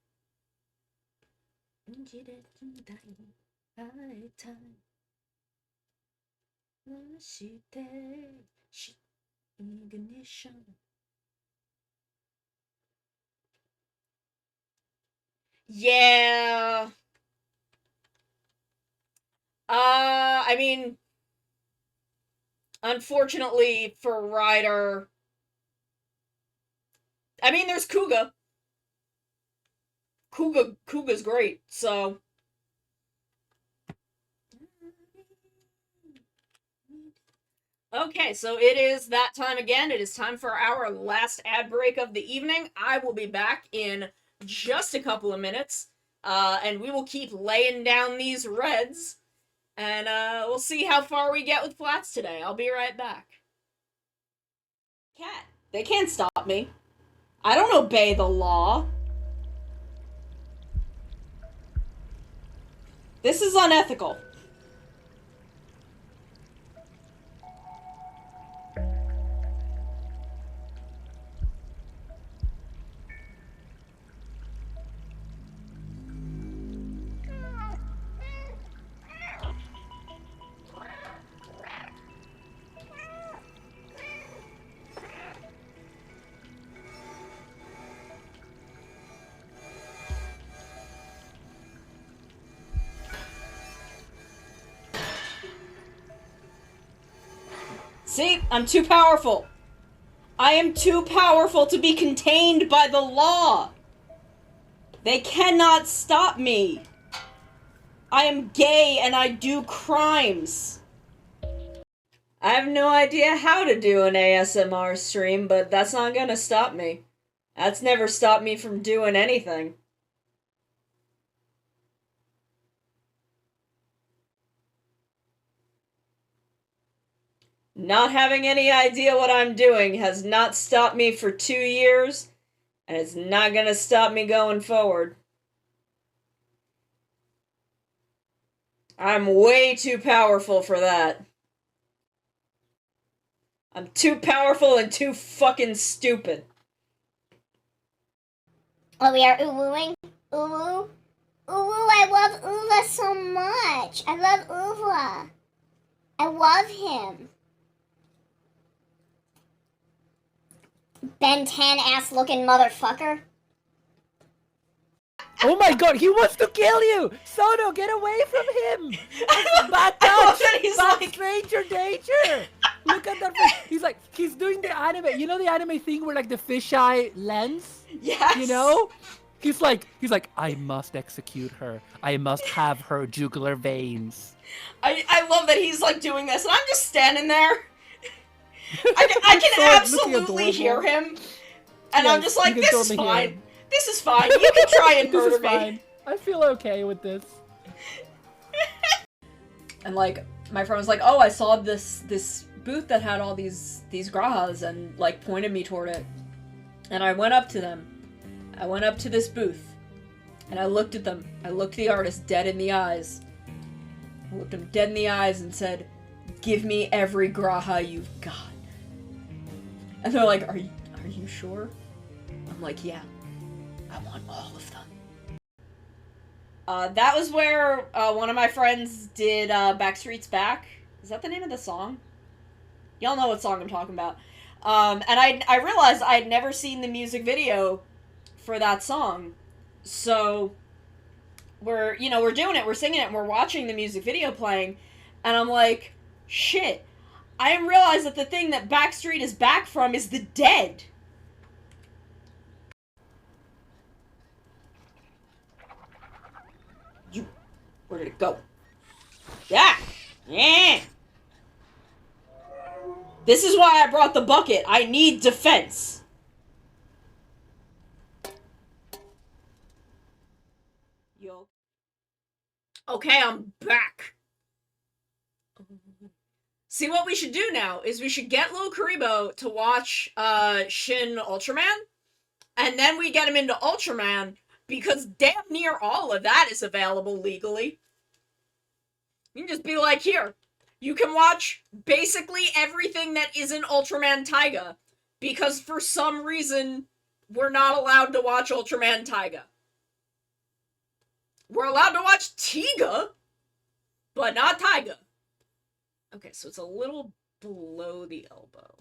Yeah. I mean, unfortunately for Ryder, I mean, there's Kuga. Kuga's great, so. Okay, so it is that time again. It is time for our last ad break of the evening. I will be back in just a couple of minutes, and we will keep laying down these reds, and we'll see how far we get with flats today. I'll be right back. Cat, they can't stop me. I don't obey the law. This is unethical. See, I'm too powerful. I am too powerful to be contained by the law. They cannot stop me. I am gay and I do crimes. I have no idea how to do an ASMR stream, but that's not gonna stop me. That's never stopped me from doing anything. Not having any idea what I'm doing has not stopped me for 2 years, and it's not gonna stop me going forward. I'm way too powerful for that. I'm too powerful and too fucking stupid. Oh, we are uwooing? Uwoo? Uwoo, I love Uva so much. I love Uva. I love him. Ben 10 ass looking motherfucker. Oh my god, he wants to kill you! Sono, get away from him! Bad I love touch! that he's Bad like- stranger danger! Look at that face. He's like, he's doing the anime. You know the anime thing where like the fisheye lens? Yes. You know? He's like, I must execute her. I must have her jugular veins. I love that he's like doing this, and I'm just standing there. I can so absolutely hear adorable. him, and Yes, I'm just like, you can this totally is hear fine. him. This is fine. You can try and This murder is me. fine. I feel okay with this. And like, my friend was like, "Oh, I saw this booth that had all these grahas," and like pointed me toward it. And I went up to them. I went up to this booth, and I looked at them. I looked the artist dead in the eyes. I looked him dead in the eyes and said, "Give me every graha you've got." And they're like, "Are you sure?" I'm like, "Yeah. I want all of them." That was where one of my friends did Backstreet's Back. Is that the name of the song? Y'all know what song I'm talking about. And I realized I had never seen the music video for that song. So we're doing it, we're singing it, and we're watching the music video playing, and I'm like, shit, I didn't realize that the thing that Backstreet is back from is the dead. Where did it go? Yeah! Yeah! This is why I brought the bucket. I need defense. Yo. Okay, I'm back. See, what we should do now is we should get Lil Karibo to watch Shin Ultraman, And then we get him into Ultraman, because damn near all of that is available legally. You can just be like, here, you can watch basically everything that isn't Ultraman Taiga, because for some reason, we're not allowed to watch Ultraman Taiga. We're allowed to watch Tiga, but not Taiga. Okay, so it's a little below the elbow.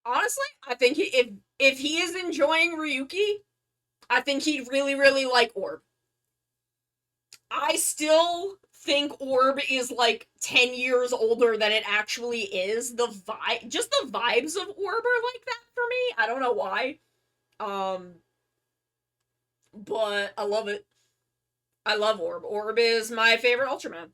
Honestly, I think if he is enjoying Ryuki, I think he'd really, really like Orb. I still think Orb is like 10 years older than it actually is. Just the vibes of Orb are like that for me. I don't know why. But I love it. I love Orb. Orb is my favorite Ultraman.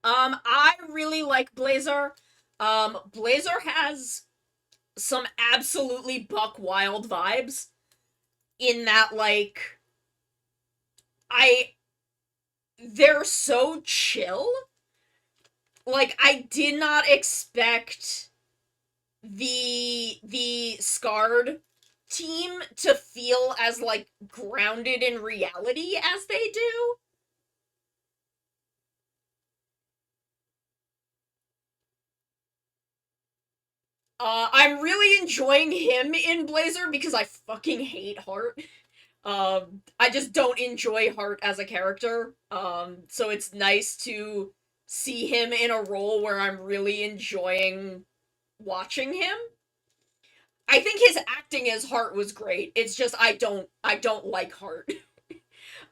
I really like Blazer. Blazer has some absolutely buck wild vibes in that, like, they're so chill. Like, I did not expect the Scarred team to feel as, like, grounded in reality as they do. I'm really enjoying him in Blazer because I fucking hate Heart. I just don't enjoy Heart as a character. So it's nice to see him in a role where I'm really enjoying watching him. I think his acting as Heart was great. It's just I don't like Heart.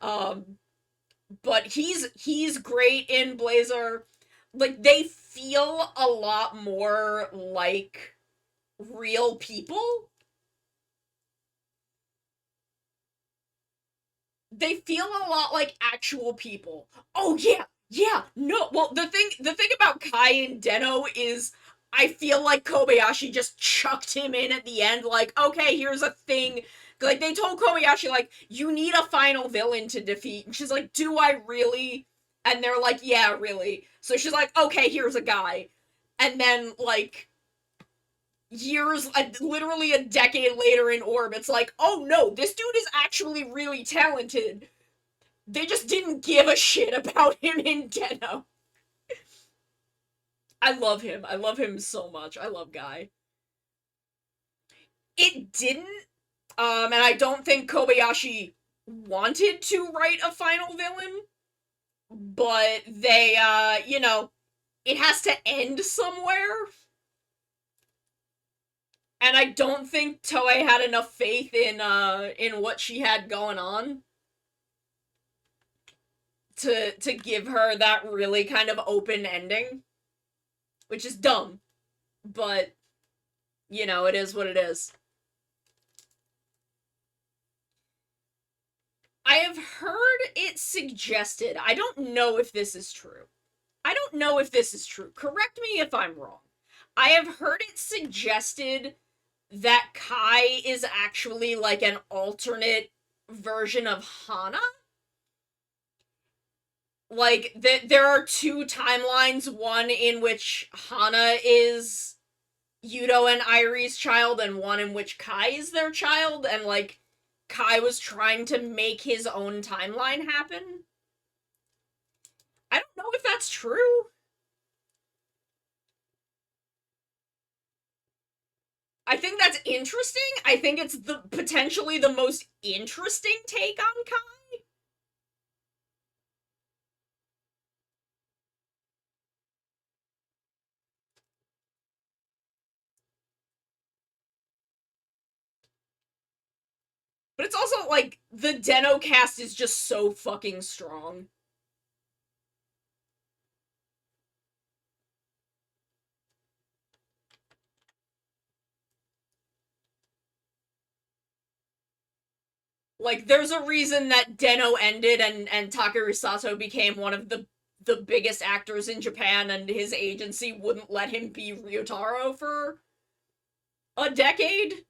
um, but he's great in Blazer. Like, they feel a lot more like real people. They feel a lot like actual people. Oh yeah, yeah. No, well, the thing about Kai and Deno is I feel like Kobayashi just chucked him in at the end, like, okay, here's a thing. Like, they told Kobayashi, like, you need a final villain to defeat. And she's like, do I really? And they're like, yeah, really. So she's like, okay, here's a guy. And then, like, literally a decade later in Orb, it's like, oh no, this dude is actually really talented. They just didn't give a shit about him in Deno. I love him. I love him so much. I love Guy. It didn't, and I don't think Kobayashi wanted to write a final villain, but they, it has to end somewhere. And I don't think Toei had enough faith in what she had going on to give her that really kind of open ending, which is dumb, but it is what it is. I have heard it suggested, I don't know if this is true. Correct me if I'm wrong. I have heard it suggested that Kai is actually like an alternate version of Hana. Like, there are two timelines, one in which Hana is Yuto and Airi's child, and one in which Kai is their child, and, like, Kai was trying to make his own timeline happen. I don't know if that's true. I think that's interesting. I think it's potentially the most interesting take on Kai. But it's also, like, the Deno cast is just so fucking strong. Like, there's a reason that Den-O ended and Takeru Sato became one of the biggest actors in Japan, and his agency wouldn't let him be Ryotaro for a decade.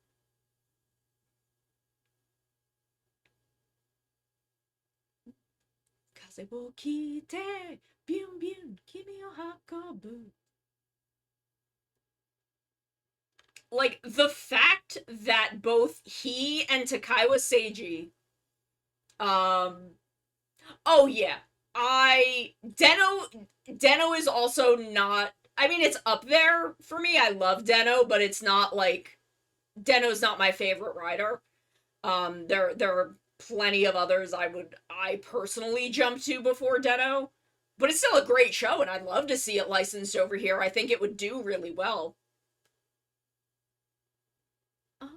Kaze wo kite, byun byun, kimi o hakobu. Like, the fact that both he and Takaiwa Seiji, oh yeah, Den-O is also not, I mean, it's up there for me, I love Den-O, but it's not, like, Den-O's not my favorite writer. There are plenty of others I personally jump to before Den-O, but it's still a great show, and I'd love to see it licensed over here. I think it would do really well. Alright.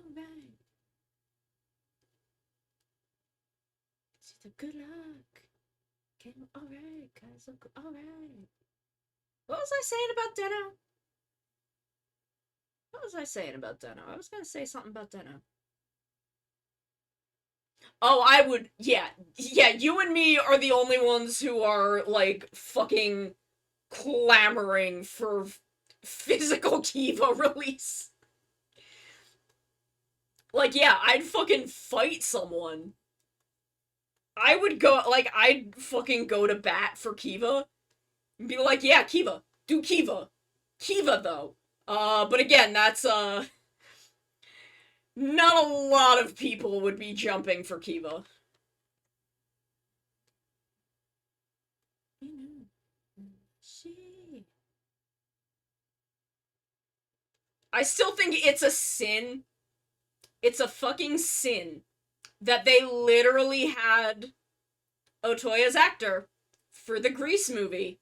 Good luck. Okay, alright, guys, alright. What was I saying about Den-O? What was I saying about Den-O? I was gonna say something about Den-O. Oh, I would, yeah, you and me are the only ones who are, like, fucking clamoring for physical Kiva release. Like, yeah, I'd fucking fight someone. I would go, like, I'd fucking go to bat for Kiva. And be like, yeah, Kiva. Do Kiva. Kiva, though. But again, that's, not a lot of people would be jumping for Kiva. I still think it's a sin. It's a fucking sin that they literally had Otoya's actor for the Grease movie.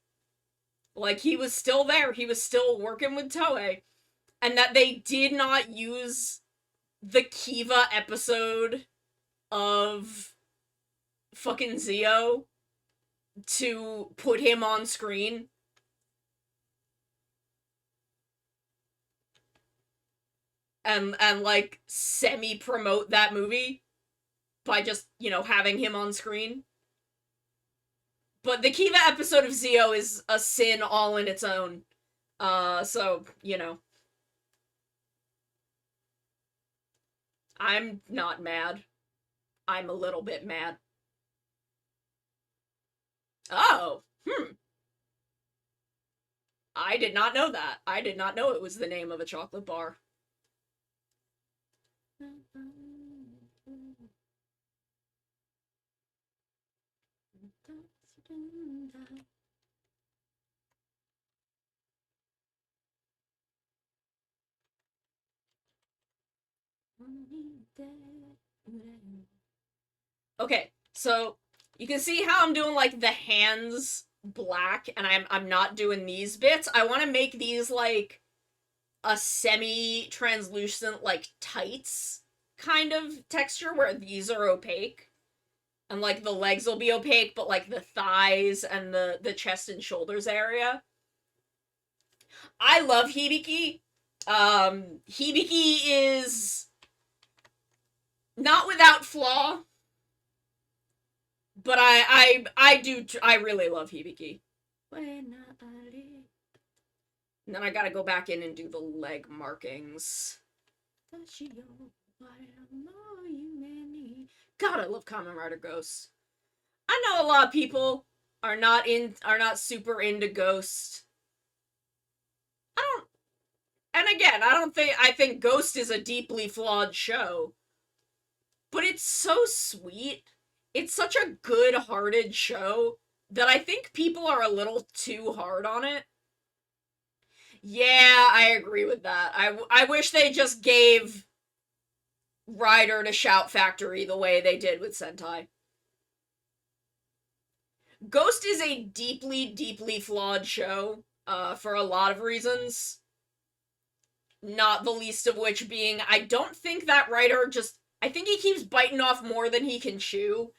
Like, he was still there. He was still working with Toei. And that they did not use the Kiva episode of fucking Zio to put him on screen. And like, semi-promote that movie by just, you know, having him on screen. But the Kiva episode of Zio is a sin all in its own. So, you know. I'm not mad. I'm a little bit mad. Oh, I did not know that. I did not know it was the name of a chocolate bar. Okay, so you can see how I'm doing, like, the hands black, and I'm not doing these bits. I want to make these, like, a semi-translucent, like, tights kind of texture, where these are opaque. And, like, the legs will be opaque, but, like, the thighs and the chest and shoulders area. I love Hibiki. Hibiki is not without flaw, but I really love Hibiki. And then I gotta go back in and do the leg markings. God, I love Kamen Rider Ghost. I know a lot of people are not super into Ghost. I think Ghost is a deeply flawed show. But it's so sweet. It's such a good-hearted show that I think people are a little too hard on it. Yeah, I agree with that. I wish they just gave Rider to Shout Factory the way they did with Sentai. Ghost is a deeply, deeply flawed show, for a lot of reasons. Not the least of which being, I don't think that writer just... I think he keeps biting off more than he can chew.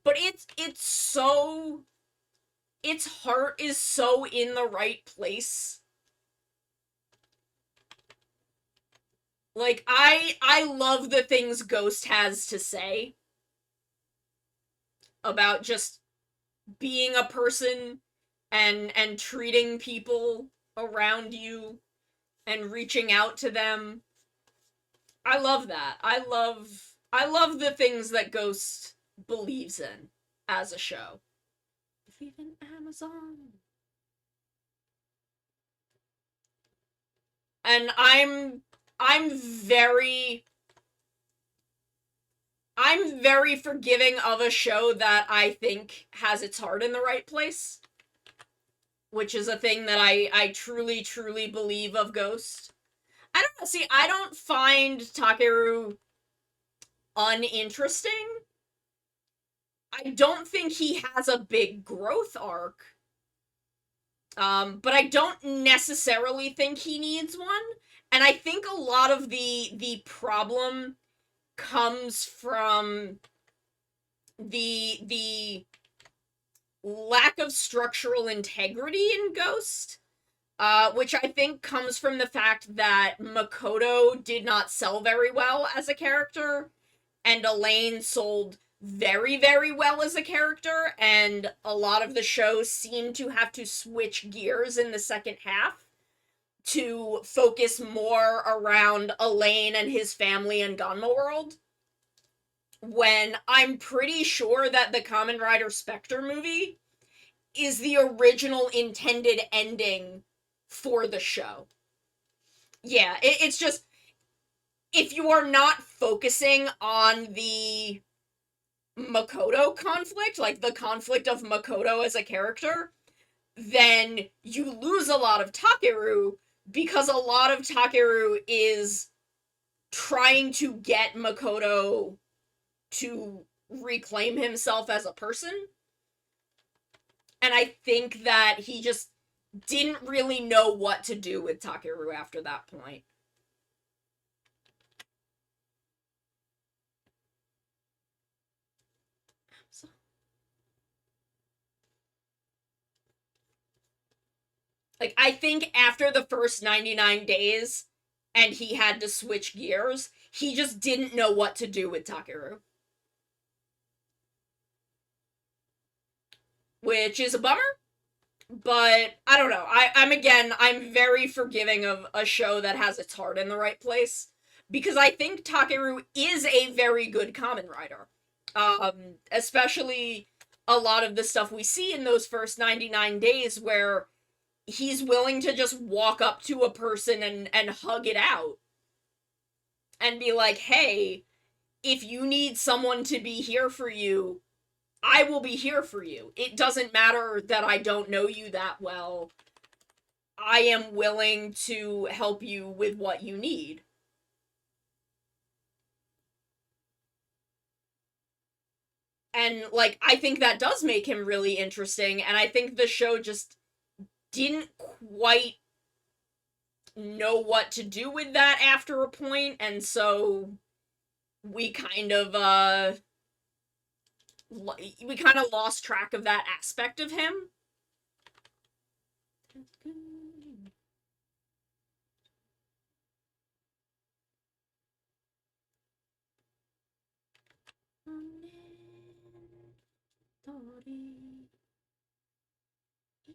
But it's so... Its heart is so in the right place. Like, I love the things Ghost has to say. about just being a person and treating people around you and reaching out to them. I love that. I love the things that Ghost believes in as a show. Believe in Amazon. And I'm very forgiving of a show that I think has its heart in the right place, which is a thing that I truly, truly believe of Ghost. I don't know, see, I don't find Takeru uninteresting. I don't think he has a big growth arc. But I don't necessarily think he needs one. And I think a lot of the problem comes from the lack of structural integrity in Ghost, which I think comes from the fact that Makoto did not sell very well as a character, and Elaine sold very, very well as a character, and a lot of the shows seem to have to switch gears in the second half to focus more around Elaine and his family in Ganma World, when I'm pretty sure that the Kamen Rider Spectre movie is the original intended ending for the show. Yeah, it's just, if you are not focusing on the Makoto conflict, like the conflict of Makoto as a character, then you lose a lot of Takeru, because a lot of Takeru is trying to get Makoto to reclaim himself as a person. And I think that he just didn't really know what to do with Takeru after that point. Like, I think after the first 99 days, and he had to switch gears, he just didn't know what to do with Takeru. Which is a bummer, but I don't know. I'm very forgiving of a show that has its heart in the right place, because I think Takeru is a very good Kamen Rider. Especially a lot of the stuff we see in those first 99 days where he's willing to just walk up to a person and hug it out. And be like, hey, if you need someone to be here for you, I will be here for you. It doesn't matter that I don't know you that well. I am willing to help you with what you need. And, like, I think that does make him really interesting, and I think the show just didn't quite know what to do with that after a point, and so we kind of lost track of that aspect of him.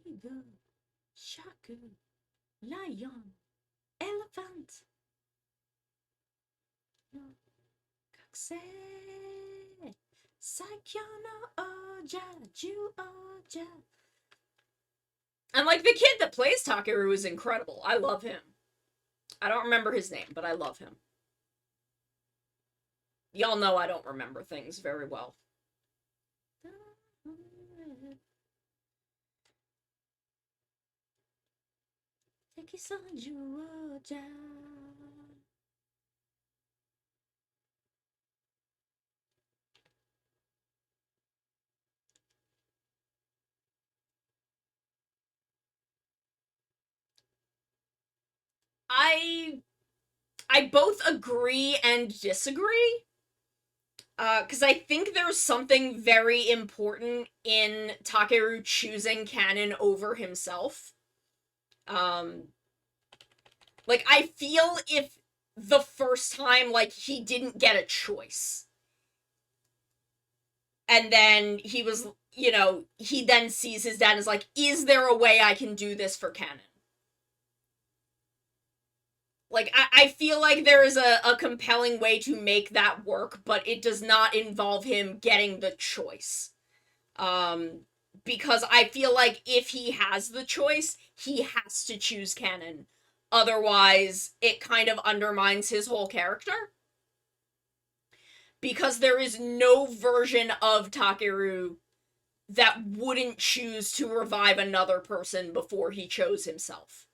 Eagle, shaku, lion, elephant. Kakse, Saikyo no Oja, Ju Oja. And, like, the kid that plays Takeru is incredible. I love him. I don't remember his name, but I love him. Y'all know I don't remember things very well. I both agree and disagree. Because I think there's something very important in Takeru choosing canon over himself. Like, I feel if the first time, like, he didn't get a choice. And then he was, he then sees his dad and is like, is there a way I can do this for canon? Like, I feel like there is a compelling way to make that work, but it does not involve him getting the choice. Because I feel like if he has the choice, he has to choose canon. Otherwise, it kind of undermines his whole character. Because there is no version of Takeru that wouldn't choose to revive another person before he chose himself.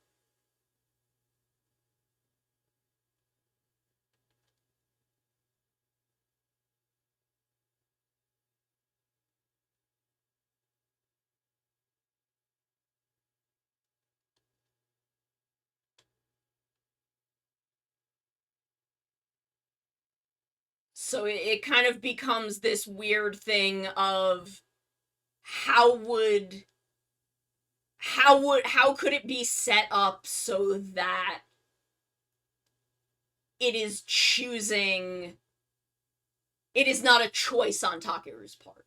So it kind of becomes this weird thing of how could it be set up so that it is not a choice on Takeru's part.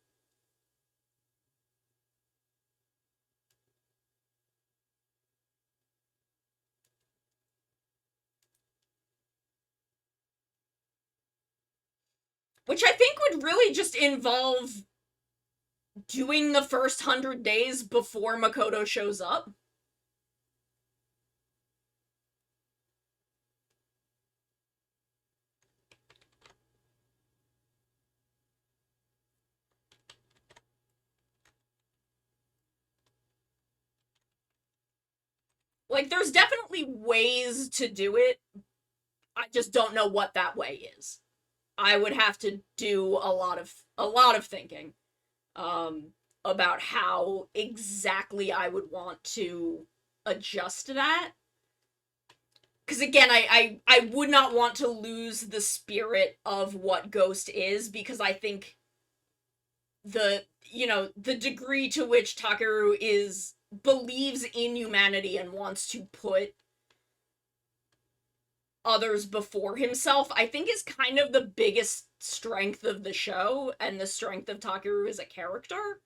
Which I think would really just involve doing the first 100 days before Makoto shows up. Like, there's definitely ways to do it. I just don't know what that way is. I would have to do a lot of thinking about how exactly I would want to adjust that. Because again, I would not want to lose the spirit of what Ghost is, because I think the degree to which Takeru believes in humanity and wants to put others before himself, I think is kind of the biggest strength of the show, and the strength of Takeru as a character.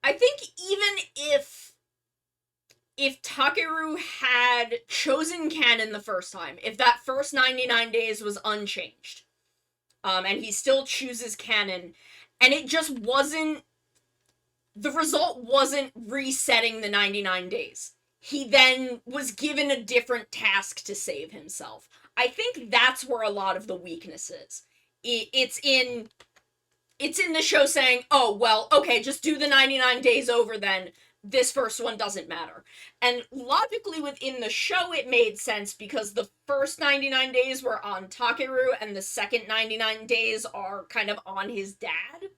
I think even if Takeru had chosen canon the first time, if that first 99 days was unchanged, and he still chooses canon, and it just wasn't, the result wasn't resetting the 99 days. He then was given a different task to save himself. I think that's where a lot of the weakness is. It's in the show saying, oh, well, okay, just do the 99 days over then. This first one doesn't matter. And logically within the show it made sense, because the first 99 days were on Takeru and the second 99 days are kind of on his dad.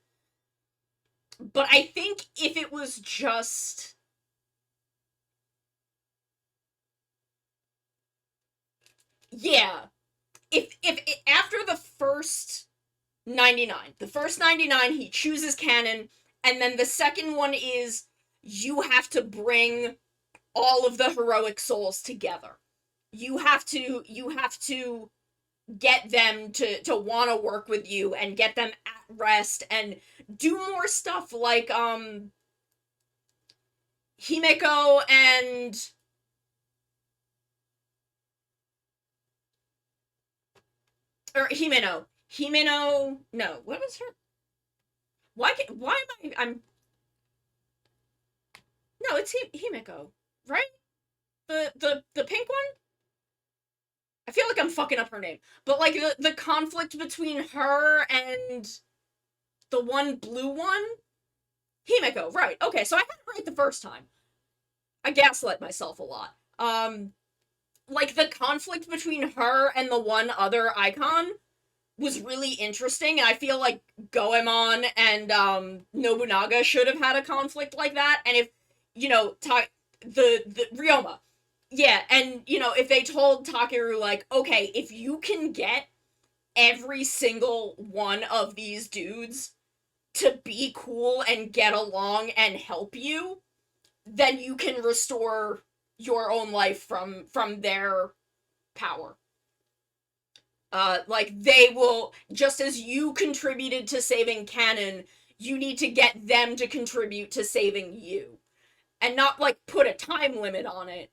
But I think if it was just... Yeah. If after the first 99, he chooses canon, and then the second one is you have to bring all of the heroic souls together. You have to get them to want to work with you and get them at rest and do more stuff like Himeko and or Himeno. No, what was her? Why am I'm No, it's Himeko, right? The pink one? I feel like I'm fucking up her name. But like the conflict between her and the one blue one? Himeko, right. Okay, so I had it right the first time. I gaslit myself a lot. Like the conflict between her and the one other icon was really interesting, and I feel like Goemon and Nobunaga should have had a conflict like that. And if the Ryoma, yeah, and if they told Takeru like, okay, if you can get every single one of these dudes to be cool and get along and help you, then you can restore your own life from their power. Like, they will, just as you contributed to saving canon, you need to get them to contribute to saving you. And not, like, put a time limit on it.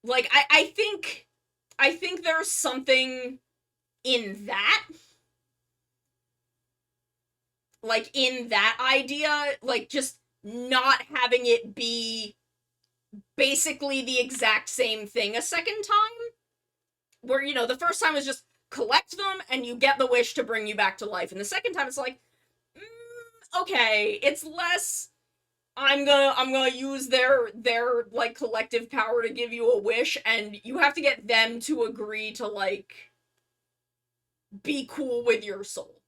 Like, I think there's something in that. Like, in that idea, like, just not having it be basically the exact same thing a second time. Where, you know, the first time is just collect them and you get the wish to bring you back to life. And the second time it's like, okay, it's less I'm gonna use their like collective power to give you a wish, and you have to get them to agree to like be cool with your soul.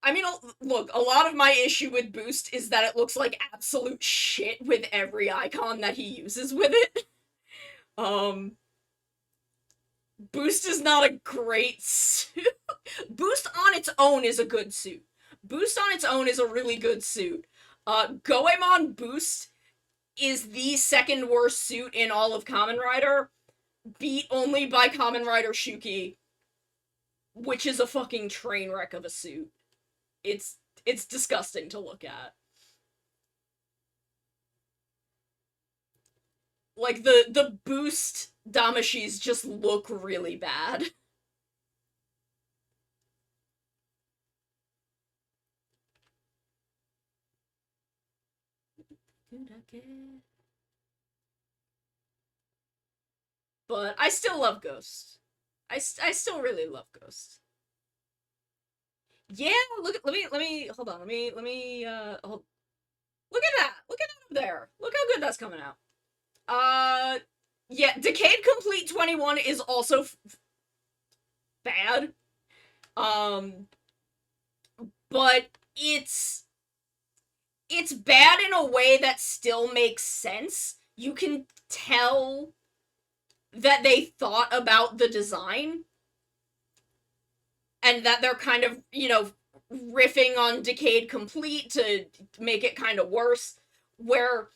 I mean, look, a lot of my issue with Boost is that it looks like absolute shit with every icon that he uses with it. Boost is not a great suit. Boost on its own is a good suit. Boost on its own is a really good suit. Goemon Boost is the second worst suit in all of Kamen Rider, beat only by Kamen Rider Shuki, which is a fucking train wreck of a suit. It's disgusting to look at. Like, the Boost Damashis just look really bad. But I still love Ghost. I still really love Ghost. Yeah, let me hold on. Let me hold. Look at that. Look at that up there. Look how good that's coming out. Yeah, Decade Complete 21 is also bad. But it's bad in a way that still makes sense. You can tell that they thought about the design and that they're kind of, you know, riffing on Decade Complete to make it kind of worse, where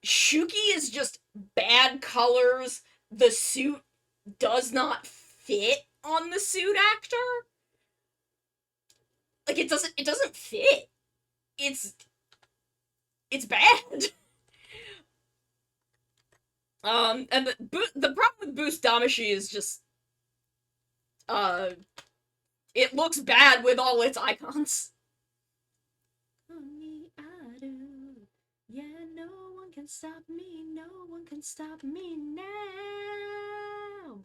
Shuki is just bad colors, the suit does not fit on the suit actor. Like, it doesn't fit. It's bad. And the problem with Boost Damashi is just, it looks bad with all its icons. Yeah, no one can stop me, no one can stop me now. God,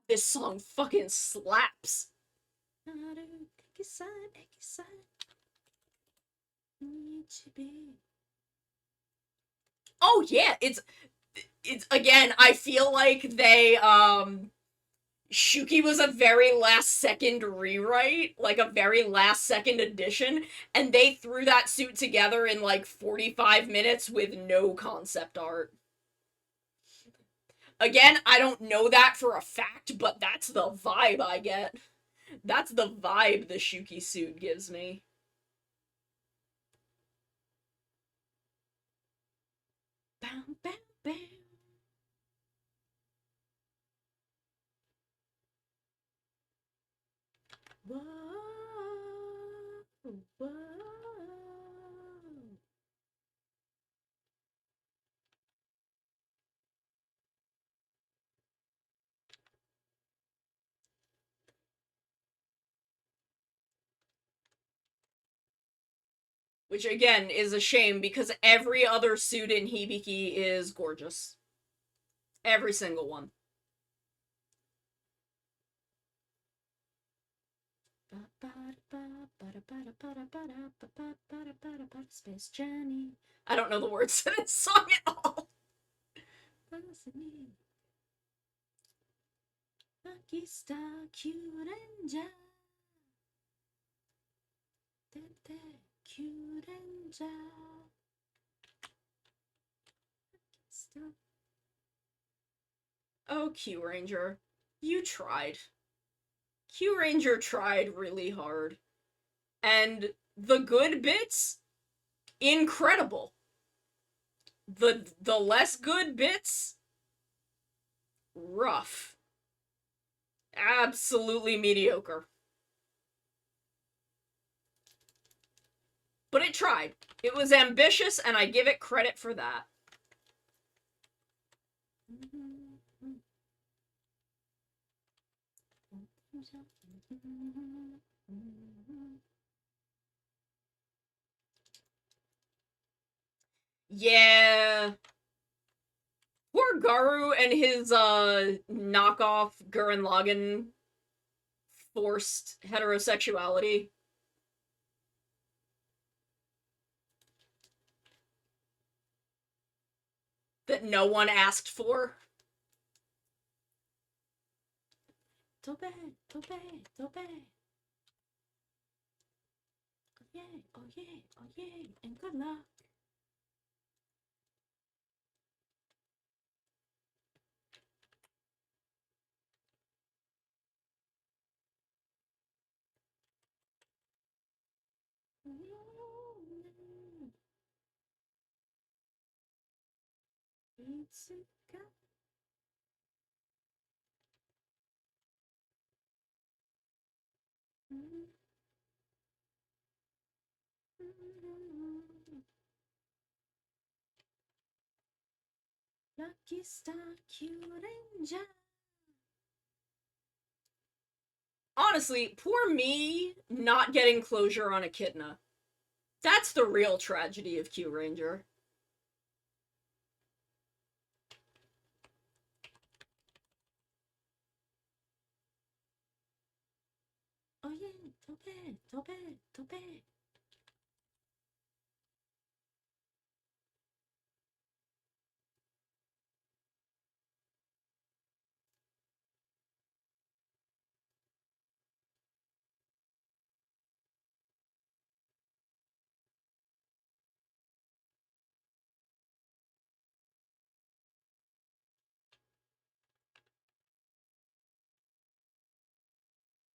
this song fucking slaps. Oh yeah, it's again, I feel like they Shuki was a very last second rewrite, like a very last second addition, and they threw that suit together in like 45 minutes with no concept art. Again, I don't know that for a fact, but that's the vibe I get. That's the vibe the Shuki suit gives me. Bam, bam, bam. Whoa, whoa. Which again is a shame because every other suit in Hibiki is gorgeous. Every single one. Space Journey. I don't know the words to this song at all. Lucky Star Kyuranger. Kyuranger. Oh, Q Ranger. You tried. Q Ranger tried really hard. And the good bits, incredible. The less good bits, rough. Absolutely mediocre. But it tried. It was ambitious, and I give it credit for that. Yeah. Poor Garu and his knockoff Gurren Lagann forced heterosexuality. That no one asked for. Tobe, Tobe, Tobe. Oh yeah, oh yeah, oh yeah, and good luck. Lucky Star Q Ranger. Honestly, poor me not getting closure on Echidna. That's the real tragedy of Q Ranger. Oh yeah, Tobe, Tobe, Tobe.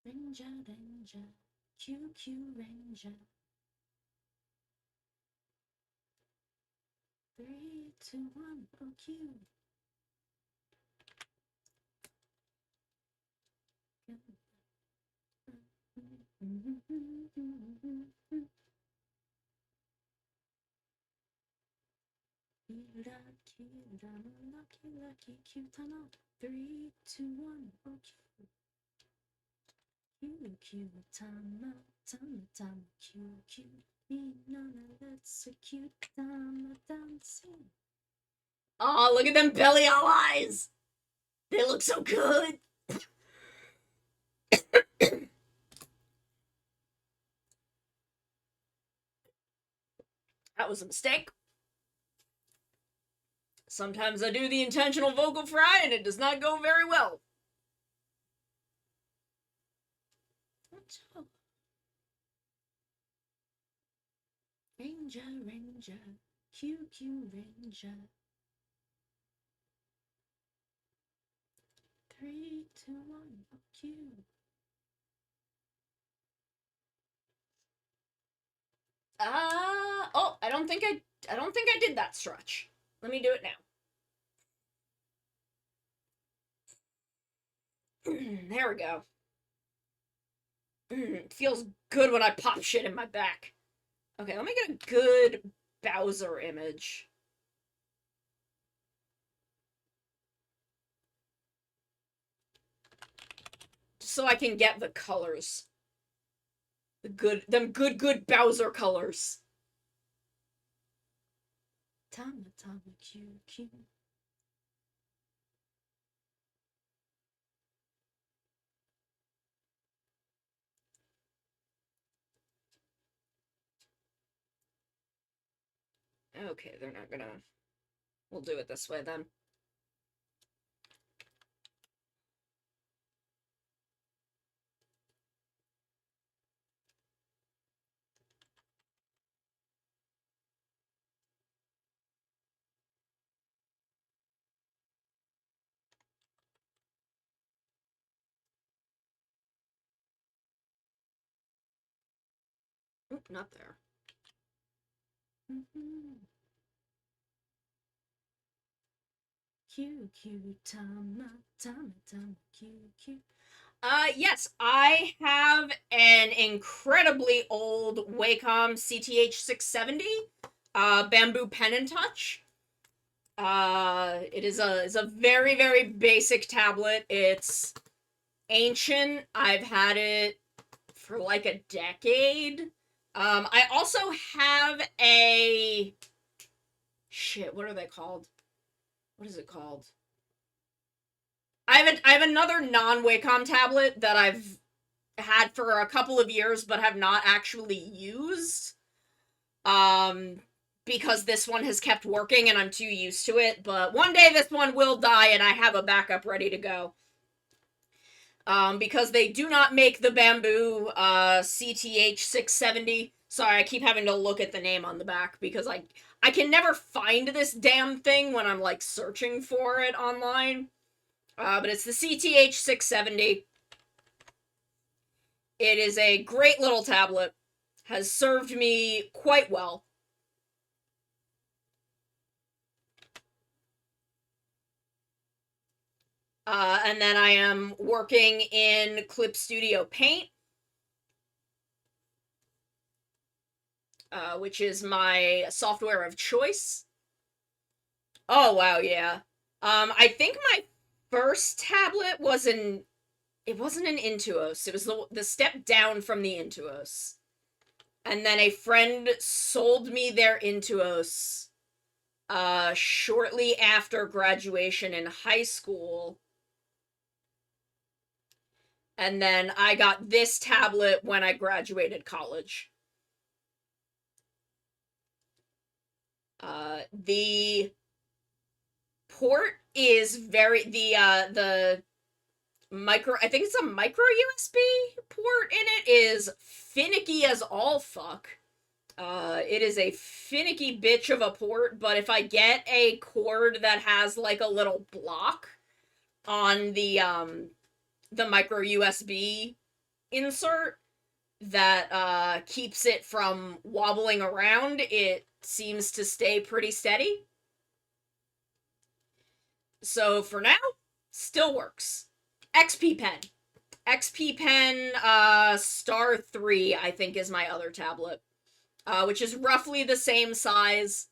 Ranger, Ranger, QQ Ranger. 3, 2, 1, oh Q. Lucky, Q-tama. 3, 2, 1, oh Q. Q, tama, tama, tama, Q. Let's a cute tama dancing. Oh, look at them Belial eyes! They look so good! That was a mistake. Sometimes I do the intentional vocal fry and it does not go very well. Ranger, Ranger, QQ Ranger. 3, 2, 1, oh Q. Oh, I don't think I did that stretch. Let me do it now. There we go. It feels good when I pop shit in my back. Okay, let me get a good Bowser image. Just so I can get the colors. Them good Bowser colors. Tama, Q. Okay, they're not gonna... We'll do it this way then. not there. Q, time, Q. Yes, I have an incredibly old Wacom CTH670, bamboo pen and touch. It is a very, very basic tablet. It's ancient. I've had it for like a decade. I also have a... Shit, what are they called? What is it called? I have another non-Wacom tablet that I've had for a couple of years but have not actually used. Because this one has kept working and I'm too used to it, but one day this one will die and I have a backup ready to go. Because they do not make the bamboo CTH670. Sorry, I keep having to look at the name on the back because I can never find this damn thing when I'm like searching for it online. But it's the CTH670. It is a great little tablet. Has served me quite well. And then I am working in Clip Studio Paint, which is my software of choice. Oh, wow, yeah. I think my first tablet was it wasn't an Intuos. It was the step down from the Intuos. And then a friend sold me their Intuos, shortly after graduation in high school. And then I got this tablet when I graduated college. The port is the micro, I think it's a micro USB port in it, is finicky as all fuck. It is a finicky bitch of a port, but if I get a cord that has like a little block on the micro USB insert that keeps it from wobbling around, it seems to stay pretty steady. So for now, still works. XP Pen. XP Pen Star 3, I think, is my other tablet, which is roughly the same size.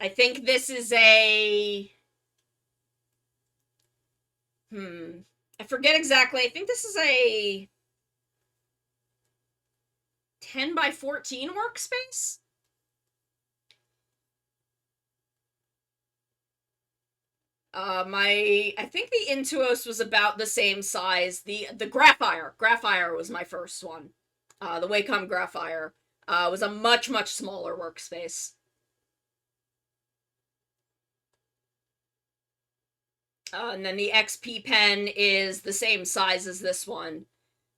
I think this is a... I forget exactly. I think this is a 10 by 14 workspace? I think the Intuos was about the same size. The Graphire was my first one. The Wacom Graphire, was a much, much smaller workspace. And then the XP Pen is the same size as this one.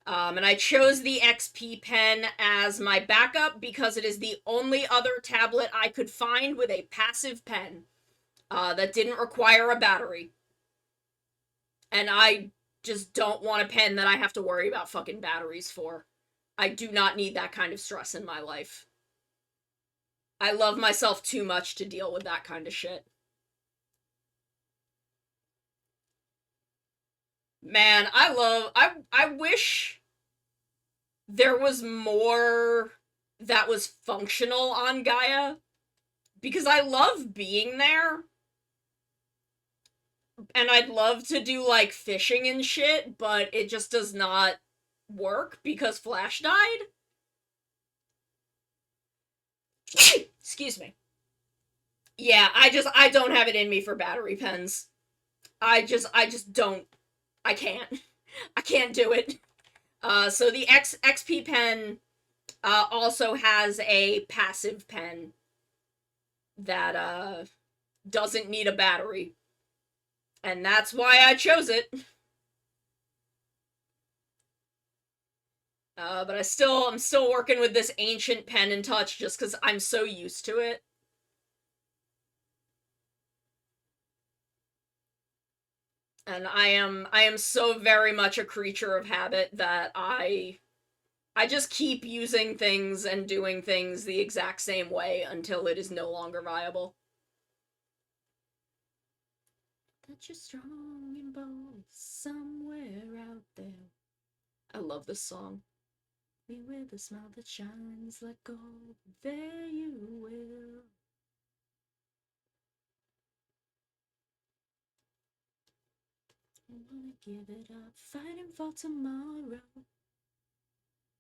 And I chose the XP Pen as my backup because it is the only other tablet I could find with a passive pen that didn't require a battery. And I just don't want a pen that I have to worry about fucking batteries for. I do not need that kind of stress in my life. I love myself too much to deal with that kind of shit. Man, I wish there was more that was functional on Gaia, because I love being there, and I'd love to do, like, fishing and shit, but it just does not work because Flash died. Excuse me. Yeah, I don't have it in me for battery pens. I just don't. I can't do it. So the XP Pen also has a passive pen that doesn't need a battery. And that's why I chose it. But I'm still working with this ancient pen and touch just because I'm so used to it. And I am so very much a creature of habit that I I just keep using things and doing things the exact same way until it is no longer viable. That you're strong and bold somewhere out there. I love this song. Me with a smile that shines like gold, there you will. I wanna give it up, fighting for tomorrow.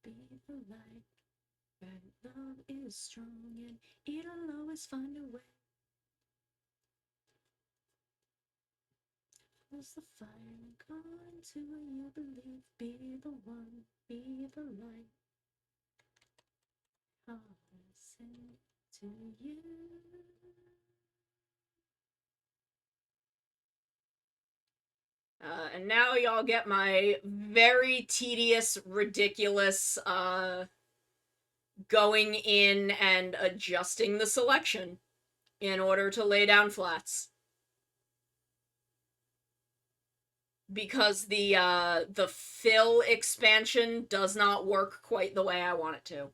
Be the light, right? Love is strong and it'll always find a way. Was the fire gone to you believe? Be the one, be the light. I'll sing to you. And now y'all get my very tedious, ridiculous, going in and adjusting the selection in order to lay down flats. Because the fill expansion does not work quite the way I want it to.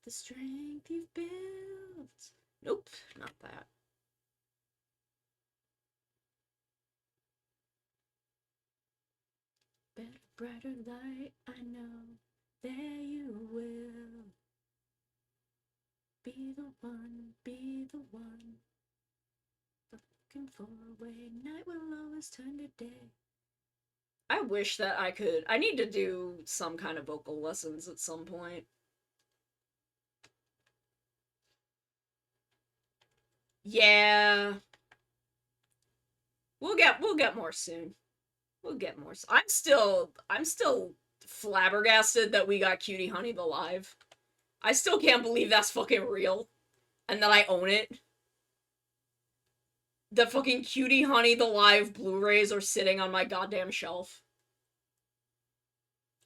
The strength you've built. Nope, not that. Better, brighter light, I know, there you will. Be the one, be the one. Looking for a way, night will always turn to day. I wish that I could. I need to do some kind of vocal lessons at some point. Yeah. We'll get more soon. We'll get more. I'm still flabbergasted that we got Cutie Honey the Live. I still can't believe that's fucking real. And that I own it. The fucking Cutie Honey the Live Blu-rays are sitting on my goddamn shelf.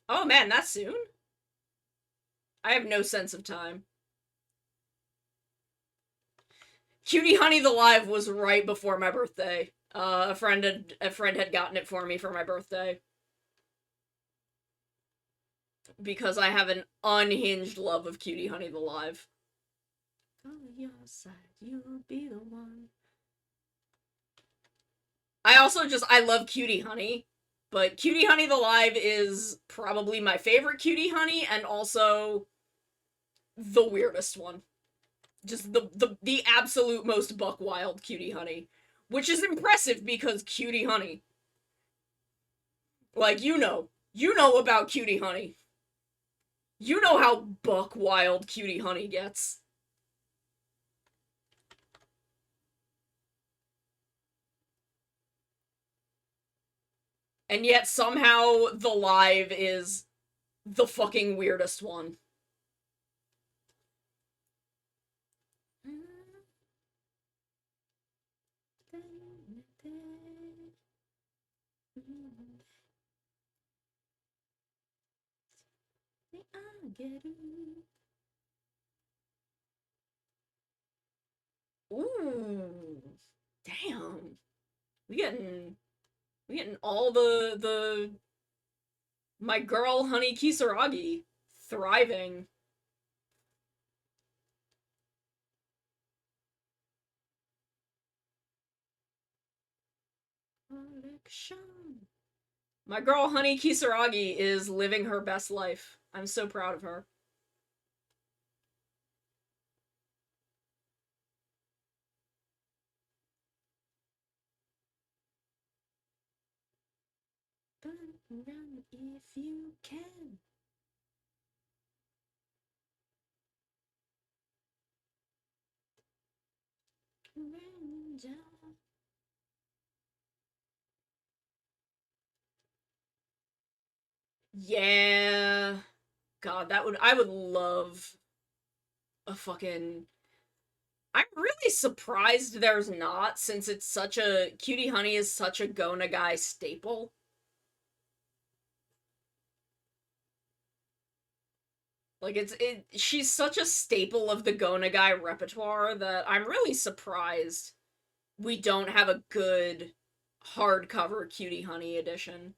Oh man, that's soon? I have no sense of time. Cutie Honey the Live was right before my birthday. A friend had gotten it for me for my birthday. Because I have an unhinged love of Cutie Honey the Live. Go your side, you'll be the one. I love Cutie Honey, but Cutie Honey the Live is probably my favorite Cutie Honey, and also the weirdest one. Just the absolute most buck wild Cutie Honey. Which is impressive because Cutie Honey. Like, you know about Cutie Honey. You know how buck wild Cutie Honey gets. And yet somehow the Live is the fucking weirdest one. Ooh, damn. We getting all the my girl Honey Kisaragi thriving. My girl Honey Kisaragi is living her best life. I'm so proud of her. Run if you can. Ranger. Yeah. God, I would love a fucking... I'm really surprised there's not, since it's such a... Cutie Honey is such a Go Nagai staple. Like, she's such a staple of the Go Nagai repertoire that I'm really surprised we don't have a good hardcover Cutie Honey edition.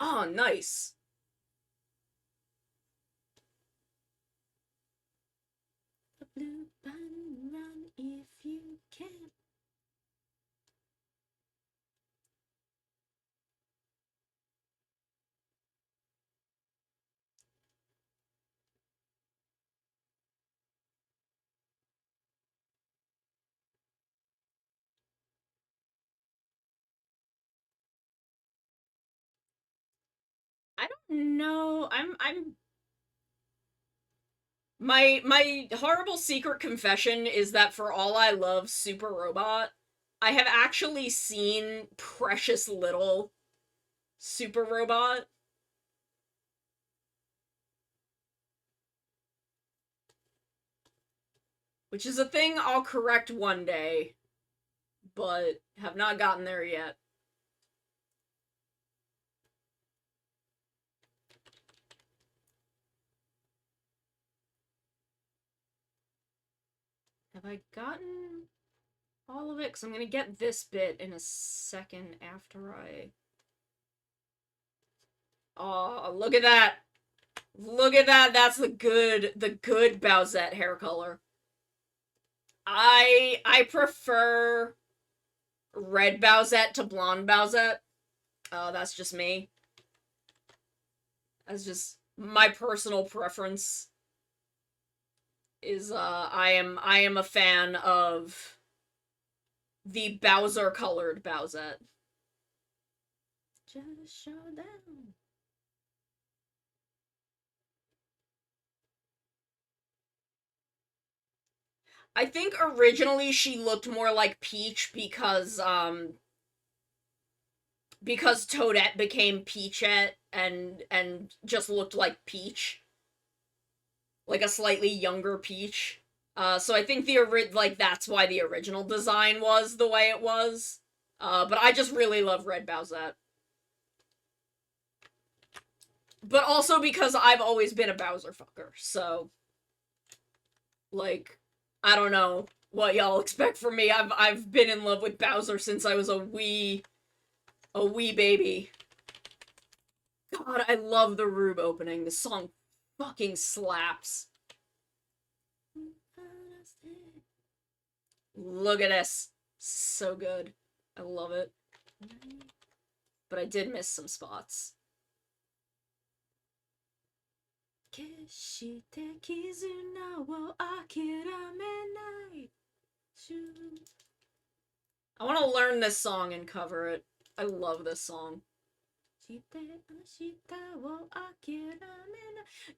Oh, nice. A blue button, run if you can. I don't know. I'm my horrible secret confession is that for all I love Super Robot, I have actually seen precious little Super Robot. Which is a thing I'll correct one day, but have not gotten there yet. Have I gotten all of it? Because I'm going to get this bit in a second after I... Oh, look at that! Look at that! That's the good Bowsette hair color. I prefer red Bowsette to blonde Bowsette. That's just me. That's just my personal preference. Is I am a fan of the Bowser colored Bowsette. Just show down. I think originally she looked more like Peach because Toadette became Peachette and just looked like Peach. Like a slightly younger Peach. So I think that's why the original design was the way it was. But I just really love Red Bowsette. But also because I've always been a Bowser fucker, so... Like, I don't know what y'all expect from me. I've been in love with Bowser since I was a wee baby. God, I love the Rube opening. This song fucking slaps. Look at this. So good. I love it. But I did miss some spots. I want to learn this song and cover it. I love this song.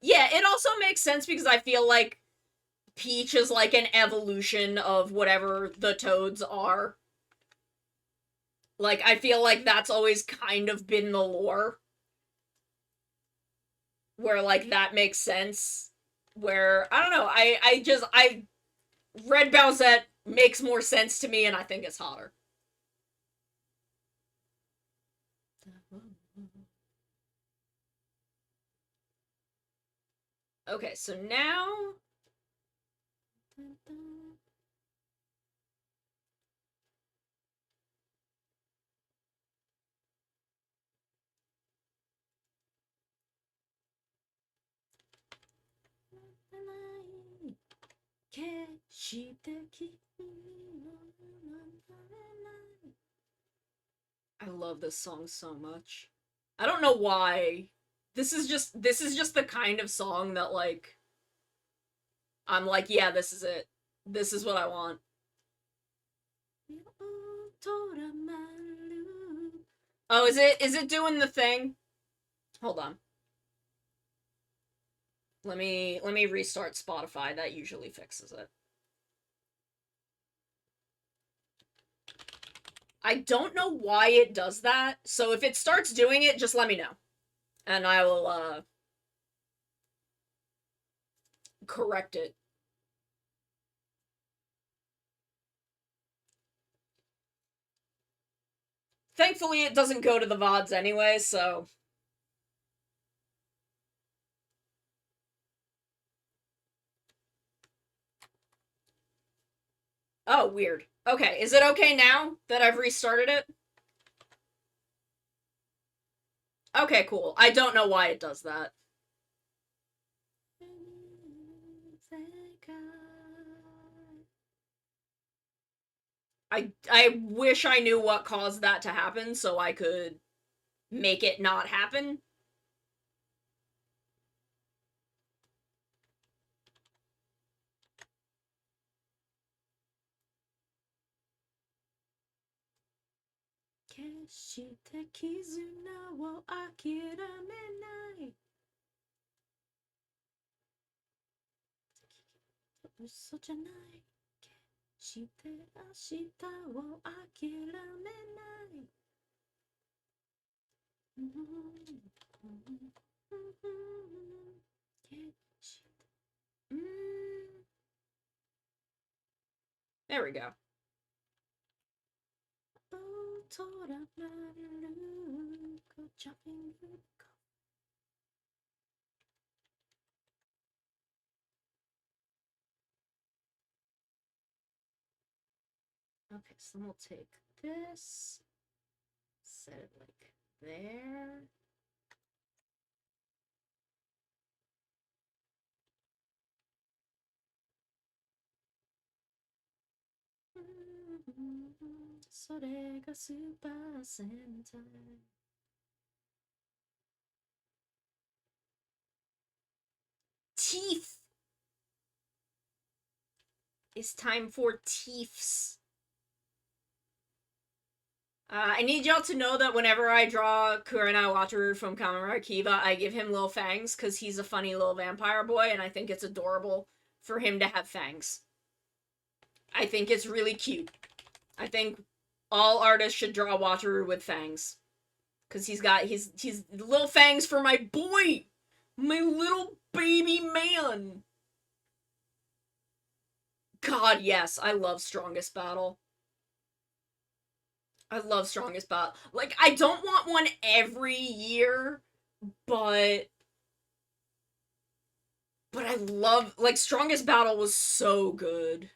Yeah, it also makes sense because I feel like Peach is like an evolution of whatever the Toads are. Like, I feel like that's always kind of been the lore. Where, like, that makes sense. Where, I don't know, Red Bowsette makes more sense to me and I think it's hotter. Okay, so now... I love this song so much. I don't know why. This is just the kind of song that, like, I'm like, yeah, this is it. This is what I want. Oh, is it doing the thing? Hold on. Let me restart Spotify. That usually fixes it. I don't know why it does that, so if it starts doing it, just let me know. And I will, correct it. Thankfully, it doesn't go to the VODs anyway, so... Oh, weird. Okay, is it okay now that I've restarted it? Okay, cool. I don't know why it does that. I wish I knew what caused that to happen so I could make it not happen. There we go. Okay, so then we'll take this, set it like there. Teeth! It's time for teeths. I need y'all to know that whenever I draw Kurenai Wataru from Kamen Rider Kiva, I give him little fangs because he's a funny little vampire boy, and I think it's adorable for him to have fangs. I think it's really cute. I think all artists should draw Wataru with fangs. Because he's little fangs for my boy! My little baby man! God, yes, I love Strongest Battle. I love Strongest Battle. Like, I don't want one every year, but I love, like, Strongest Battle was so good.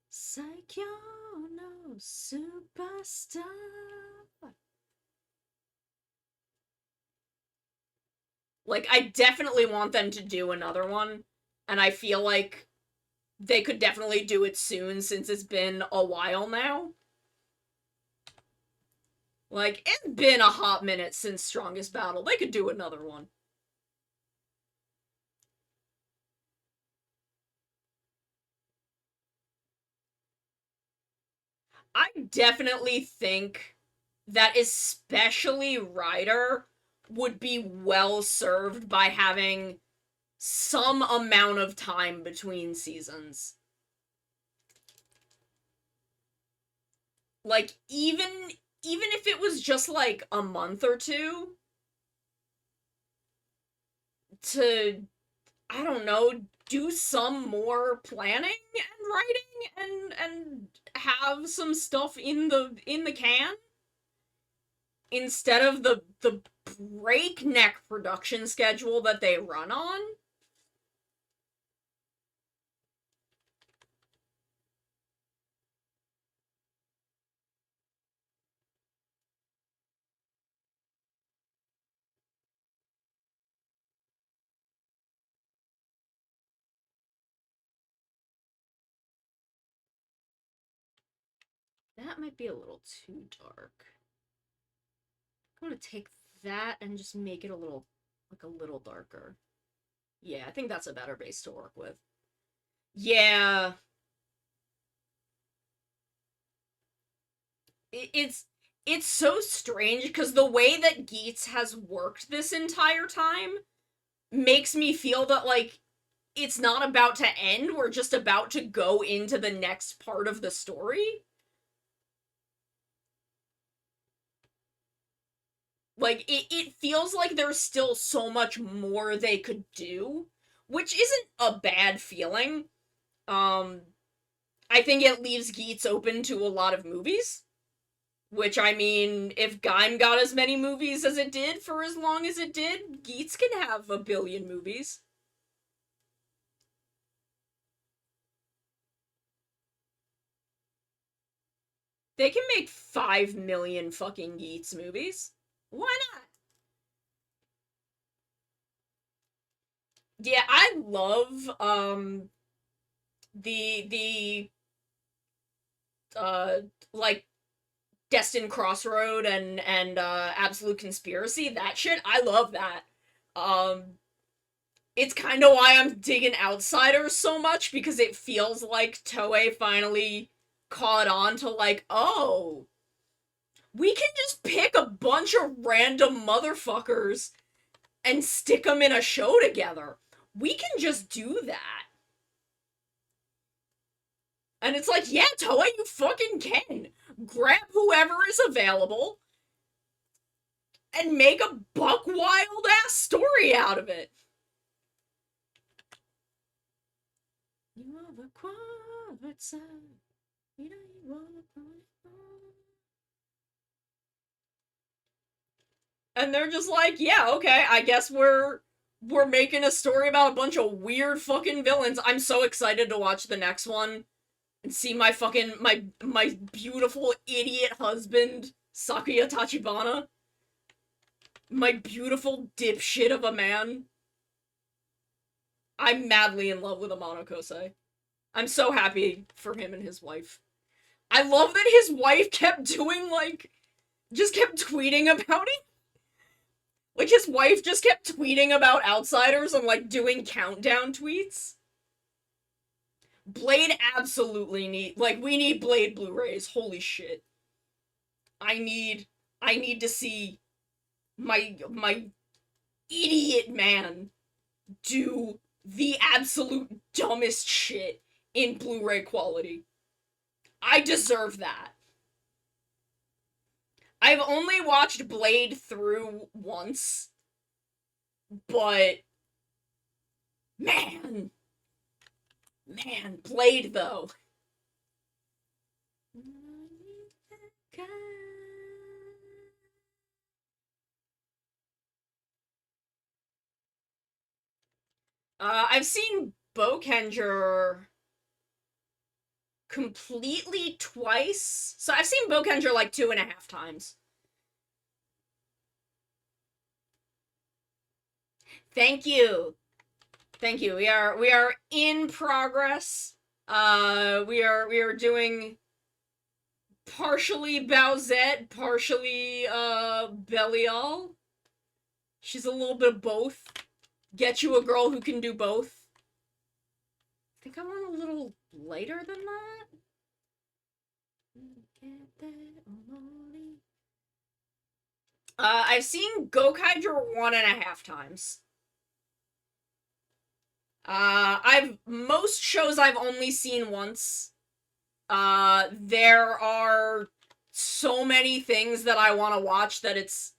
Saikyo no Superstar. Like, I definitely want them to do another one, and I feel like they could definitely do it soon since it's been a while now. Like, it's been a hot minute since Strongest Battle. They could do another one. I definitely think that especially Ryder would be well served by having some amount of time between seasons. Like, even if it was just like a month or two to, I don't know, do some more planning and writing and have some stuff in the can instead of the breakneck production schedule that they run on. That might be a little too dark. I'm gonna take that and just make it a little darker. Yeah, I think that's a better base to work with. Yeah. It's so strange because the way that Geats has worked this entire time makes me feel that, like, it's not about to end, we're just about to go into the next part of the story. Like, it feels like there's still so much more they could do, which isn't a bad feeling. I think it leaves Geats open to a lot of movies. Which, I mean, if Gaim got as many movies as it did for as long as it did, Geats can have 1 billion movies. They can make 5 million fucking Yeats movies. Why not? Yeah, I love, the, uh, like, Destined Crossroad and Absolute Conspiracy. That shit, I love that. It's kind of why I'm digging Outsiders so much, because it feels like Toei finally caught on to, like, oh, we can just pick a bunch of random motherfuckers and stick them in a show together. We can just do that. And it's like, yeah, Toei, you fucking can. Grab whoever is available and make a buck wild ass story out of it. You have a quiet side. You know you wanna put it on. And they're just like, yeah, okay, I guess we're making a story about a bunch of weird fucking villains. I'm so excited to watch the next one and see my fucking my beautiful idiot husband, Sakuya Tachibana. My beautiful dipshit of a man. I'm madly in love with Amano Kosei. I'm so happy for him and his wife. I love that his wife kept doing, like, just kept tweeting about it. Like, his wife just kept tweeting about Outsiders and, like, doing countdown tweets. Blade absolutely we need Blade Blu-rays. Holy shit. I need to see my idiot man do the absolute dumbest shit in Blu-ray quality. I deserve that. I've only watched Blade through once, but man, Blade though. I've seen Bokenger completely twice. So I've seen Bokenger like 2.5 times. Thank you. Thank you. We are in progress. We are doing partially Bowsette, partially Belial. She's a little bit of both. Get you a girl who can do both. I think I'm on a little later than that. I've seen Gokaiger 1.5 times. Most shows I've only seen once. There are so many things that I want to watch that it's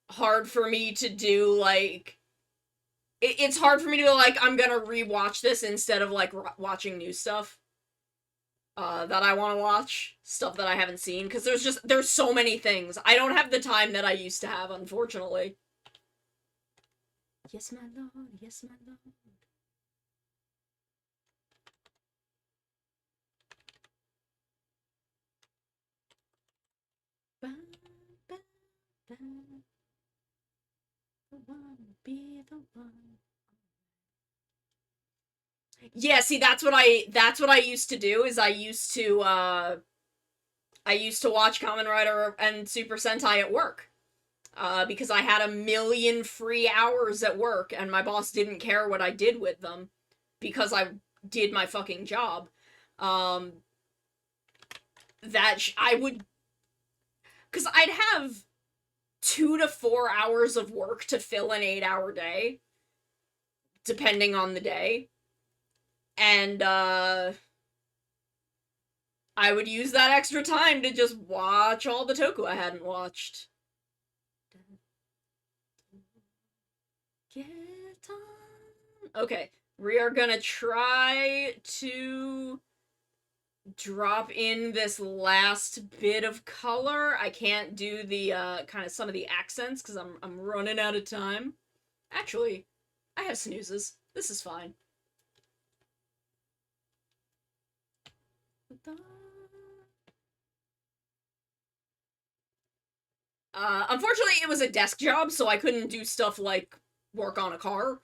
hard for me to do, like, it's hard for me to go, like, I'm gonna rewatch this instead of, like, watching new stuff. That I want to watch. Stuff that I haven't seen, because there's so many things. I don't have the time that I used to have, unfortunately. Yes, my lord, yes, my lord. Ba, ba, ba. The one, be the one. Yeah, see, that's what I used to do, is I used to watch Kamen Rider and Super Sentai at work. Because I had 1,000,000 free hours at work, and my boss didn't care what I did with them, because I did my fucking job. I would... Because I'd have 2 to 4 hours of work to fill an 8-hour day, depending on the day. And, I would use that extra time to just watch all the toku I hadn't watched. Get on. Okay, we are gonna try to drop in this last bit of color. I can't do the, kind of some of the accents, because I'm running out of time. Actually, I have snoozes. This is fine. Unfortunately, it was a desk job, so I couldn't do stuff like work on a car.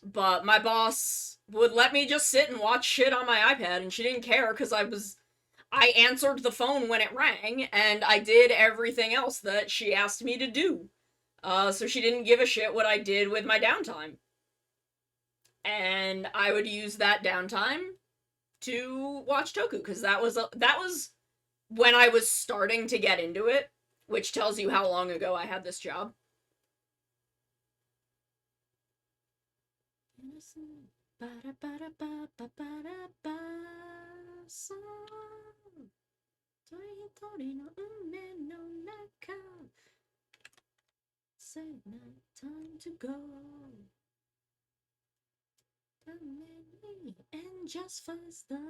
But my boss would let me just sit and watch shit on my iPad, and she didn't care because I answered the phone when it rang, and I did everything else that she asked me to do. So she didn't give a shit what I did with my downtime. And I would use that downtime to watch Toku, because that was when I was starting to get into it, which tells you how long ago I had this job. Time to go. And just fast the means.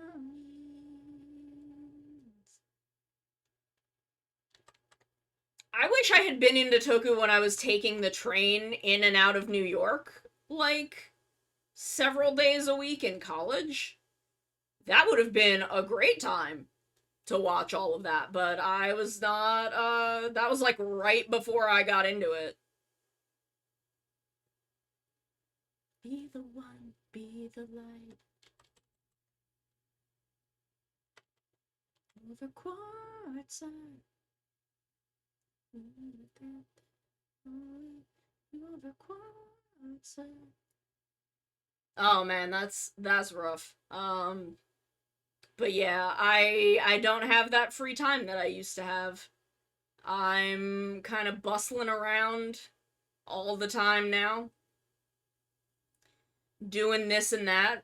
I wish I had been into Toku when I was taking the train in and out of New York, like, several days a week in college. That would have been a great time to watch all of that, but I was not, that was like right before I got into it. Be the one, be the light. Over quartz. Over quartz. Oh man, that's rough. But yeah, I don't have that free time that I used to have. I'm kind of bustling around all the time now, doing this and that.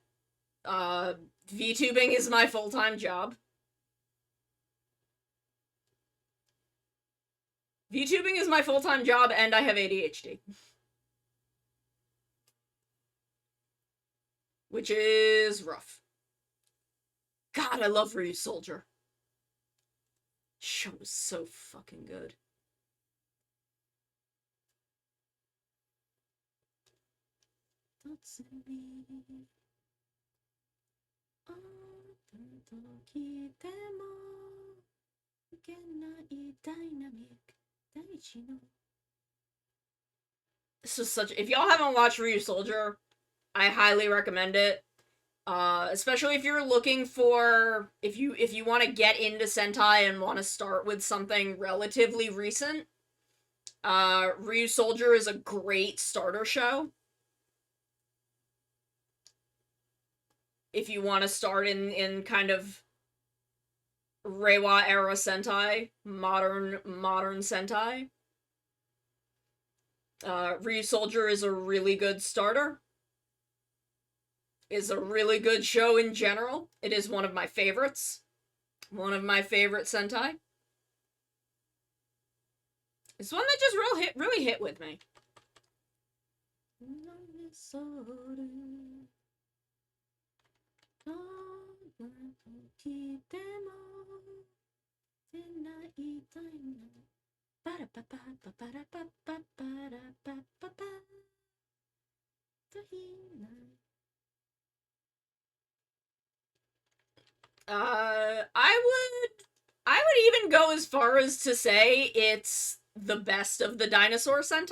VTubing is my full-time job. VTubing is my full-time job, and I have ADHD. Which is rough. God, I love Ryu Soldier. Show was so fucking good. This is such. If y'all haven't watched Ryu Soldier, I highly recommend it. Especially if you're looking for, if you want to get into Sentai and want to start with something relatively recent, Ryu Soldier is a great starter show. If you want to start in kind of Reiwa era Sentai, modern Sentai, Ryu Soldier is a really good starter. Is a really good show in general. It is one of my favorites. One of my favorite Sentai. It's one that just really hit with me. I would even go as far as to say it's the best of the dinosaur Sentai.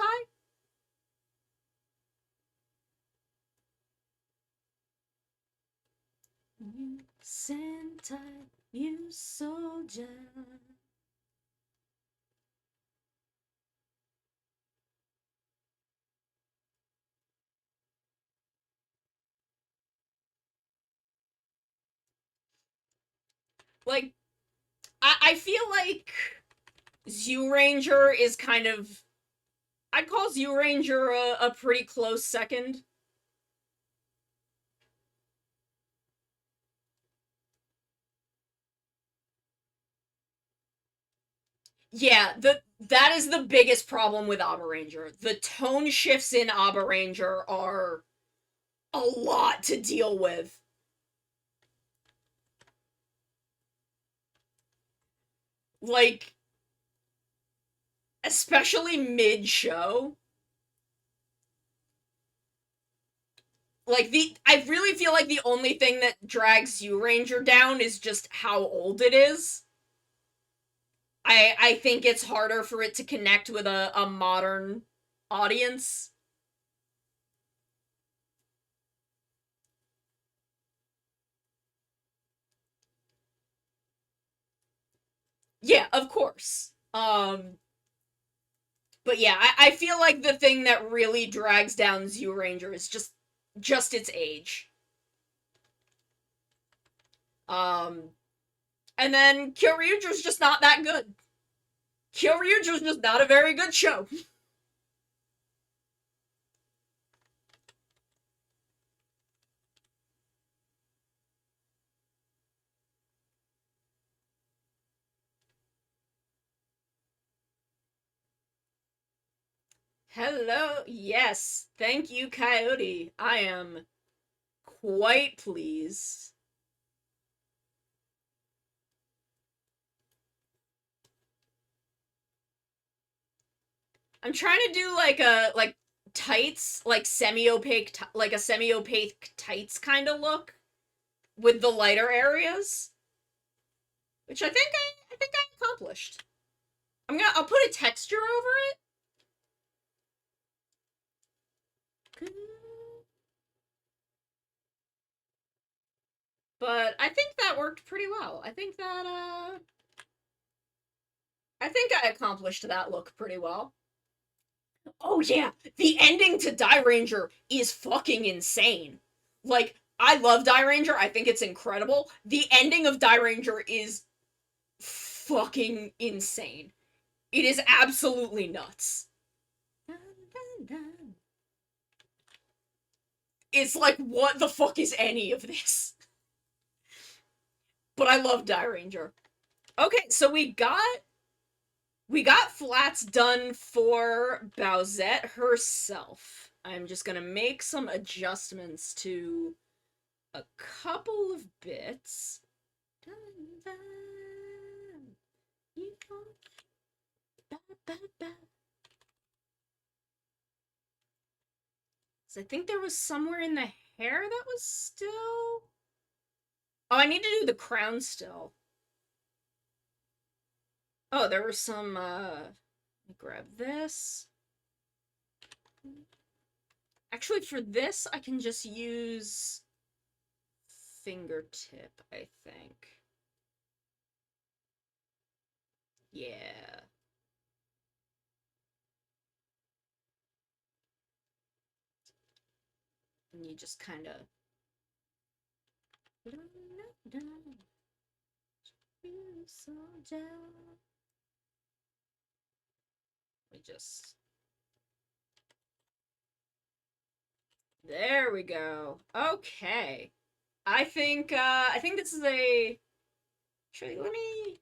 You Sentai, you soldier. Like, I feel like Zyuranger is kind of... I'd call Zyuranger a pretty close second. Yeah, that is the biggest problem with Abaranger. The tone shifts in Abaranger are a lot to deal with. Like, especially mid-show. Like, I really feel like the only thing that drags Zyuranger down is just how old it is. I think it's harder for it to connect with a modern audience. Yeah, of course. But yeah, I feel like the thing that really drags down Zyuranger is just its age. And then Kyoryuger's just not that good. Kyoryuger's just not a very good show. Hello, yes, thank you, Coyote. I am quite pleased. I'm trying to do like tights, like semi-opaque, like a semi-opaque tights kind of look with the lighter areas, which I think I accomplished. I'll put a texture over it. But I think that worked pretty well. I think I accomplished that look pretty well. Oh yeah, the ending to Die Ranger is fucking insane. Like, I love Die Ranger, I think it's incredible. The ending of Die Ranger is fucking insane. It is absolutely nuts. It's like, what the fuck is any of this? But I love Die Ranger. Okay, so we got flats done for Bowsette herself. I'm just gonna make some adjustments to a couple of bits. So I think there was somewhere in the hair that was still... Oh, I need to do the crown still. Oh, there was some, let me grab this. Actually, for this, I can just use fingertip, I think. Yeah. And you just kind of... We just... There we go. Okay. I think this is a... Actually, let me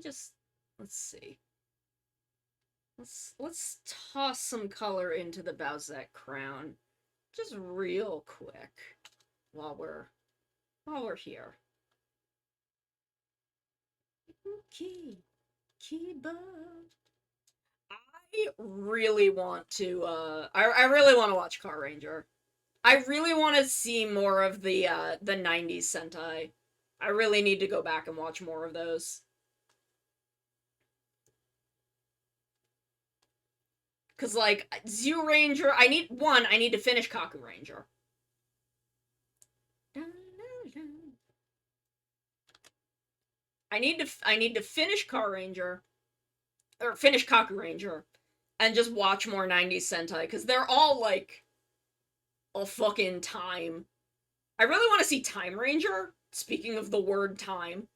just... Let's see. Let's toss some color into the Bowsette crown. Just real quick. While we're here. Keyboard. I really want to, I really want to watch Car Ranger. I really want to see more of the 90s Sentai. I really need to go back and watch more of those. Cause, like, Zyuranger, I need to finish Kaku Ranger. I need to finish Car Ranger, or finish Kaku Ranger, and just watch more 90s Sentai, because they're all, like, a fucking time. I really want to see Time Ranger, speaking of the word time.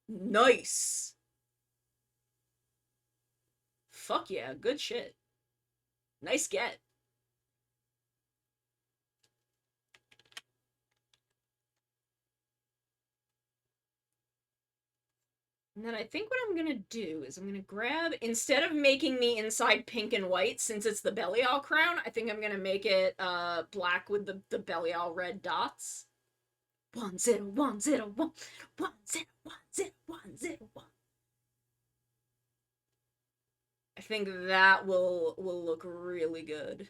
Nice. Fuck yeah, good shit. Nice get. And then I think what I'm gonna do is I'm gonna grab, instead of making the inside pink and white, since it's the Belial crown, I think I'm gonna make it black with the Belial red dots. 1011 10101011. I think that will look really good.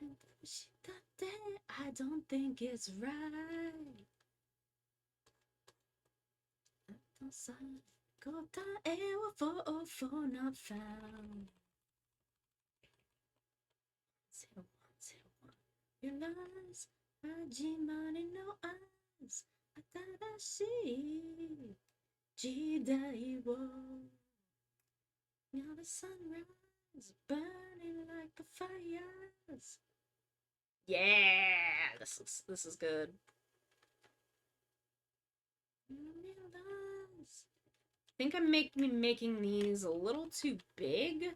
I don't think it's right. 答えは404 not found. 0101 Your lies 始まりのeyes 新しい時代を Now the sunrise burning like a fires. Yeah, this is good. I think I'm making these a little too big.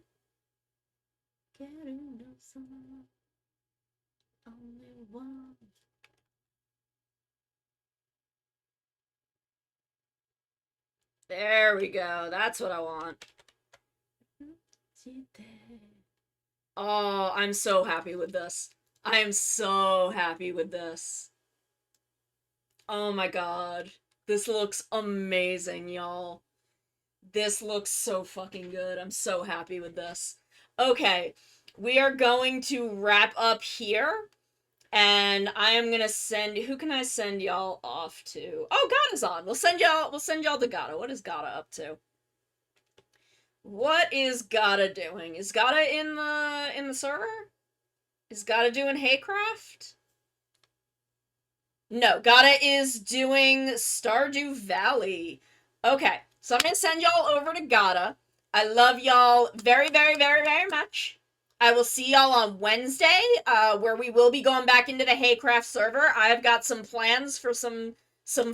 Only one. There we go. That's what I want. Oh, I'm so happy with this. I am so happy with this. Oh my god. This looks amazing, y'all. This looks so fucking good. I'm so happy with this. Okay, we are going to wrap up here. And I am gonna send, who can I send y'all off to? Oh, Gata's on. We'll send y'all to Gata. What is Gata up to? What is Gata doing? Is Gata in the server? Is Gata doing Haycraft? No, Gata is doing Stardew Valley. Okay, so I'm gonna send y'all over to Gata. I love y'all very, very, very, very much. I will see y'all on Wednesday, where we will be going back into the Haycraft server. I've got some plans for some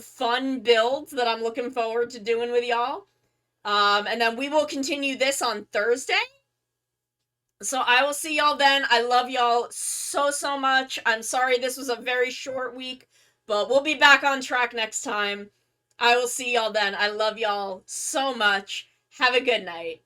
fun builds that I'm looking forward to doing with y'all. And then we will continue this on Thursday. So I will see y'all then. I love y'all so, so much. I'm sorry this was a very short week, but we'll be back on track next time. I will see y'all then. I love y'all so much. Have a good night.